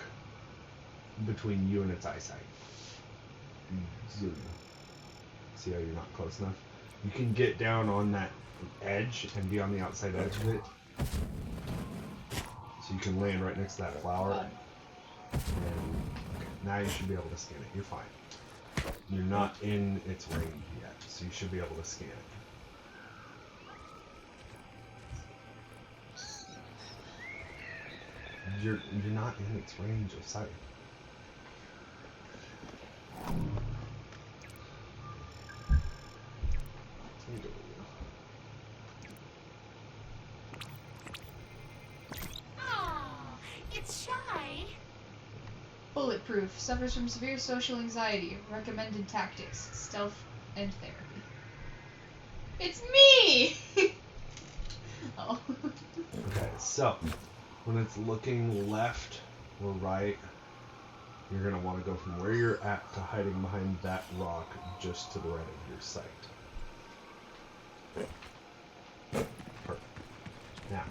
between you and its eyesight. Zoom. See how you're not close enough? You can get down on that edge and be on the outside edge of it. So you can land right next to that flower. And okay, now you should be able to scan it. You're fine. You're not in its range yet, so you should be able to scan it. You're not in its range of sight. Let me go with you. It's shy. Bulletproof. Suffers from severe social anxiety. Recommended tactics. Stealth and therapy. It's me! Oh. Okay, so when it's looking left or right, you're going to want to go from where you're at to hiding behind that rock just to the right of your sight. Perfect. Now,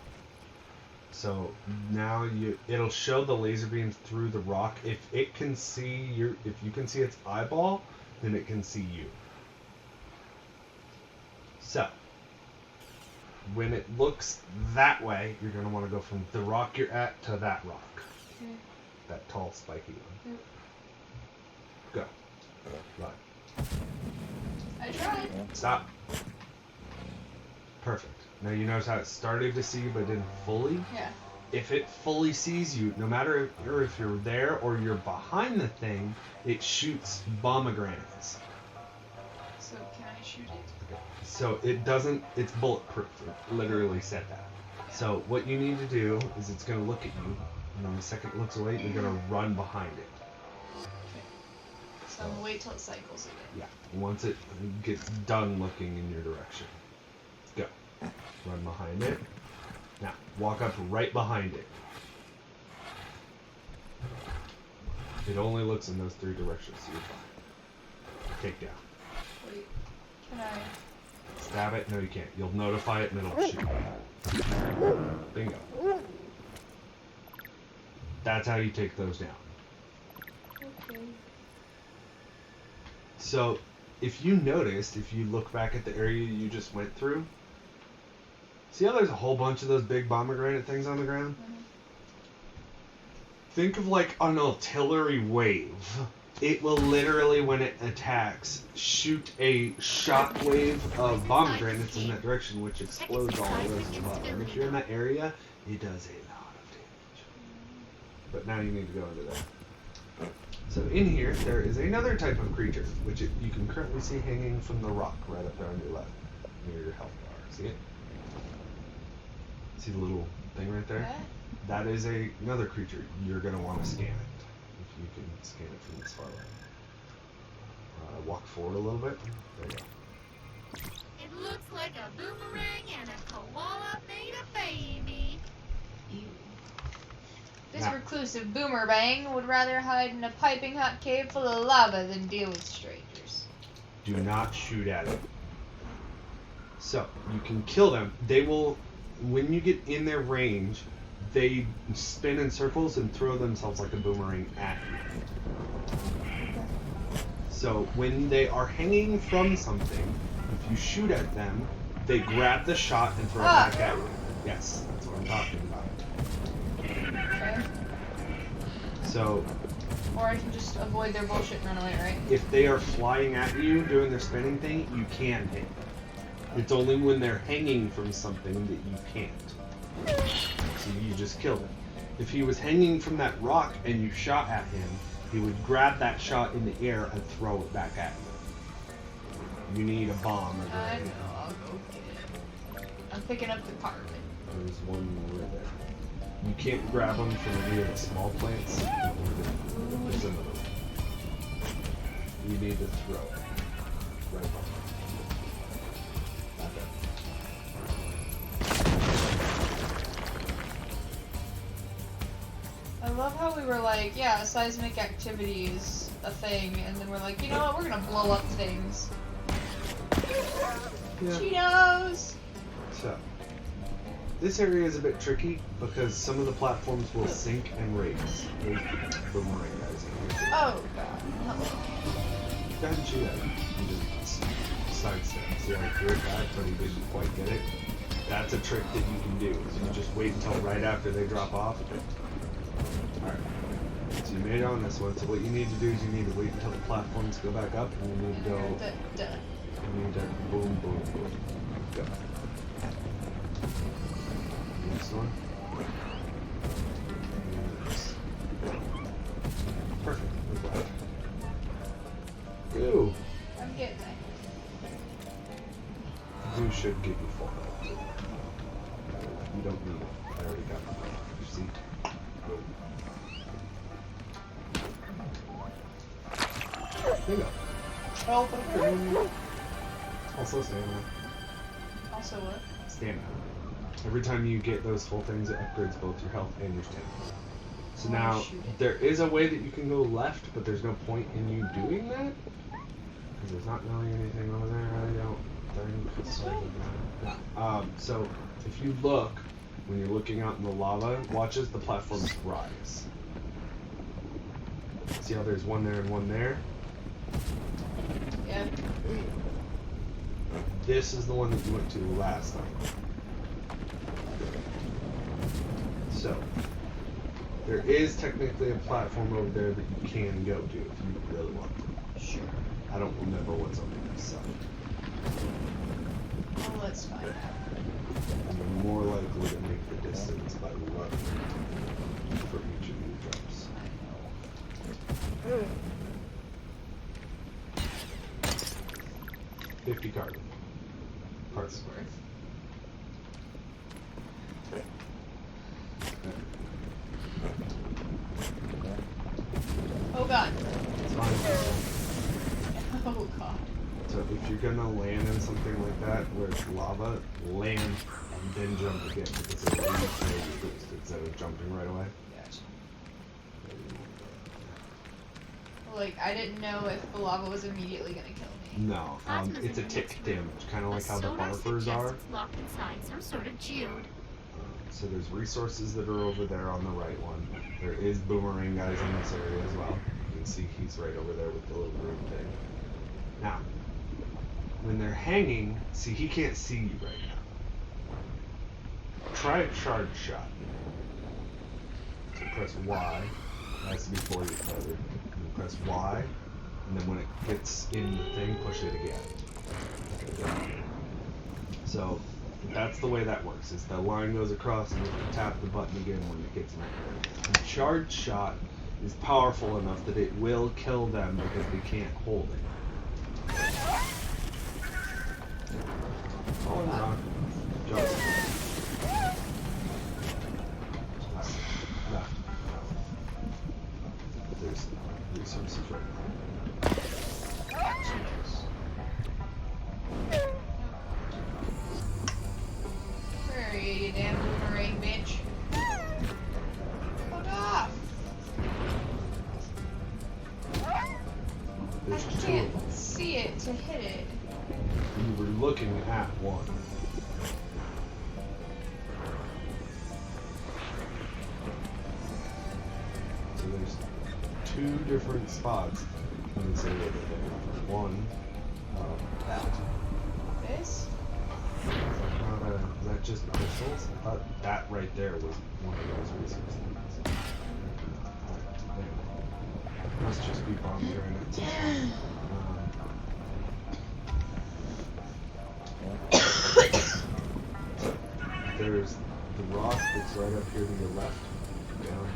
so now it'll show the laser beam through the rock. If it can see if you can see its eyeball, then it can see you. So, when it looks that way, you're going to want to go from the rock you're at to that rock. Okay. That tall, spiky one. Yep. Go. Run. I tried. Stop. Perfect. Now you notice how it started to see you but didn't fully? Yeah. If it fully sees you, no matter if you're there or you're behind the thing, it shoots pomegranates. So can I shoot it? Okay. So it doesn't, it's bulletproof. It literally said that. So what you need to do is it's going to look at you, and then the second it looks away, you're going to run behind it. Okay. So I'm gonna wait till it cycles again. Yeah. Once it gets done looking in your direction. Go. Run behind it. Now, walk up right behind it. It only looks in those three directions, so you're fine. Take down. Wait. Can I? Stab it? No, you can't. You'll notify it and it'll shoot. Bingo. That's how you take those down. Okay. So, if you noticed, if you look back at the area you just went through, see how there's a whole bunch of those big pomegranate things on the ground? Mm-hmm. Think of like an artillery wave. It will literally, when it attacks, shoot a shock wave of pomegranates in that direction, which explodes all of those as well. And if you're in that area, it does a lot of damage. But now you need to go into that. So in here, there is another type of creature, which you can currently see hanging from the rock right up there on your left, near your health bar. See it? See the little thing right there? Yeah. That is another creature. You're going to want to scan it, if you can scan it from this far away. Walk forward a little bit. There you go. It looks like a boomerang and a koala made a baby. Ew. This Now. reclusive boomerang would rather hide in a piping hot cave full of lava than deal with strangers. Do not shoot at it. So, you can kill them. They will, when you get in their range, they spin in circles and throw themselves like a boomerang at you. So, when they are hanging from something, if you shoot at them, they grab the shot and throw it back at you. Yes, that's what I'm talking about. Okay. So, Or I can just avoid their bullshit and run away, right? if they are flying at you doing their spinning thing, you can hit. It's only when they're hanging from something that you can't. So you just killed him. If he was hanging from that rock and you shot at him, he would grab that shot in the air and throw it back at you. You need a bomb or I grenade. know, I'll go get it. I'm picking up the carpet. There's one right there. You can't grab them from any of the small plants. There's another one. You need to throw it. Right above. Not that. I love how we were like, yeah, seismic activity is a thing, and then we're like, you know what, we're gonna blow up things. Yeah. Cheetos! So, this area is a bit tricky because some of the platforms will sink and raise. There's boomerang guys in here. Oh god, hello. Go ahead and shoot at him. You just sidestep. See how he threw it back, but he didn't quite get it? That's a trick that you can do. So you just wait until right after they drop off. Alright. So you made it on this one. So what you need to do is you need to wait until the platforms go back up, and you need to go. You need to boom, boom, boom. Go. Next one. Yes. Perfect. We're glad. Goo. I'm getting there. Goo should give you full health. You don't need it. I already got it. See? Bingo. Help. Also stamina. Also what? Stamina. Every time you get those full things, it upgrades both your health and your stamina. So now, there is a way that you can go left, but there's no point in you doing that. Because there's not really anything over there, I don't think. So, if you look, when you're looking out in the lava, watch as the platforms rise. See how there's one there and one there? Yeah. This is the one that you went to last time. So, there is technically a platform over there that you can go to if you really want to. Sure. I don't remember what's on this side. Well, let's find out. And you're more likely to make the distance by running for each of these jumps. I know. 50 carbon. Parts Worth. Oh god. It's fine. Oh god. So if you're gonna land in something like that where it's lava, land and then jump again because it's a boost instead of jumping right away. Gotcha. Like, I didn't know if the lava was immediately gonna kill me. No, it's a tick damage, kind of like how the barfers are. Locked inside some sort of geode. So there's resources that are over there on the right one. There is boomerang guys in this area as well. You can see he's right over there with the little green thing. Now, when they're hanging, see he can't see you right now. Try a charge shot. So press Y. It has to be 40 feather. And press Y, and then when it gets in the thing, push it again. So that's the way that works. Is the line goes across and you can tap the button again when it gets in there. The charge shot is powerful enough that it will kill them because they can't hold it. Oh no. Jump. Left. There's resources right now. Where are you, you damn boomerang bitch? Fuck off! There's I two of can't them. see it to hit it. You were looking at one. So there's two different spots in this area that they're one, that. This? Is that just crystals? I thought that right there was one of those resource things. Must just be bomb granite. There's the rock that's right up here to your left, down,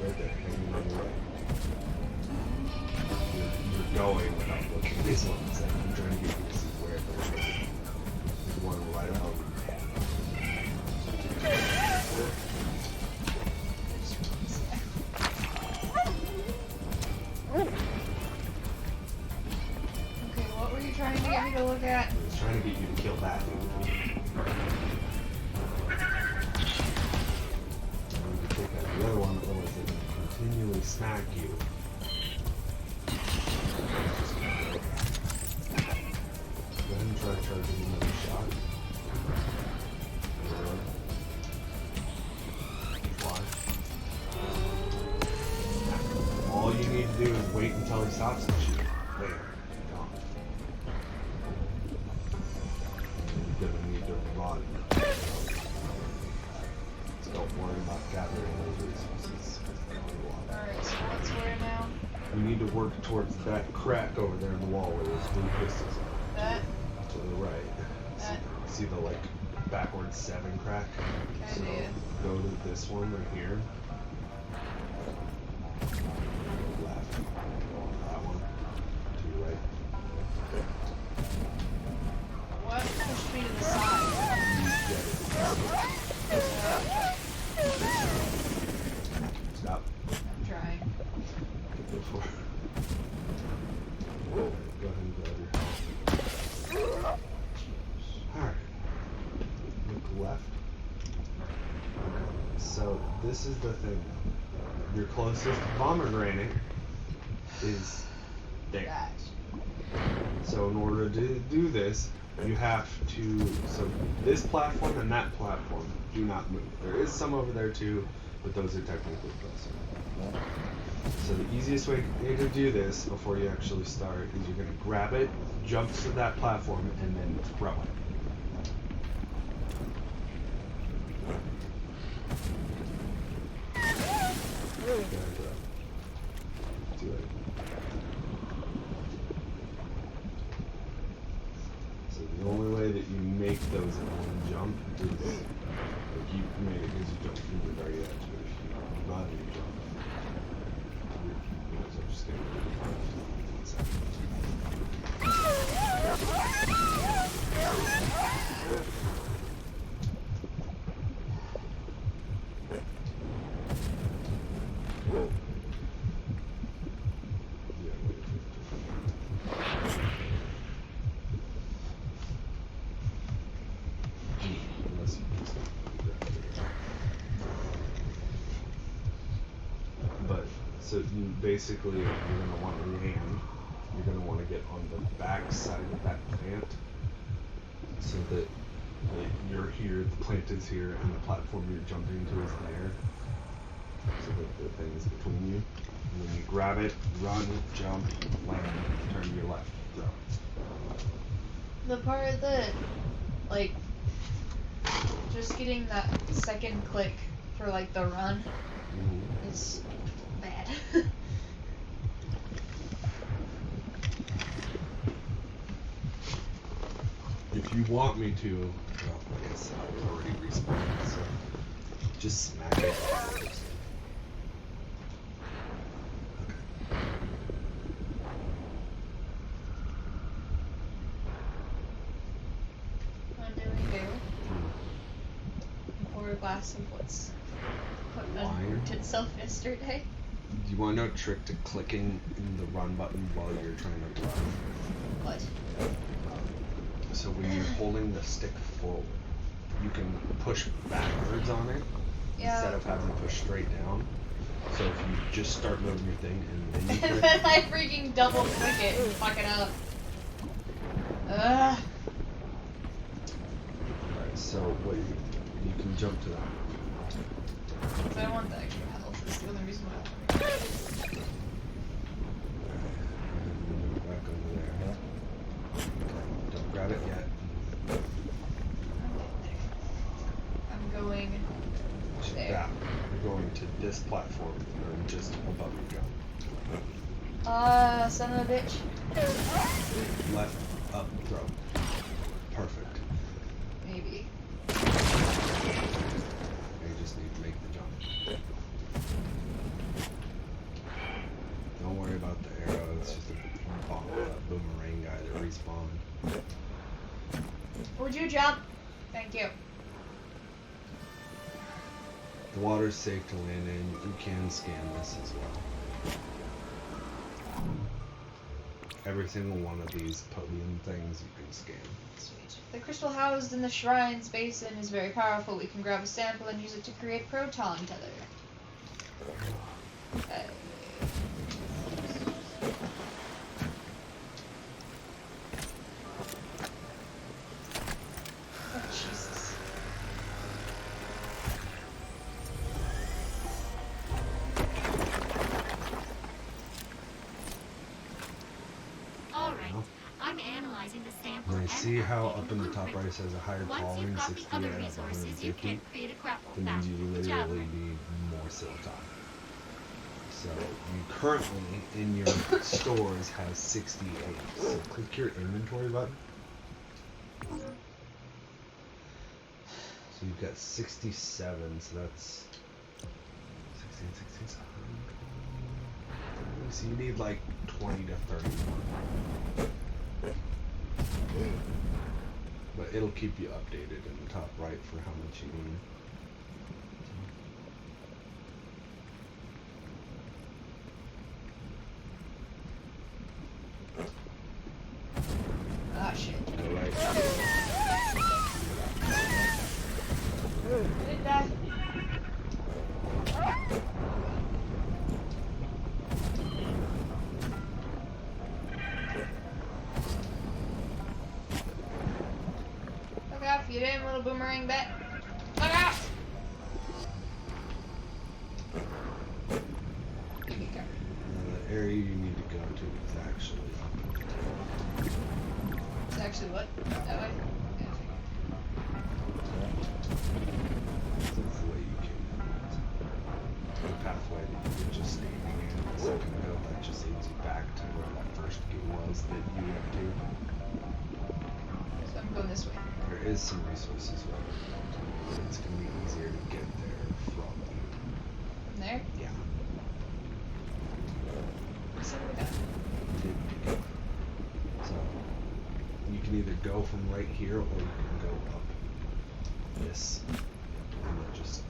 right there, hanging on your right. You're going without looking. This one's like, I'm trying to get you to see where they're going. The one right above you. Okay, what were you trying to get me to look at? I was trying to get you to kill that dude. I need to take out the other one, otherwise they can continually smack you. Go ahead and try charging another shot. Why? Now, all you need to do is wait until he stops and shoot. There. Gone. You're gonna need to run. So don't worry about gathering those resources. Alright, so what's where now? You need to work towards that crack over there in the wall where those blue crystals are. That? To the right. That? See the like backwards 7 crack? So Kinda. go to this one right here. Go left. Go on that one. To your right. What pushed me to the side? You get it. this is the thing. Your closest pomegranate is there. So in order to do this, you have to, so this platform and that platform do not move. There is some over there too, but those are technically closer. So the easiest way to do this before you actually start is you're going to grab it, jump to that platform, and then throw it. Do it. So the only way that you make those in one jump is like you made it because you jump from the very edge, but if you run and you jump, you might as well just get rid of 1 second. But so you basically, you're going to want to land. You're going to want to get on the back side of that plant so that you're here, the plant is here, and the platform you're jumping to is there. So that the thing is between you. And when you grab it, run, jump, land, turn to your left, throw. The part that, like, just getting that second click for, like, the run is bad. If you want me to, well, I guess I was already respawned, so just smack it. What do we do? Pour a glass of what's what Wine? unworked itself yesterday. Do you want to know a trick to clicking the run button while you're trying to run? What? So when you're holding the stick forward, you can push backwards on it instead of having to push straight down. So if you just start moving your thing and then you And click, then I freaking double click it and fuck it up. Ugh. Alright, so what you can jump to that. So I want the extra health. That's the only reason why I want to. And back over there. Okay, don't grab it yet. I'm going To there. that. You're going to this platform and just above you go. Son of a bitch. Left, up, throw. Perfect. Maybe. You just need to make the jump. Don't worry about the arrow, it's just a bomb, that boomerang guy that respawned. Would you jump? Thank you. The water's safe to land in. You can scan this as well. Every single one of these podium things you can scan. Sweet. The crystal housed in the shrine's basin is very powerful. We can grab a sample and use it to create proton tether. Oh, Jesus. Alright, I'm analyzing the sample And I and see how updating up in the top blueprint. right it says a higher Once calling, you've got 60 the other out of resources, you 150. can create a grapple That means you faster. literally need more Silton. So you currently in your stores have 68. So click your inventory button. So you've got 67, so that's 16, 16, 17. So you need like 20 to 30 more. But it'll keep you updated in the top right for how much you need. Ah, shit. Go right. Did that? You damn little boomerang bat. Look out! Give me cover. The area you need to go to is actually It's actually what? That way? Yeah, the way you came out. The pathway that you were just standing in a second ago, that just leads you back to where that first gate was that you went to. so I'm going this way. There is some resources where but it's going to be easier to get there from There? yeah. So we got. So you can either go from right here or you can go up this and then just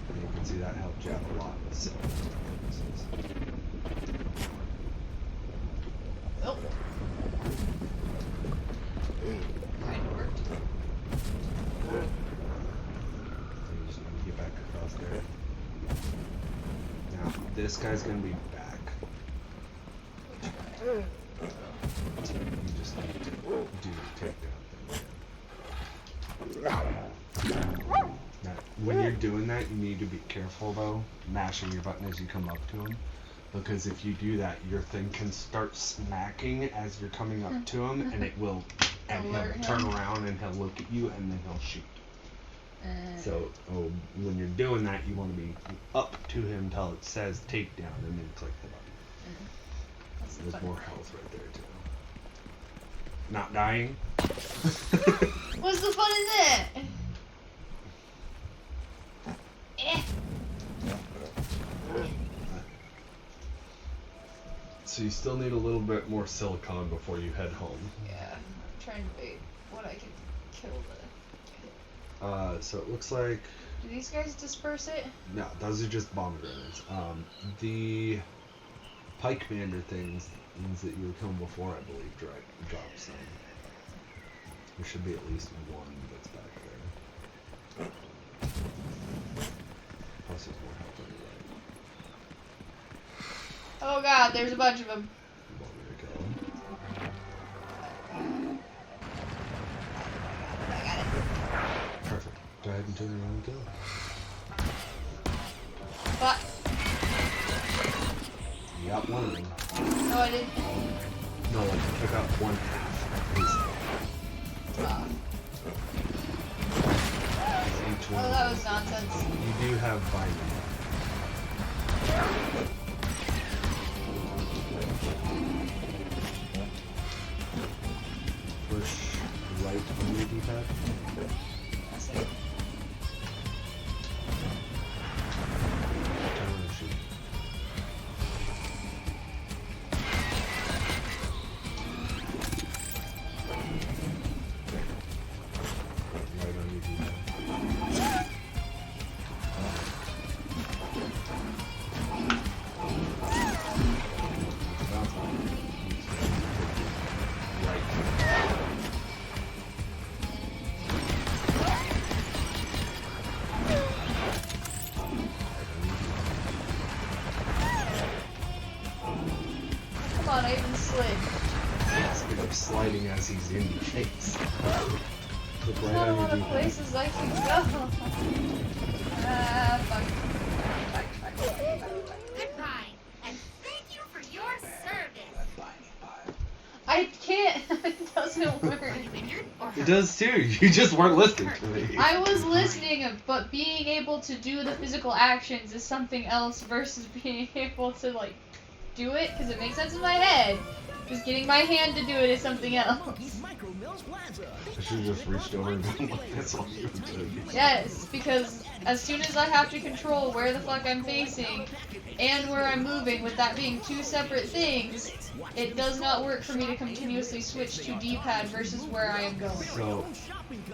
and you can see that helped you out a lot with some Oh. Kind of worked. you just need to get back across there. Now this guy's gonna be back. You just need to do the takedown thing. Now, when you're doing that, you need to be careful though, mashing your button as you come up to him. Because if you do that, your thing can start smacking as you're coming up to him, and it will, and Alert he'll turn him. around and he'll look at you, and then he'll shoot. So when you're doing that, you want to be up to him till it says takedown, and then click the button. That's the There's fun. more health right there too. Not dying. What's the fun in that? Eh. So you still need a little bit more silicon before you head home. Yeah, I'm trying to wait what I can kill the. So it looks like Do these guys disperse it? no, those are just bomb grenades. The pike bander things that you were killing before, I believe, drop some. There should be at least one that's back there. Plus there's more health on the right. Oh god, there's a bunch of them. You want me to kill them? I got it. Perfect. Go ahead and turn around and kill them. But You got one of them. no, I didn't. No, like you took out one half. Each one Oh, of that them. was nonsense. You do have binding. Push right on your D-pad. That's it. Turn around and shoot. Right on your D-pad. Come on, I even slid. Speaking of sliding as he's in your face. Look There's right not a on lot your of D-pad. places I can go. Fuck. Goodbye, and thank you for your service. I can't. It doesn't work. Are you injured or It hurt? does too. You just weren't listening to me. I was listening, but being able to do the physical actions is something else versus being able to like do it because it makes sense in my head. Just getting my hand to do it is something else. Monkey's Micro Mills Plaza. I should have just reached over and done like that's all you were doing. Yes, because as soon as I have to control where the fuck I'm facing and where I'm moving, with that being two separate things, it does not work for me to continuously switch to D-pad versus where I am going. So,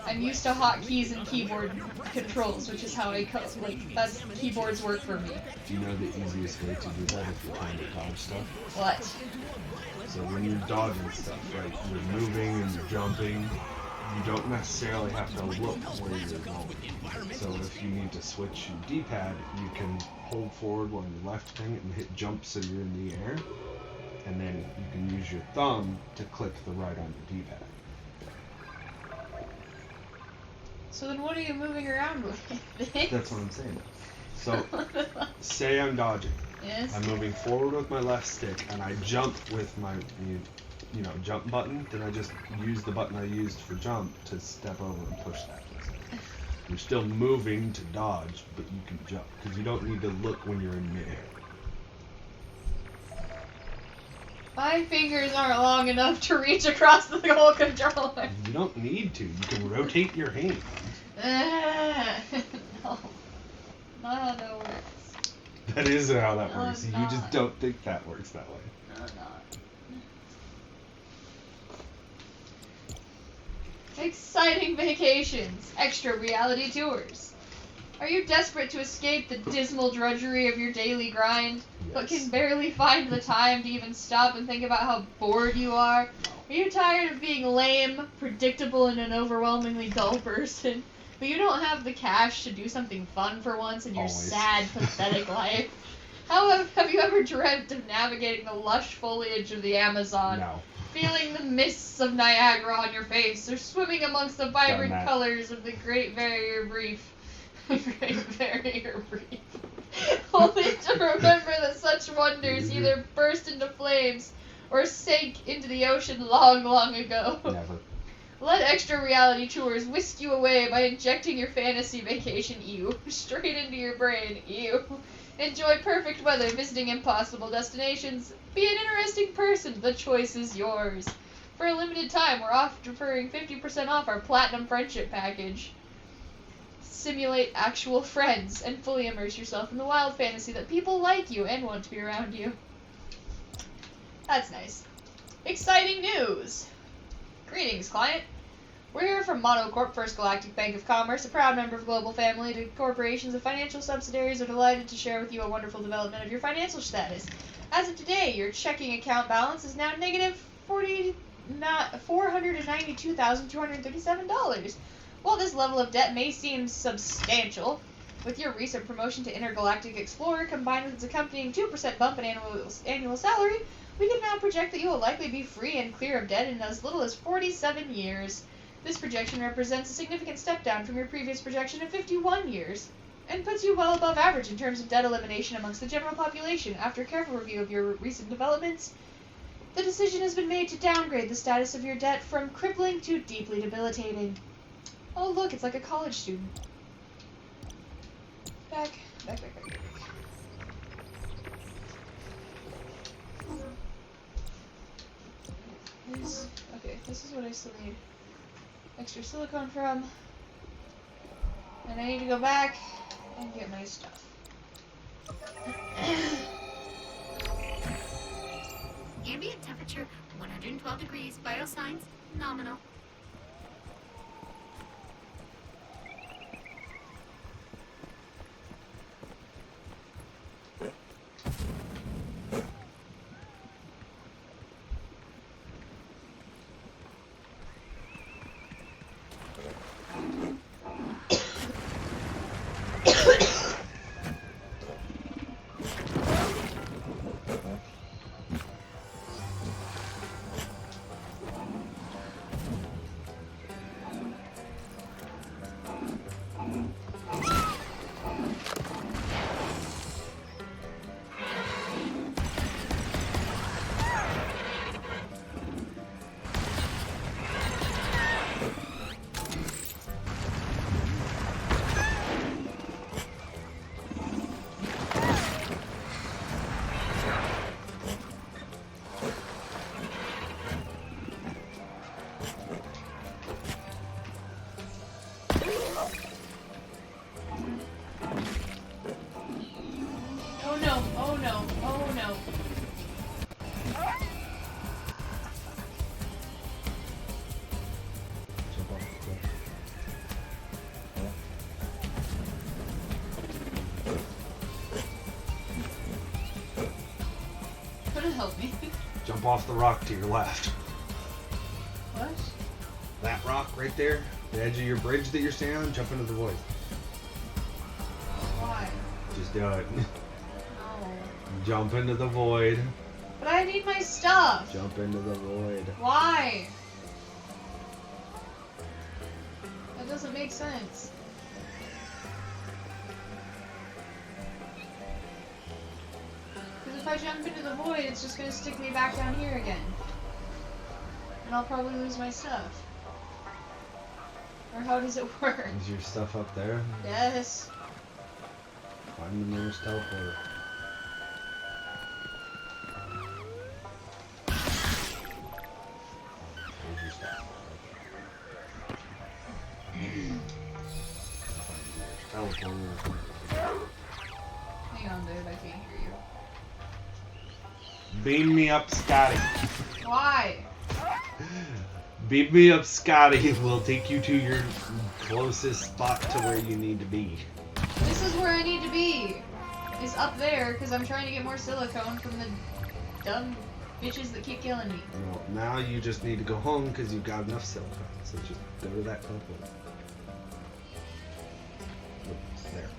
I'm used to hotkeys and keyboard controls, which is how I like that's keyboards work for me. do you know the easiest way to do that if you're trying to dodge stuff? What? So when you're dodging stuff, right, you're moving and you're jumping, you don't necessarily have to look where you're going. So if you need to switch your D-pad, you can hold forward while you're left thing and hit jump so you're in the air. And then you can use your thumb to click the right on your D-pad. So then what are you moving around with? That's what I'm saying. So, say I'm dodging. Yes. I'm moving forward with my left stick, and I jump with my, jump button. Then I just use the button I used for jump to step over and push that. You're still moving to dodge, but you can jump, because you don't need to look when you're in midair. My fingers aren't long enough to reach across the whole controller. You don't need to. You can rotate your hand. No. Not how that works. That is how that No, works. it's You just not. don't think that works that way. No, not. Exciting vacations. Extra reality tours. Are you desperate to escape the dismal drudgery of your daily grind, but can barely find the time to even stop and think about how bored you are? Are you tired of being lame, predictable, and an overwhelmingly dull person, but you don't have the cash to do something fun for once in your sad, pathetic life? Have you ever dreamt of navigating the lush foliage of the Amazon? No. Feeling the mists of Niagara on your face, or swimming amongst the vibrant that. colors of the Great Barrier Reef? Great Barrier Reef. Only to remember that such wonders either burst into flames or sank into the ocean long, long ago. Never. Let Extra Reality Tours whisk you away by injecting your fantasy vacation straight into your brain. Enjoy perfect weather visiting impossible destinations. Be an interesting person. The choice is yours. For a limited time, we're offering 50% off our Platinum Friendship Package. Simulate actual friends and fully immerse yourself in the wild fantasy that people like you and want to be around you. That's nice. Exciting news! Greetings, client. We're here from Monocorp First Galactic Bank of Commerce, a proud member of Global Family. To corporations and financial subsidiaries are delighted to share with you a wonderful development of your financial status. As of today, your checking account balance is now negative $492,237. While this level of debt may seem substantial, with your recent promotion to Intergalactic Explorer combined with its accompanying 2% bump in annual salary, we can now project that you will likely be free and clear of debt in as little as 47 years. This projection represents a significant step down from your previous projection of 51 years, and puts you well above average in terms of debt elimination amongst the general population. After careful review of your recent developments, the decision has been made to downgrade the status of your debt from crippling to deeply debilitating. Oh look, it's like a college student. Back. This is what I still need extra silicone from. And I need to go back and get my stuff. Ambient temperature 112 degrees, vital signs nominal. Oh no. Couldn't help me. Jump off the rock to your left. What? That rock right there, the edge of your bridge that you're standing on, jump into the void. Why? Just do it. No. Jump into the void. But I need my stuff. Jump into the void. Why? That doesn't make sense. Because if I jump into the void, it's just gonna stick me back down here again. And I'll probably lose my stuff. Or how does it work? Is your stuff up there? Yes. Find the nearest teleporter. There's your stuff. Teleporter. Hang on, dude, I can't hear you. Beam me up, Scotty. Why? Beam me up, Scotty. We'll take you to your closest spot to where you need to be. This is where I need to be. Is up there, because I'm trying to get more silicone from the dumb bitches that keep killing me. Well, now you just need to go home because you've got enough silicone. So just go to that teleporter. Look, there.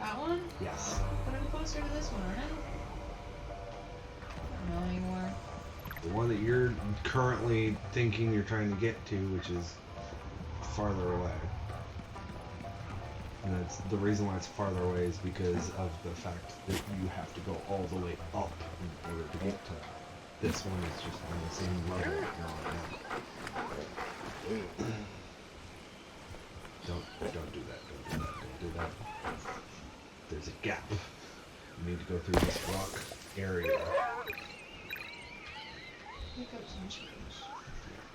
That one? Yes. But I'm closer to this one, aren't I? I don't know anymore. The one that you're currently thinking you're trying to get to, which is farther away. And that's the reason why it's farther away is because of the fact that you have to go all the way up in order to get to this one. Is just on the same level that you're on now. Don't do that. Don't do that. There's a gap. You need to go through this rock area. Pick up some change.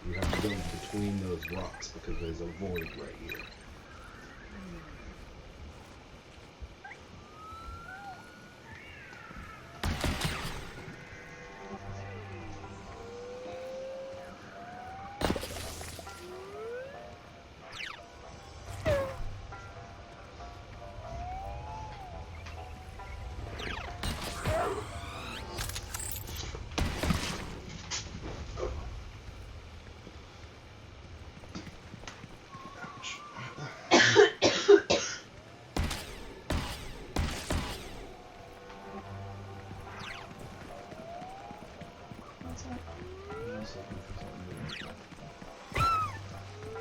You have to go between those rocks because there's a void right here.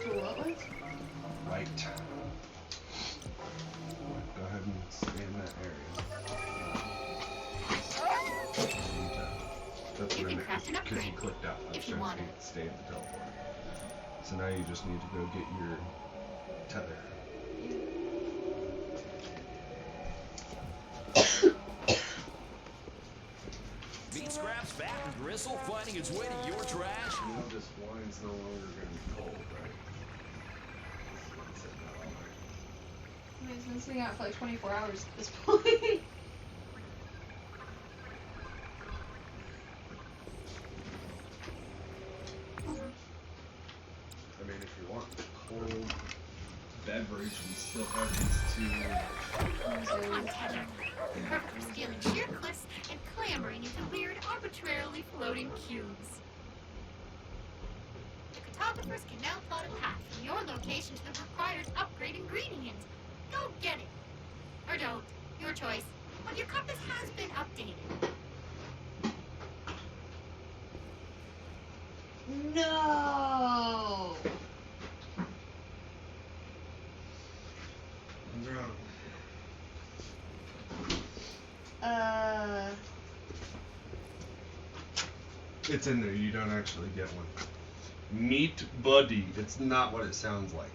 To what with? Right. Go ahead and stay in that area. That's You where can craft an because you upgrade clicked out. I was if you trying want to it. stay at the teleporter. So now you just need to go get your tether. Meat scraps, fat, and gristle finding its way to your trash. You know this wine's no longer going to be cold, right? This is what it said that all night. I mean, it's been sitting out for like 24 hours at this point. I mean, if you want cold beverage, we still have these two. Come on, Tether. Perfect for stealing sheer cliffs and clambering into weird, arbitrarily floating cubes. The cartographers can now plot a path from your location to the required upgrade ingredient. Go get it. Or don't. Your choice. But your compass has been updated. No. What's wrong? It's in there. You don't actually get one. Meat Buddy. It's not what it sounds like.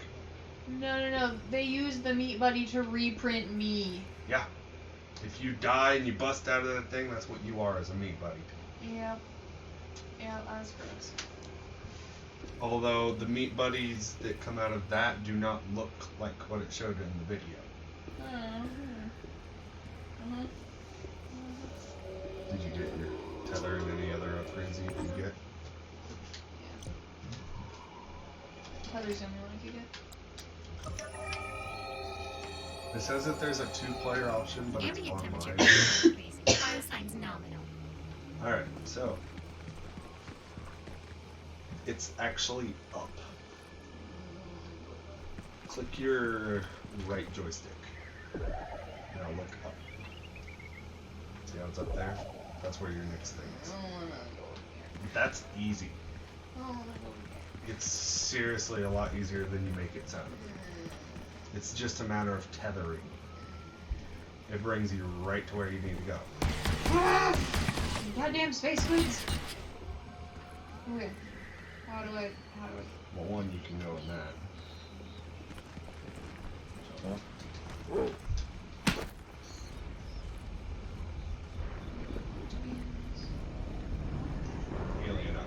No. They used the Meat Buddy to reprint me. Yeah. If you die and you bust out of that thing, that's what you are as a Meat Buddy. Yep. Yeah, that's gross. Although the Meat Buddies that come out of that do not look like what it showed in the video. Did you get your tether and any other upgrades you can get? Tether's the only one I could get. It says that there's a 2-player option, but it's Ambient temperature online. is increasing. Biosigns nominal. Alright, so it's actually up. click your right joystick. Now look up. See how it's up there? That's where your next thing is. I don't wanna go. That's easy. I don't wanna go. It's seriously a lot easier than you make it sound. It's just a matter of tethering. It brings you right to where you need to go. Ah! Goddamn space squids! Okay. How do I... Well, one, you can go in that. Alien up.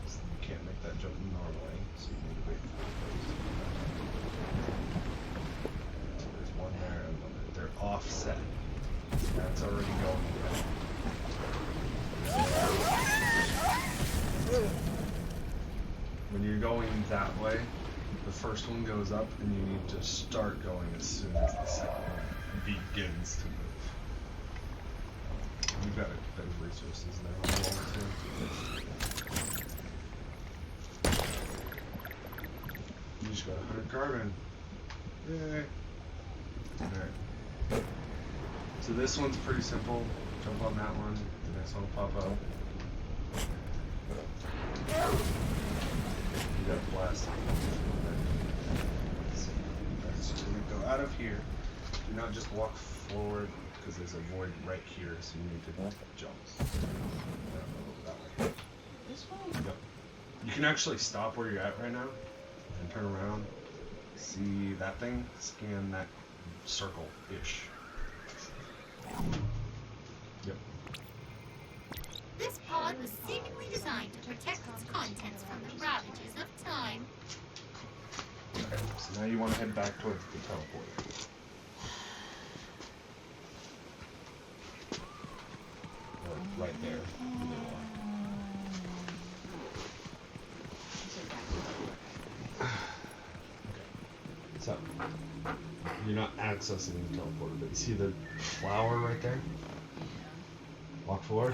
You can't make that jump normally, so you need to wait for it. There's one there and one there. They're offset. That's already going good. When you're going that way, the first one goes up and you need to start going as soon as the second one begins to move. You've got those resources there on the wall too. You just got 100 carbon. Yay. Alright. So this one's pretty simple. Jump on that one, the next one will pop up. You got blast. So you're gonna go out of here. Do not just walk forward because there's a void right here, so you need to jump. That way. This way? Yep. You can actually stop where you're at right now and turn around. See that thing? Scan that circle-ish. Yep. This pod was seemingly designed to protect its contents from the ravages of time. Okay, so now you want to head back towards the teleporter. Or right there. Either one. So, you're not accessing the teleporter, but you see the flower right there? Walk forward.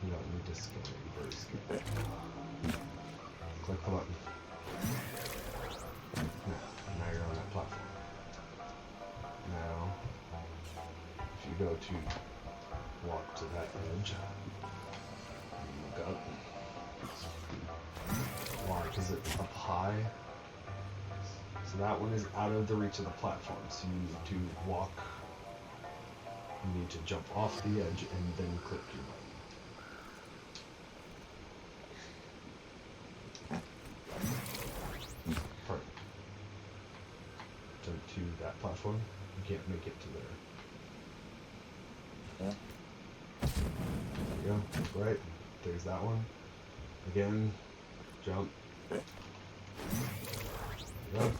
You don't need to scan it, you've already scanned it. Click the button. Now you're on that platform. Now, if you go to walk to that edge, look up. Why? Because it's up high. So that one is out of the reach of the platform. So you need to walk. You need to jump off the edge and then click your button. Perfect. Jump to that platform. You can't make it to there. There you go. Right. There's that one. Again. Jump. There you go. Turn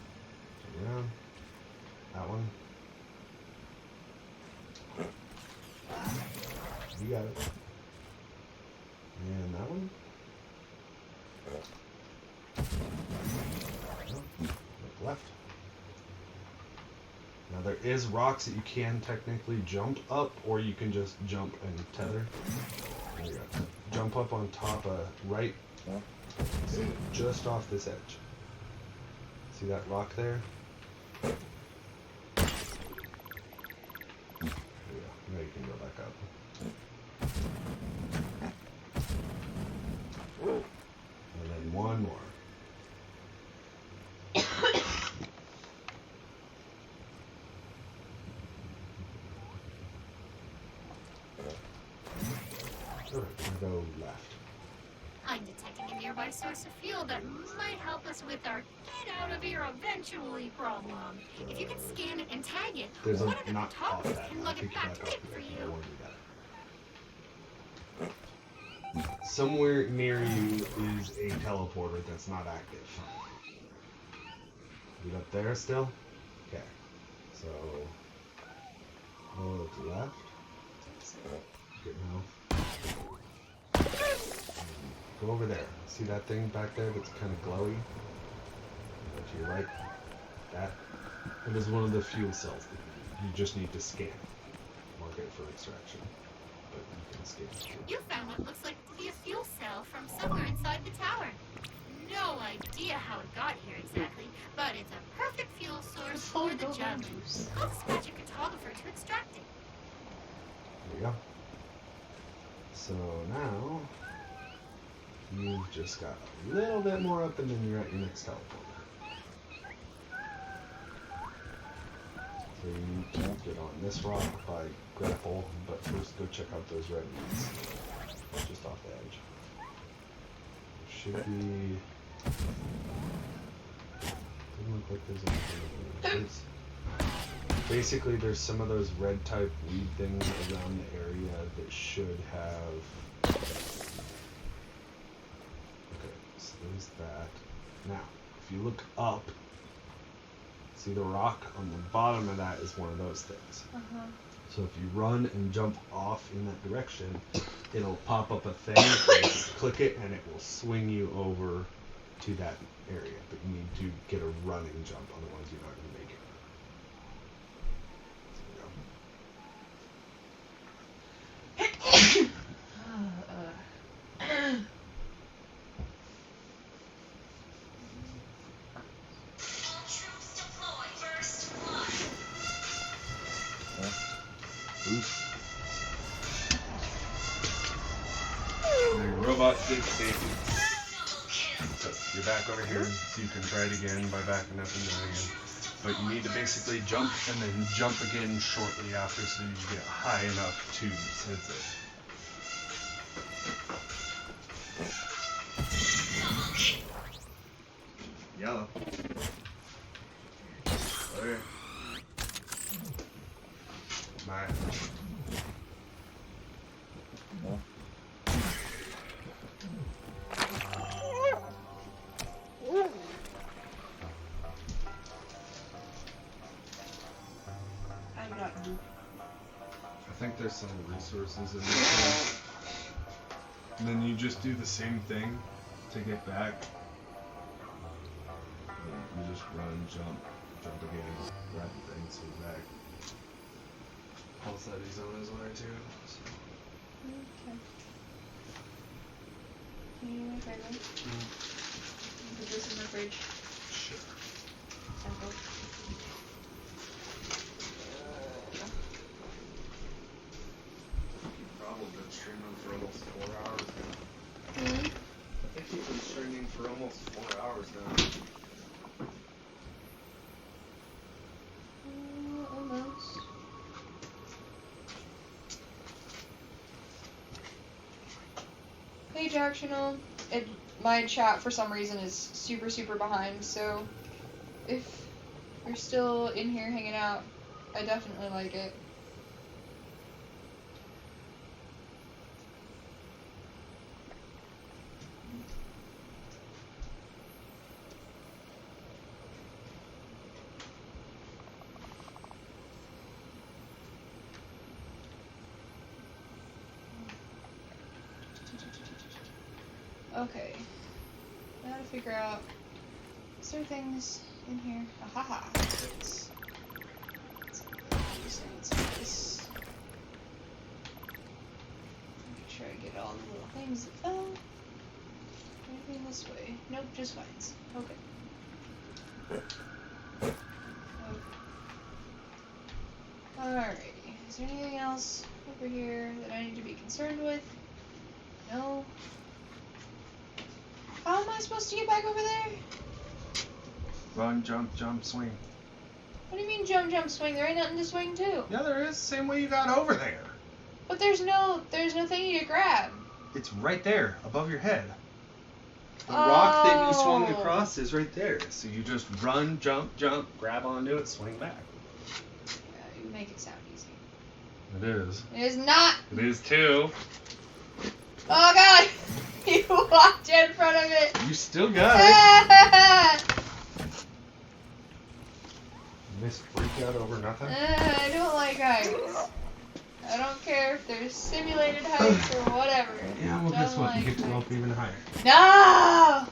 around. That one. You got it. And that one. Look left. Now there is rocks that you can technically jump up, or you can just jump and tether. There you go. Jump up on top right. Just off this edge. See that rock there? There you go. Now you can go back up. And then one more. Alright, go left. I'm detecting a nearby source of fuel that might help us with our get out of here eventually problem. If you can scan it and tag it, There's one of the not off photographers that. can I'll lug pick it it back back to up it for here. you. Don't worry about it. Somewhere near you is a teleporter that's not active. You up there still? Okay. So, look left. Good now. Go over there. See that thing back there that's kind of glowy? Go to your right. That. It is one of the fuel cells that you just need to scan. Mark it for extraction. But you can scan it too. You found what looks like to be a fuel cell from somewhere inside the tower. no idea how it got here exactly, but it's a perfect fuel source for the javelin. I'll dispatch a cartographer to extract it. There you go. So now you've just got a little bit more up, and then you're at your next teleport. So you need to get on this rock by grapple, but first go check out those red ones just off the edge. Should be. Doesn't look like there's anything. Basically, there's some of those red type weed things around the area that should have. Okay, so there's that. Now, if you look up, see the rock on the bottom of that is one of those things. So if you run and jump off in that direction, it'll pop up a thing, and you click it, and it will swing you over to that area. But you need to get a running jump, otherwise you're not going to make it. Troops deploy. First blood. Boost. Your robot did save you. So you're back over here, so you can try it again by backing up and doing it again. But you need to basically jump and then jump again shortly after, so you get high enough to sense it. Yellow. Okay. Bye. I'm not. I think there's some resources in this one. And then you just do the same thing to get back. You just run, jump again, grab the thing, so you're back. Paul said he's on his way too. So. Okay. Can you do me a favor? Put this in the fridge. Sure. Simple. You've probably been streaming for almost 4 hours now. I Hmm? think you've been streaming for almost 4 hours now. Almost. Page actional. My chat for some reason is super behind, so if you're still in here hanging out, I definitely like it. Okay. Now to figure out, is there things in here? Ahaha. This. Make sure I get all the little things that fell. Anything this way? Nope, just vines. Okay. Alrighty. Is there anything else over here that I need to be concerned with? No. How am I supposed to get back over there? Run, jump, swing. What do you mean jump, swing? There ain't nothing to swing to. Yeah, there is. Same way you got over there. But there's no thingy to grab. It's right there, above your head. The rock that you swung Oh. across is right there. So you just run, jump, grab onto it, swing back. Yeah, you make it sound easy. It is. It is not. It is too. Oh god! You walked in front of it. You still got it. Miss freak out over nothing? I don't like heights. I don't care if there's simulated heights or whatever. Yeah, well, guess Don't what? You like get to go heights. up even higher. No!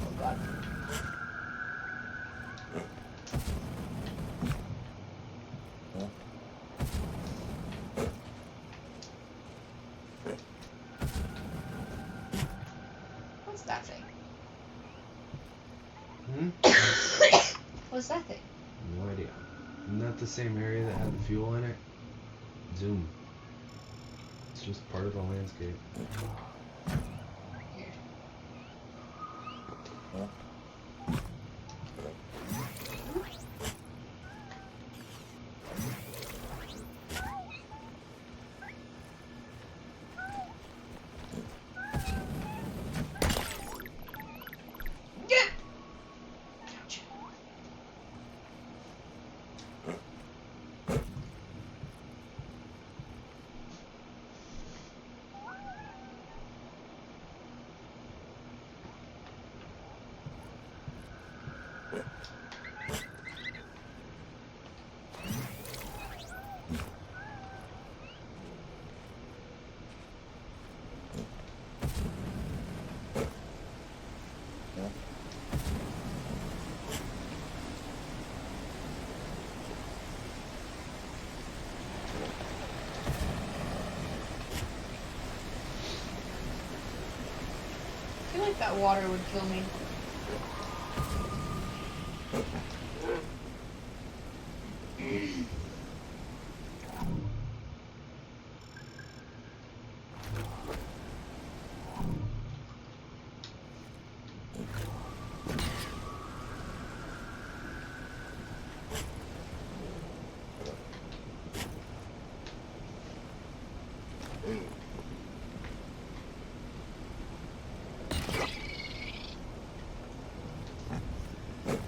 Oh god. that thing? What's that thing? No idea. Isn't that the same area that had the fuel in it? Zoom. It's just part of the landscape. Weird. Yeah. Ouch. I feel like that water would kill me.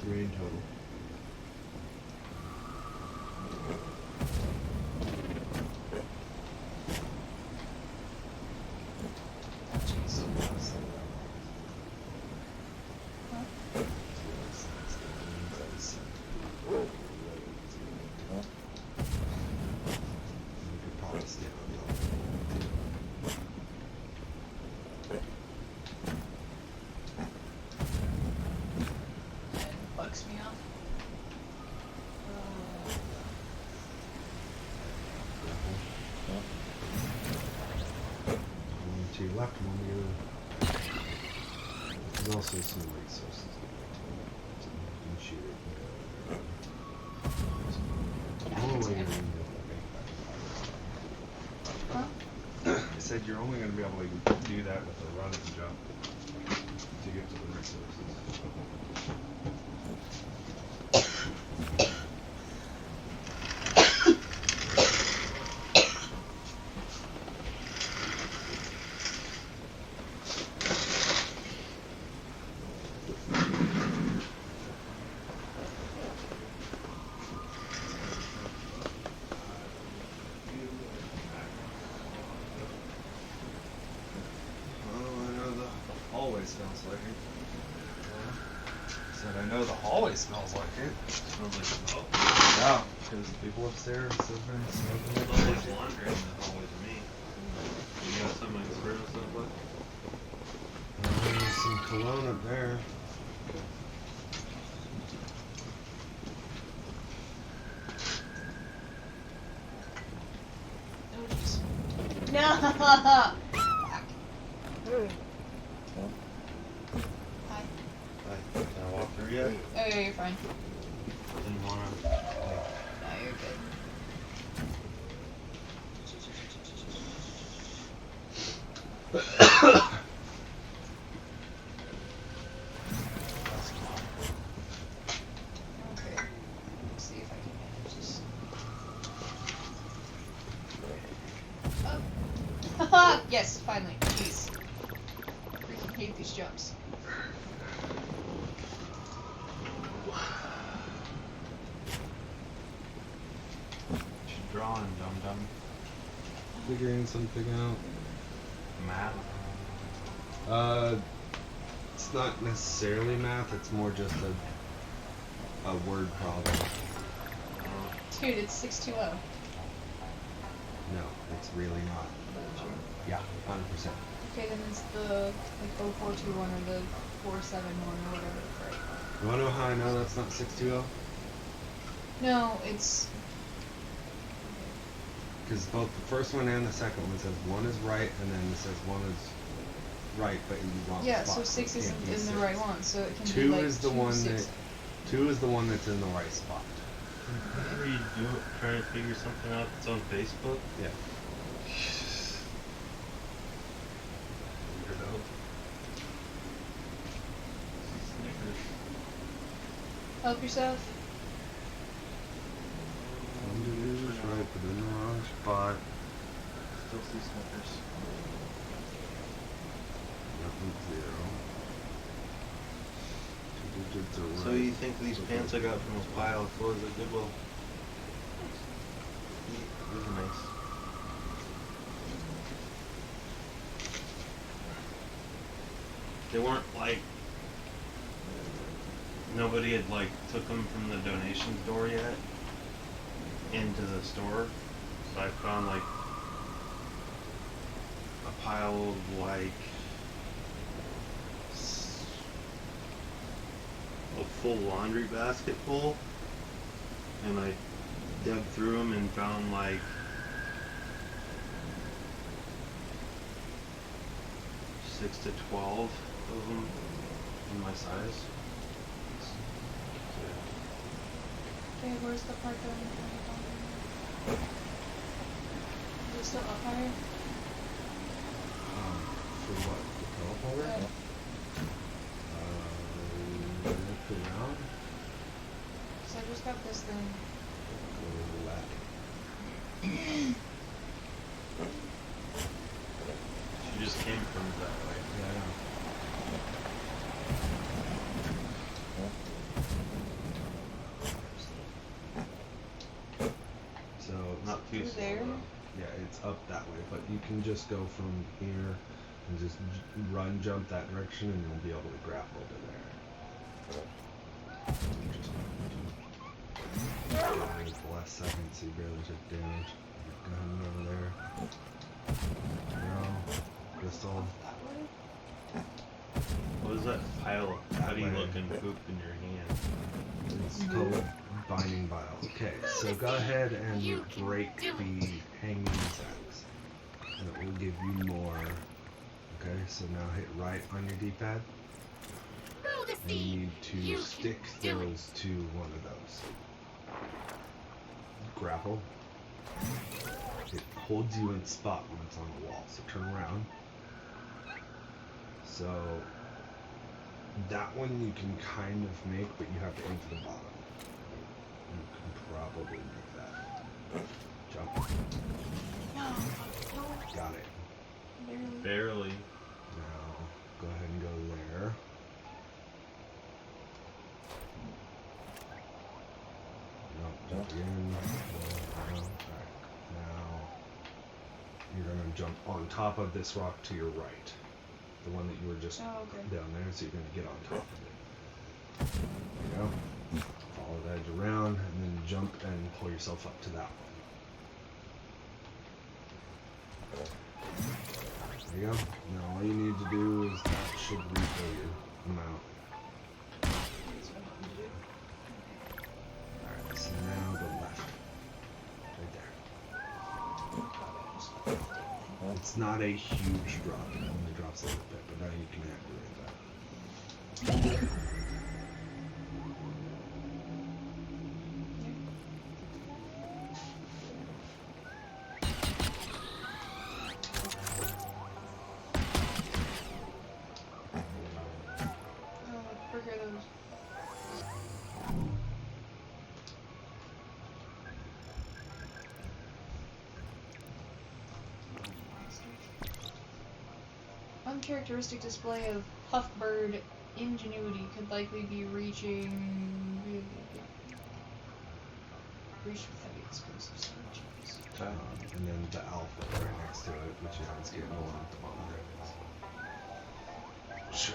Three in total. We could probably stay on top. It bugs me off. One to your left, one to your There's also some resources. So you can shoot it. You're only gonna be able to make that. I said you're only going to be able to do that with a run and jump to get to the resources. Smells like it. Said I know the hallway smells like it. Smells like smoke. Yeah, because people upstairs have been smoking like Smells like crazy. laundry in the hallway to me. You got some inferno stuff left? There's some cologne up there. Oh jeez. No. Hi. Hi, can I walk through yet? Oh yeah, you're fine. Didn't wanna. No, you're good. Okay. Let's see if I can manage this. Oh. Yes, finally. Jeez. Freaking hate these jumps. What you drawing, dum-dum? Figuring something out. Map? It's not necessarily math, it's more just a word problem. Dude, it's 620. No, it's really not. Yeah, 100%. Okay, then it's the like 0421 or the 471 or whatever. Right. You wanna know how I know that's not 620? No, it's Because both the first one and the second one says one is right, and then it says one is right, but in the wrong Yeah, spot. so 6 it can't isn't be in the 6. right one, so it can be 2 like is the 2, one 6. that 2 is the one that's in the right spot. Whenever you do it, trying to figure something out that's on Facebook. Yeah. Weirdo. Snickers. Help yourself. Is right, but in the wrong spot. Still see Snickers. Nothing 0. 2 digits are right. So you think these pants I got from this pile of clothes at Goodwill? These are nice. They weren't like nobody had like took them from the donations door yet into the store, so I found like a pile of like a full laundry basket full, and I dug through them and found like 6 to 12 of them in my size. Okay, where's the part that I'm trying to find? Is it still up higher? For what? The teleporter? Yeah. Look around. So I just got this thing. Go to the left. She just came from that way. Yeah. So Not too slow there? though. yeah, it's up that way, but you can just go from here and just run, jump that direction, and you'll be able to grab over there. Just the last second, so you barely took damage. Go ahead and over there. No, crystal. That way? What is that pile of That putty way. looking poop in your hand? It's called binding bile. Okay, so go ahead and You can break do it. the hanging sacks. And it will give you more. Okay, so now hit right on your D-pad. Throw the And you seed. need to You can stick do it. those to one of those. Grapple. It holds you in spot when it's on the wall, so turn around. So that one you can kind of make, but you have to aim for the bottom. You can probably make that. Jump. No. Got it. Barely. Barely. Now go ahead and go there. No, jump again. Back. Now you're gonna jump on top of this rock to your right. The one that you were just Oh, okay. down there, so you're gonna get on top of it. There you go. Follow the edge around and then jump and pull yourself up to that one. There you go. Now all you need to do is that should refill your amount. Alright, so now go left. Right there. It's not a huge drop, it only drops a little bit, but now you can activate that. Oh, I forget those. Uncharacteristic display of Huffbird ingenuity could likely be reached with heavy explosives. And then the alpha right next to it, which you haven't scanned along at the bottom there. Sure.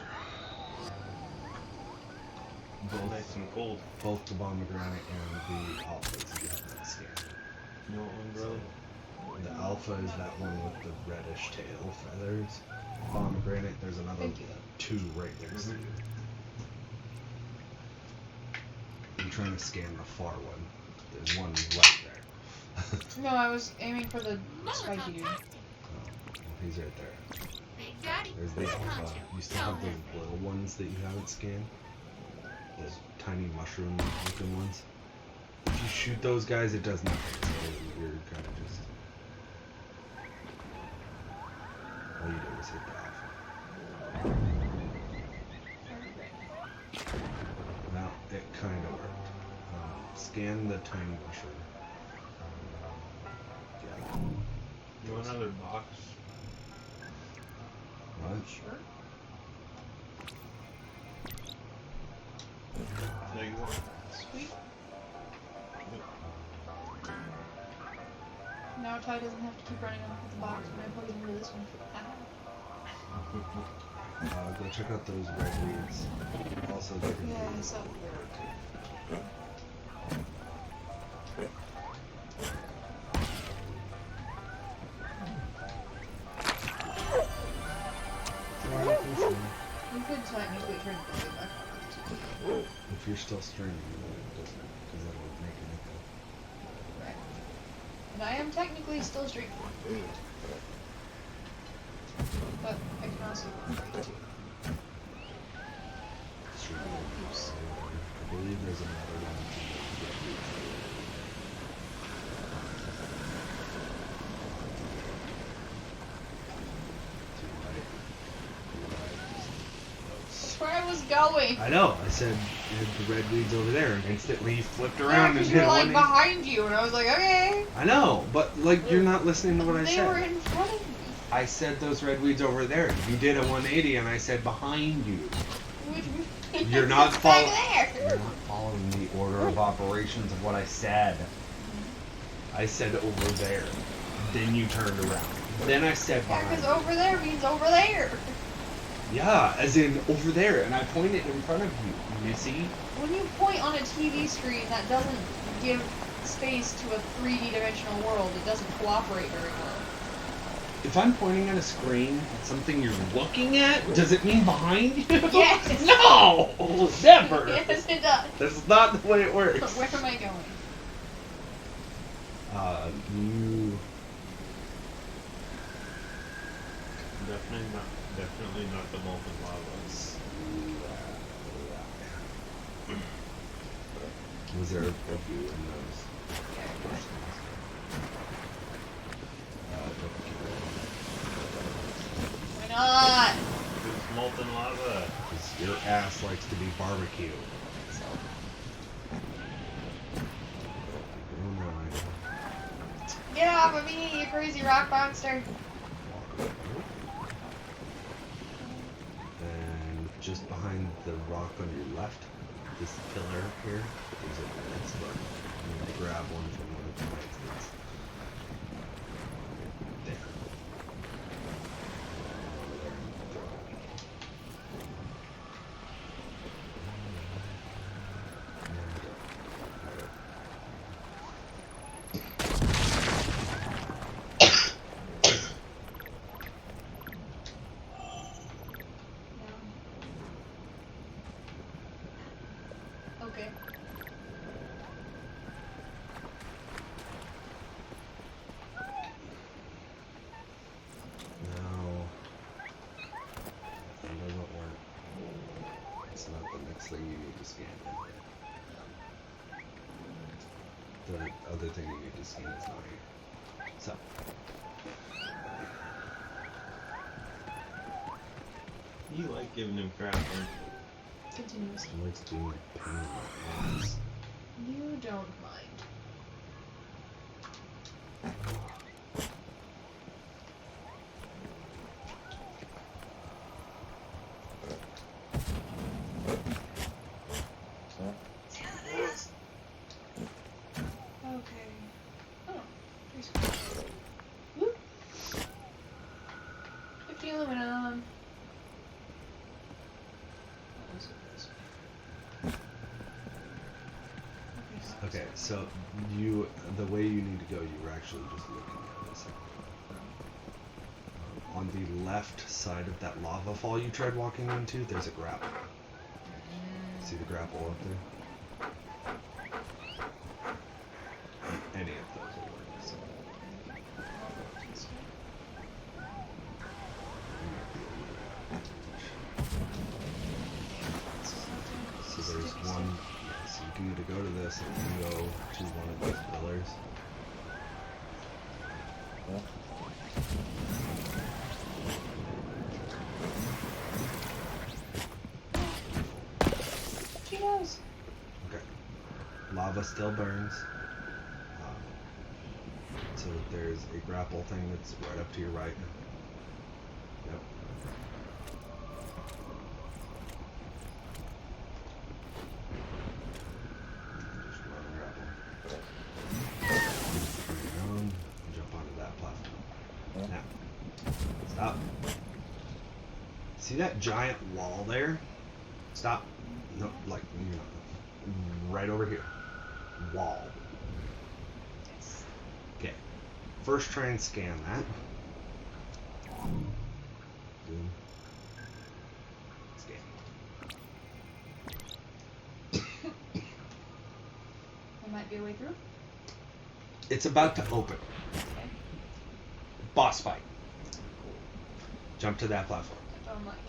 Both nice and cold. Both the pomegranate and the alphas you have not scanned. You want one, brother? The alpha is that one with the reddish tail feathers. Pomegranate, there's another Thank you. two right next to you. I'm trying to scan the far one. There's one right there. No, I was aiming for the spiky dude. Oh, he's right there. Big Daddy, There's the who's alpha. Concho? You still Tell have the him. little ones that you haven't scanned. Those tiny mushroom looking ones. If you shoot those guys, it does nothing. So you're kind of just... All you do is hit the alpha. Now, it kind of worked. Scan the tiny mushroom. Yeah. You want another box? What? Sure. There you go. Sweet. Now Ty doesn't have to keep running off with the box when I plug it into this one. Go check out those red weeds. Also, they're gonna Yeah, be- I saw You could technically turn the video back on. If you're still streaming, then it doesn't, because that would make an echo. Right. And I am technically still streaming. But I can also break too. Streaming. I believe there's another one. That's where I was going. I know. I said the red weeds over there, and instantly you flipped Yeah, around and because hit you're like one. behind you, and I was like, okay. I know, but like you're not listening to what I They said. were in front of me. I said those red weeds over there. You did a 180, and I said behind you. Which You're not back following. there. You're not following the order of operations of what I said. I said over there. Then you turned around. Then I said Yeah, behind. because over there means over there. Yeah, as in over there, and I pointed in front of you. You see? When you point on a TV screen that doesn't give space to a 3D dimensional world, it doesn't cooperate very well. If I'm pointing at a screen at something you're looking at, does it mean behind you? Yes. No! Never! Yes, it does. That's not the way it works. Where am I going? You... Definitely not the molten lavas. Was there a few in those? Why not? It's molten lava. Because your ass likes to be barbecue. Oh my. Get off of me, you crazy rock monster. And just behind the rock on your left, this pillar here, there's a it's button. You need to grab one from one of the lights. There. Okay. No. That doesn't work. It's not the next thing you need to scan. The other thing you need to scan is not here. So. You like giving him crap, don't you? Continuous. He likes being a pain in the ass. You don't mind. Okay. Oh, there's 50 aluminum. Okay, so the way you need to go, you were actually just looking at this. On the left side of that lava fall you tried walking into, there's a grapple. See the grapple up there? Any of those will work. So. There might be a go to this, it can go to one of these pillars. She knows. Okay. Lava still burns. So there's a grapple thing that's right up to your right. Yep. Just run and grapple. Turn around and jump onto that platform. Now, stop. See that giant wall there? Stop. No, like, you know, right over here. Wall. Okay. First try and scan that. Zoom. Scan. There might be a way through. It's about to open. Okay. Boss fight. Jump to that platform. I don't like it.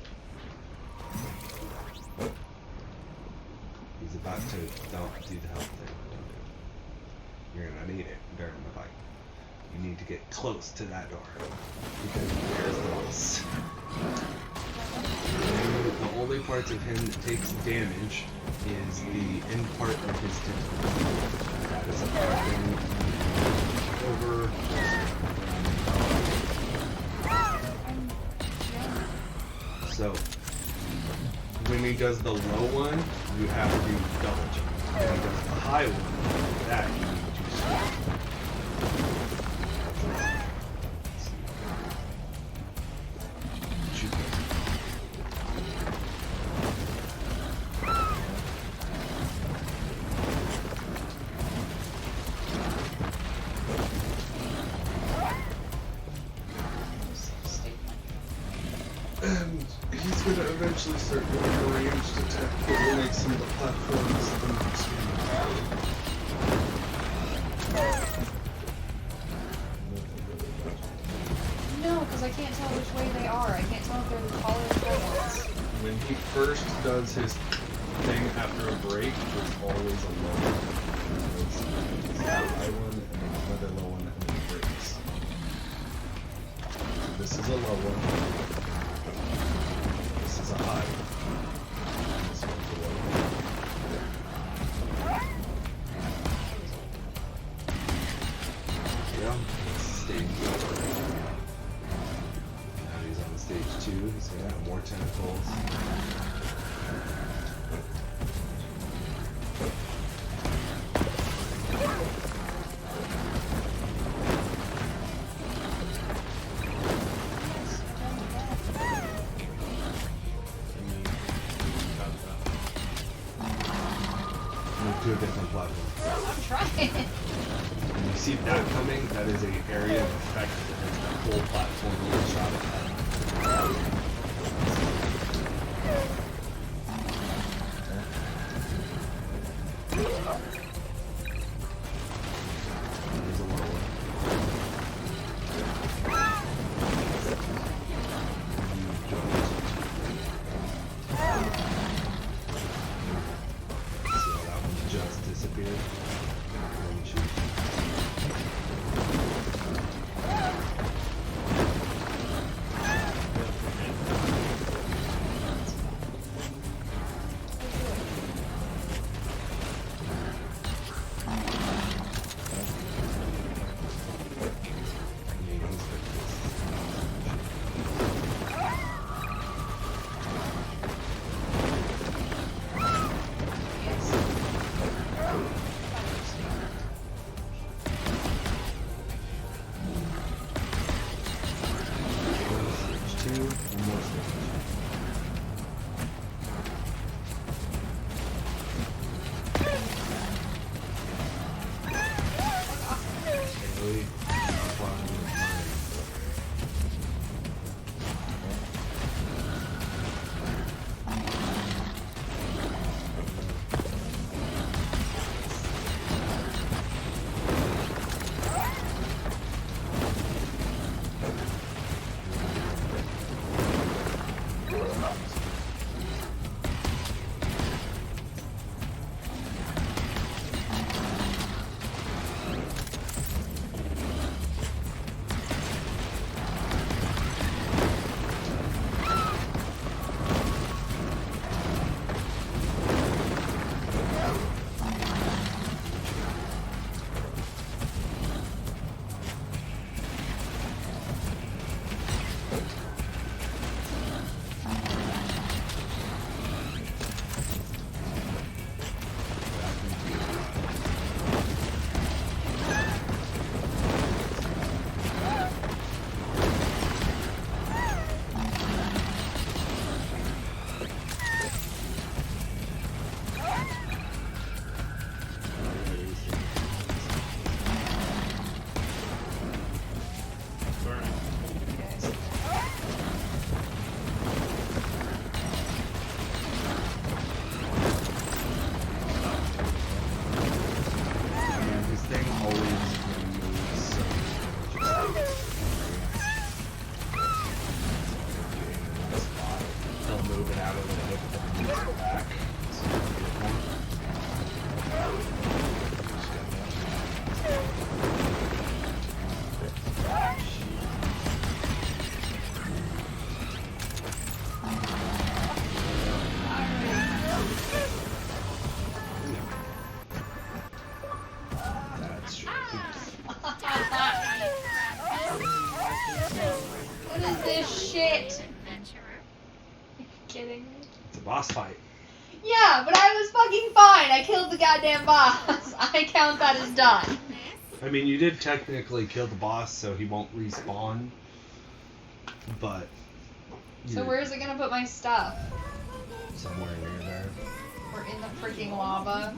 He's about to, don't do the health thing. Don't do it. You're gonna need it during the fight. You need to get close to that door. Because there's the boss. And the only parts of him that takes damage is the end part of his tentacle. That is a thing over. So when he does the low one, you have to do double jump. When he does the high one, that you need to stop. Shoot them. And he's gonna eventually start doing a ranged attack that will make some of the platforms No, because I can't tell which way they are. I can't tell if they're the taller or short ones. When he first does his thing after a break, it's always a low one. It's a high one and another low one and then it breaks. So this is a low one. This is a high one. This one's a low one. Yeah, stage 1. Now he's on stage 2. He's gonna have more tentacles. Move to a different platform. I'm trying. When you see that coming, that is an area of effect that has the whole platform being shot at. There's a low one. You don't. See how that one just disappeared? One shoot. Stage 2, one more stage. Really? Stop blocking the time. out of the hip and use it back. So you get more. That's true. What is this shit? Adventurer. Are you kidding me? It's a boss fight. Yeah, but I was fucking fine. I killed the goddamn boss. I count that as done. I mean, you did technically kill the boss, so he won't respawn. But. So where is it gonna put my stuff? Somewhere near there. Or in the freaking lava?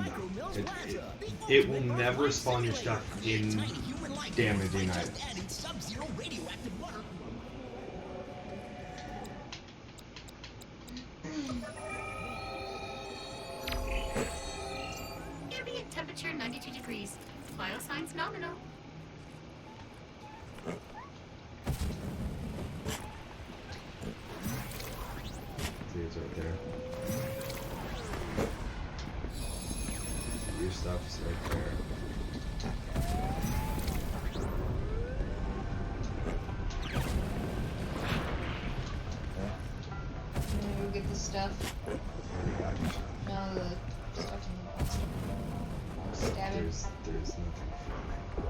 It will never spawn your stuff in damaging items. Ambient temperature 92 degrees. Vital signs nominal. See, it's right there. Your stuff's right there. I'm gonna go get the stuff. Already got your stuff. No, the stuff in the box. Stab him. There's nothing for me.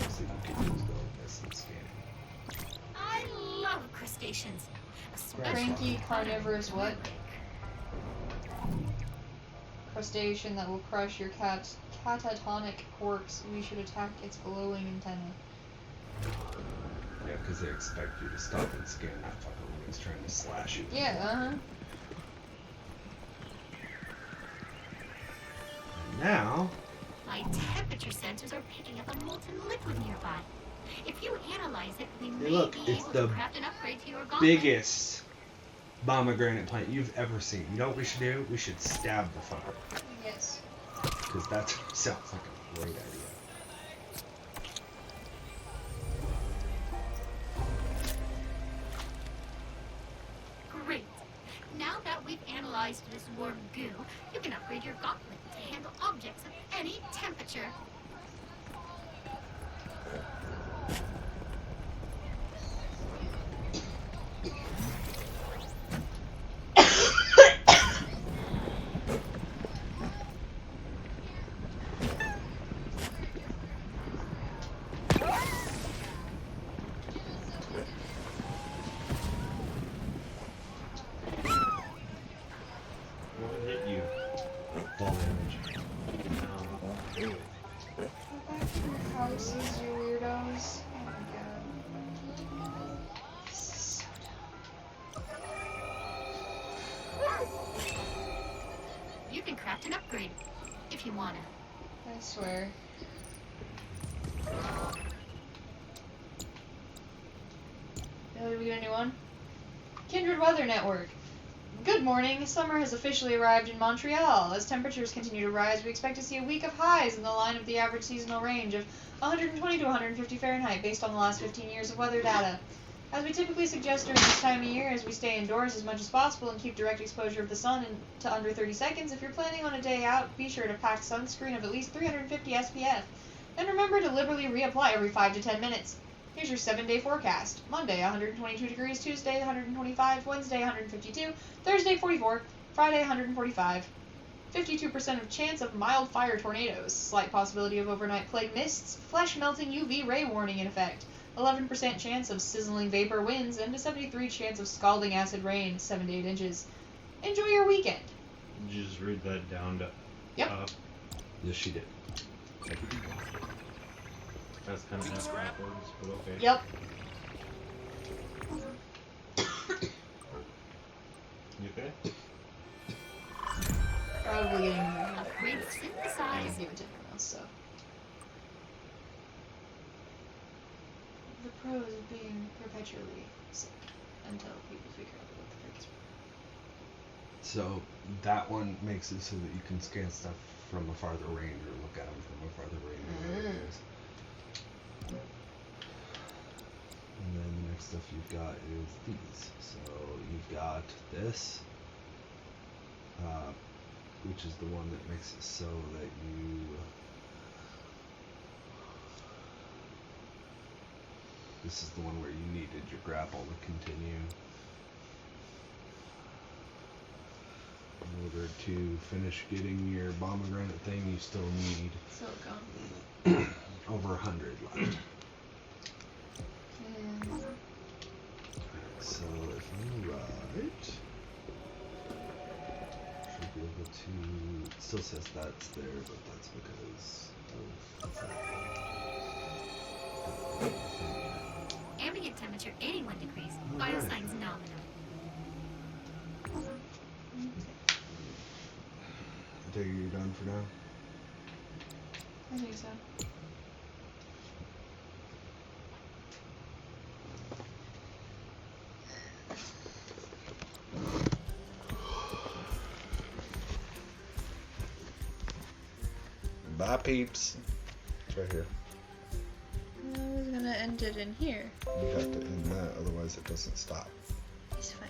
So you can use this and scanning. I love crustaceans. Cranky carnivorous what? Crustacean that will crush your catatonic corpse. We should attack its glowing antenna. Yeah, because they expect you to stop and scan that fucker when he's trying to slash you. Yeah, uh-huh. And now, My temperature sensors are picking up a molten liquid nearby. If you analyze it, we may look, be it's able the to craft an upgrade to your gauntlet. biggest pomegranate plant you've ever seen. You know what we should do? We should stab the fucker. Yes. Because that sounds like a great idea. Great. Now that we've analyzed this warm goo, you can upgrade your gauntlet to handle objects of any temperature. What hit you? Fall damage. No. Go back to your houses, you weirdos. Oh my god. This is so dumb. You can craft an upgrade if you wanna. I swear. Oh, did we get a new one? Kindred Weather Network. Good morning. Summer has officially arrived in Montreal. As temperatures continue to rise, we expect to see a week of highs in the line of the average seasonal range of 120 to 150 Fahrenheit based on the last 15 years of weather data. As we typically suggest during this time of year, as we stay indoors as much as possible and keep direct exposure of the sun to under 30 seconds, if you're planning on a day out, be sure to pack sunscreen of at least 350 SPF. And remember to liberally reapply every 5 to 10 minutes. Here's your 7-day forecast. Monday, 122 degrees. Tuesday, 125. Wednesday, 152. Thursday, 44. Friday, 145. 52% of chance of mild fire tornadoes. Slight possibility of overnight plague mists. Flesh-melting UV ray warning in effect. 11% chance of sizzling vapor winds. And a 73% chance of scalding acid rain, 7 to 8 inches. Enjoy your weekend. Did you just read that down to Yep. up? Yes, she did. That's kind of backwards, but okay. Yep. You okay? Probably getting Upgrade I synthesized. give it to everyone else, so. The pros of being perpetually sick until people figure out what the frick is wrong. So that one makes it so that you can scan stuff from a farther range or look at them from a farther range. or whatever it is. And then the next stuff you've got is these. So you've got this, which is the one that makes it so that you this is the one where you needed your grapple to continue. In order to finish getting your pomegranate thing, you still need Silicone. over 100 left. So if I'm right, should be able to. It still says that's there, but that's because of the fact that. Ambient temperature 81 degrees. Vital signs nominal. I take it you're done for now? I think so. Bye, peeps. It's right here. I was gonna end it in here. You have to end that, otherwise it doesn't stop. It's fine.